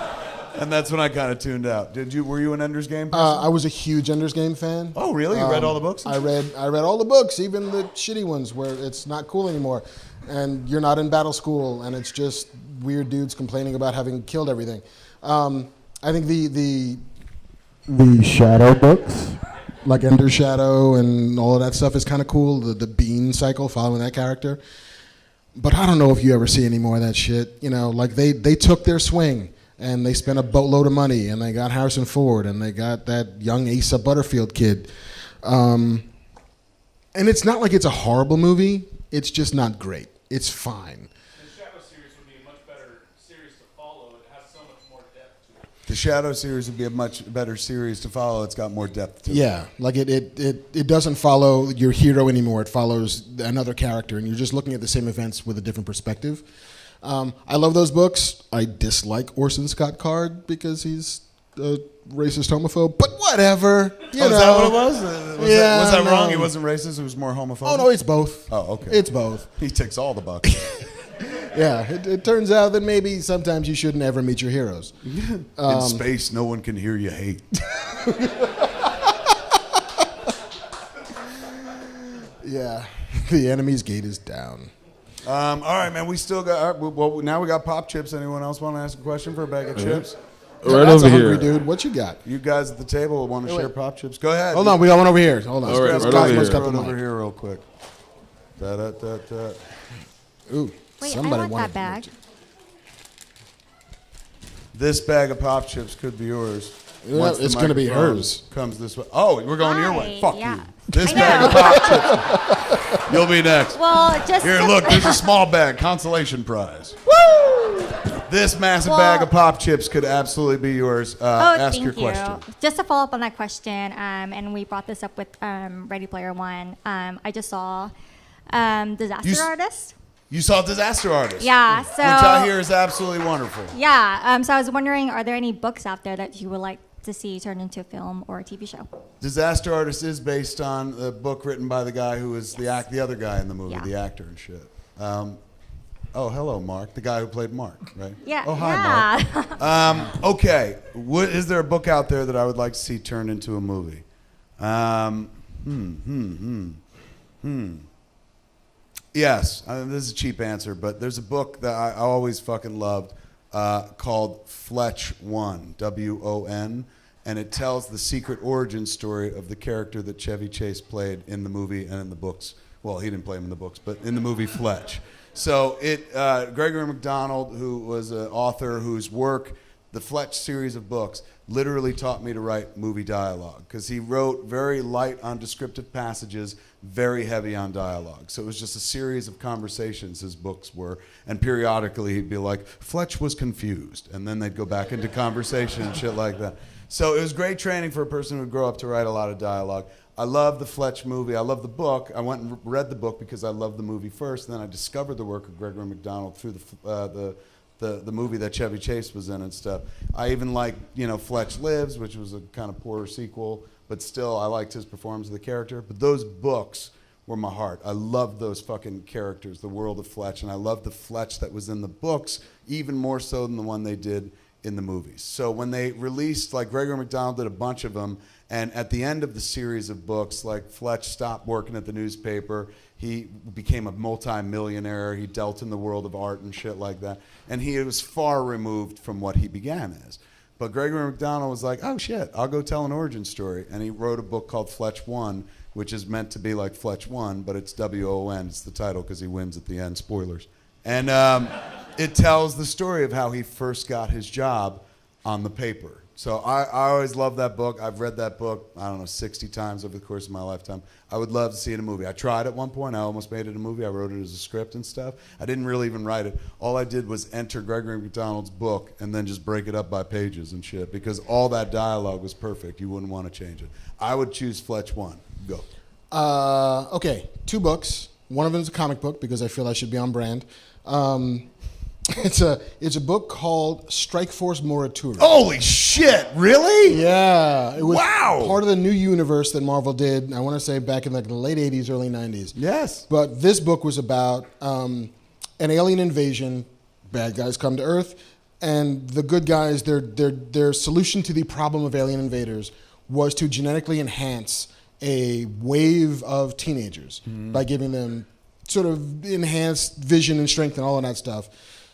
And that's when I kind of tuned out. Were you an Ender's Game person? I was a huge Ender's Game fan. Oh, really? You read all the books? I read all the books, even the shitty ones where it's not cool anymore, and you're not in battle school, and it's just weird dudes complaining about having killed everything. I think the Shadow books, like Ender Shadow and all of that stuff, is kind of cool. The Bean cycle, following that character. But I don't know if you ever see any more of that shit. You know, like they took their swing and they spent a boatload of money and they got Harrison Ford and they got that young Asa Butterfield kid. And it's not like it's a horrible movie. It's just not great. It's fine. The Shadow series would be a much better series to follow. It has so much more depth to it. The Shadow series would be a much better series to follow. It's got more depth to it. Yeah, like it doesn't follow your hero anymore. It follows another character, and you're just looking at the same events with a different perspective. I love those books. I dislike Orson Scott Card because he's a racist homophobe, but whatever. You know. Is that what it was? Was that wrong? He no. wasn't racist. It was more homophobic. Oh no, it's both. Oh, okay. It's both. He ticks all the boxes. Yeah, it turns out that maybe sometimes you shouldn't ever meet your heroes. In space, no one can hear you hate. Yeah, the enemy's gate is down. All right, man. We still got. Well, now we got pop chips. Anyone else want to ask a question for a bag of chips? Right That's over a hungry here. dude. What you got? You guys at the table want to share pop chips? Go ahead. Hold on, we got one over here. Hold on. All right, Grab right Cosmo's over here. got the mic. over here real quick. Da. Ooh, Wait, somebody I want wanted that bag. This bag of pop chips could be yours. Yeah, Once the it's gonna be microphone hers. Comes this way. Oh, we're going your way. Hi, Fuck yeah. you. This I bag know. of pop chips. You'll be next. Well, just Here, to- look. There's a small bag. Consolation prize. Woo! This massive Well- bag of pop chips could absolutely be yours. Ask your question. Just to follow up on that question, and we brought this up with Ready Player One. I just saw Disaster Artist. You saw Disaster Artist. Yeah, so which I hear is absolutely wonderful. Yeah, so I was wondering, are there any books out there that you would like to see turned into a film or a TV show? Disaster Artist is based on a book written by the guy who was the other guy in the movie, Yeah. the actor and shit. Oh, hello, Mark. The guy who played Mark, right? Yeah. Oh, hi, yeah. Mark. Okay. Is there a book out there that I would like to see turned into a movie? Yes. This is a cheap answer, but there's a book that I always fucking loved called Fletch One, W-O-N, and it tells the secret origin story of the character that Chevy Chase played in the movie and in the books. Well, he didn't play him in the books, but in the movie Fletch. So Gregory McDonald, who was an author whose work, the Fletch series of books, literally taught me to write movie dialogue because he wrote very light on descriptive passages, very heavy on dialogue. So it was just a series of conversations, his books were, and periodically he'd be like, Fletch was confused, and then they'd go back into conversation and shit like that. So it was great training for a person who would grow up to write a lot of dialogue. I love the Fletch movie. I love the book. I went and read the book because I loved the movie first, and then I discovered the work of Gregory McDonald through the movie that Chevy Chase was in and stuff. I even liked, Fletch Lives, which was a kind of poorer sequel, but still I liked his performance of the character. But those books were my heart. I loved those fucking characters, the world of Fletch, and I loved the Fletch that was in the books even more so than the one they did in the movies. So when they released, like Gregory McDonald did a bunch of them, and at the end of the series of books, like Fletch stopped working at the newspaper, he became a multi-millionaire, he dealt in the world of art and shit like that, and he was far removed from what he began as. But Gregory McDonald was like, oh shit, I'll go tell an origin story, and he wrote a book called Fletch One, which is meant to be like Fletch One, but it's W-O-N, it's the title because he wins at the end, spoilers. And it tells the story of how he first got his job on the paper. So I always loved that book. I've read that book, 60 times over the course of my lifetime. I would love to see it in a movie. I tried at one point. I almost made it a movie. I wrote it as a script and stuff. I didn't really even write it. All I did was enter Gregory McDonald's book and then just break it up by pages and shit because all that dialogue was perfect. You wouldn't want to change it. I would choose Fletch One. Go. Okay, 2 books. One of them is a comic book because I feel I should be on brand. It's a book called Strike Force Moratorium. Holy shit! Really? Yeah. It was Wow. part of the new universe that Marvel did, I want to say back in the late 80s, early 90s. Yes. But this book was about an alien invasion. Bad guys come to Earth. And the good guys, their solution to the problem of alien invaders was to genetically enhance a wave of teenagers by giving them sort of enhanced vision and strength and all of that stuff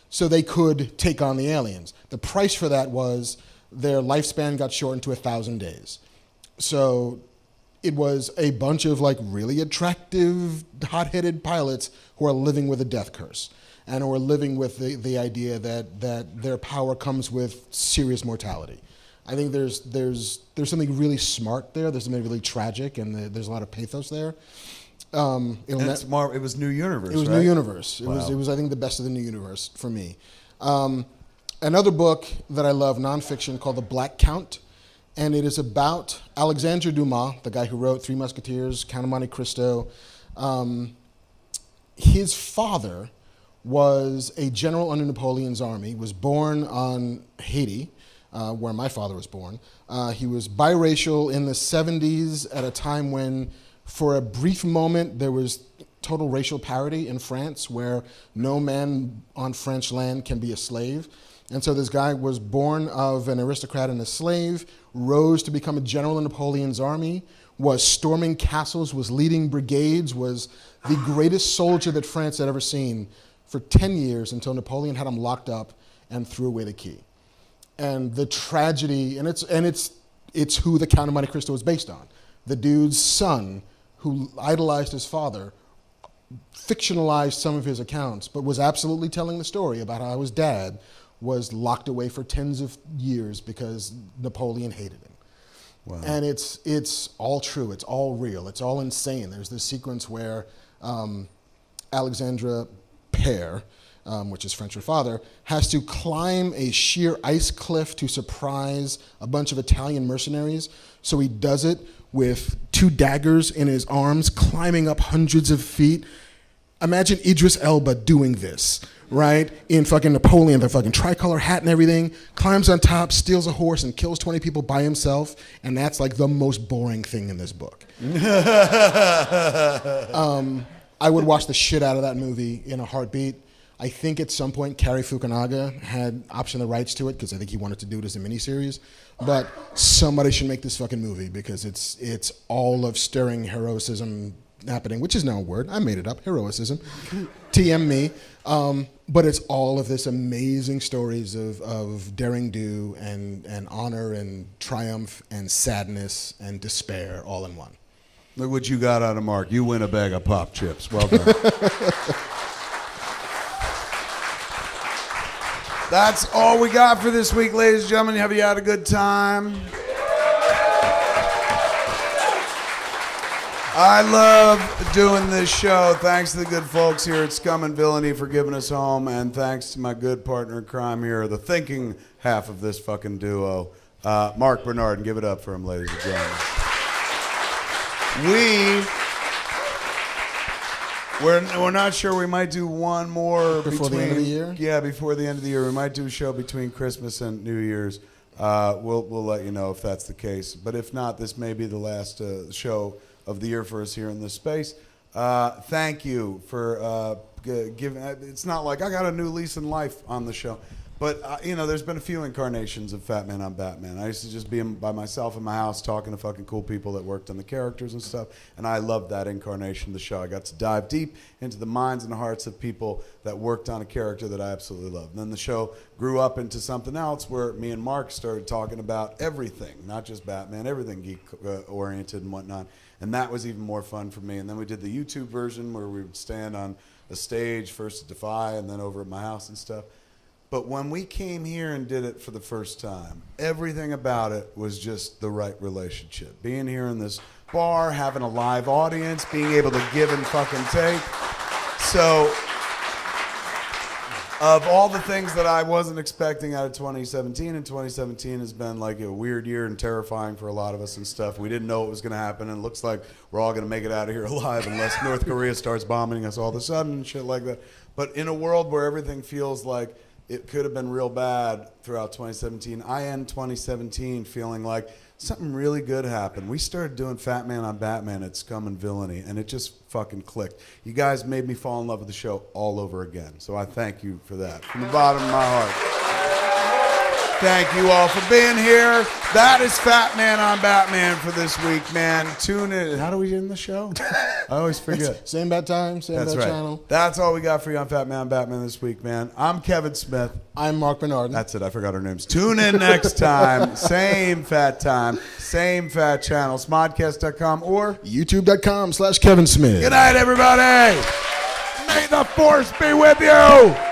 so they could take on the aliens. The price for that was their lifespan got shortened to 1,000 days. So it was a bunch of like really attractive, hot-headed pilots who are living with a death curse and who are living with the idea that their power comes with serious mortality. I think there's something really smart there. There's something really tragic, and there's a lot of pathos there. It was New Universe. It was right? New Universe. Wow. It was I think the best of the New Universe for me. Another book that I love, nonfiction, called The Black Count, and it is about Alexandre Dumas, the guy who wrote Three Musketeers, Count of Monte Cristo. His father was a general under Napoleon's army, was born on Haiti, where my father was born. He was biracial in the 70s at a time when, for a brief moment, there was total racial parity in France, where no man on French land can be a slave. And so this guy was born of an aristocrat and a slave, rose to become a general in Napoleon's army, was storming castles, was leading brigades, was the greatest soldier that France had ever seen for 10 years until Napoleon had him locked up and threw away the key. And the tragedy, and it's who the Count of Monte Cristo is based on. The dude's son, who idolized his father, fictionalized some of his accounts, but was absolutely telling the story about how his dad was locked away for tens of years because Napoleon hated him. Wow. And it's all true. It's all real. It's all insane. There's this sequence where Alexandre Père, which is French for father, has to climb a sheer ice cliff to surprise a bunch of Italian mercenaries. So he does it with 2 daggers in his arms, climbing up hundreds of feet. Imagine Idris Elba doing this, right? In fucking Napoleon, the fucking tricolor hat and everything, climbs on top, steals a horse, and kills 20 people by himself. And that's like the most boring thing in this book. I would watch the shit out of that movie in a heartbeat. I think at some point Cary Fukunaga had optioned the rights to it because I think he wanted to do it as a miniseries. But somebody should make this fucking movie because it's all of stirring heroism happening, which is now a word. I made it up, heroicism. TM me. But it's all of this amazing stories of daring do and honor and triumph and sadness and despair all in one. Look what you got out of Mark. You win a bag of pop chips. Well done. That's all we got for this week, ladies and gentlemen. Have you had a good time? I love doing this show. Thanks to the good folks here at Scum and Villainy for giving us home, and thanks to my good partner in crime here, the thinking half of this fucking duo, Marc Bernardin. Give it up for him, ladies and gentlemen. We're not sure. We might do one more before the end of the year. Yeah, before the end of the year. We might do a show between Christmas and New Year's. We'll let you know if that's the case. But if not, this may be the last show of the year for us here in this space. Thank you for giving. It's not like I got a new lease in life on the show. But, there's been a few incarnations of Fat Man on Batman. I used to just be by myself in my house talking to fucking cool people that worked on the characters and stuff, and I loved that incarnation of the show. I got to dive deep into the minds and hearts of people that worked on a character that I absolutely loved. And then the show grew up into something else where me and Mark started talking about everything, not just Batman, everything geek-oriented and whatnot, and that was even more fun for me. And then we did the YouTube version where we would stand on a stage, first at Defy and then over at my house and stuff. But when we came here and did it for the first time, everything about it was just the right relationship. Being here in this bar, having a live audience, being able to give and fucking take. So, of all the things that I wasn't expecting out of 2017, and 2017 has been like a weird year and terrifying for a lot of us and stuff. We didn't know what was going to happen, and it looks like we're all going to make it out of here alive unless North Korea starts bombing us all of a sudden and shit like that. But in a world where everything feels like it could have been real bad throughout 2017. I end 2017 feeling like something really good happened. We started doing Fat Man on Batman at Scum and Villainy, and it just fucking clicked. You guys made me fall in love with the show all over again, so I thank you for that from the bottom of my heart. Thank you all for being here. That is Fat Man on Batman for this week, man. Tune in. How do we end the show? I always forget. Same bat time, same That's bat right. channel. That's all we got for you on Fat Man on Batman this week, man. I'm Kevin Smith. I'm Marc Bernardin. That's it. I forgot our names. Tune in next time. Same fat time. Same fat channel. Smodcast.com or YouTube.com/Kevin Smith. Good night, everybody. May the force be with you.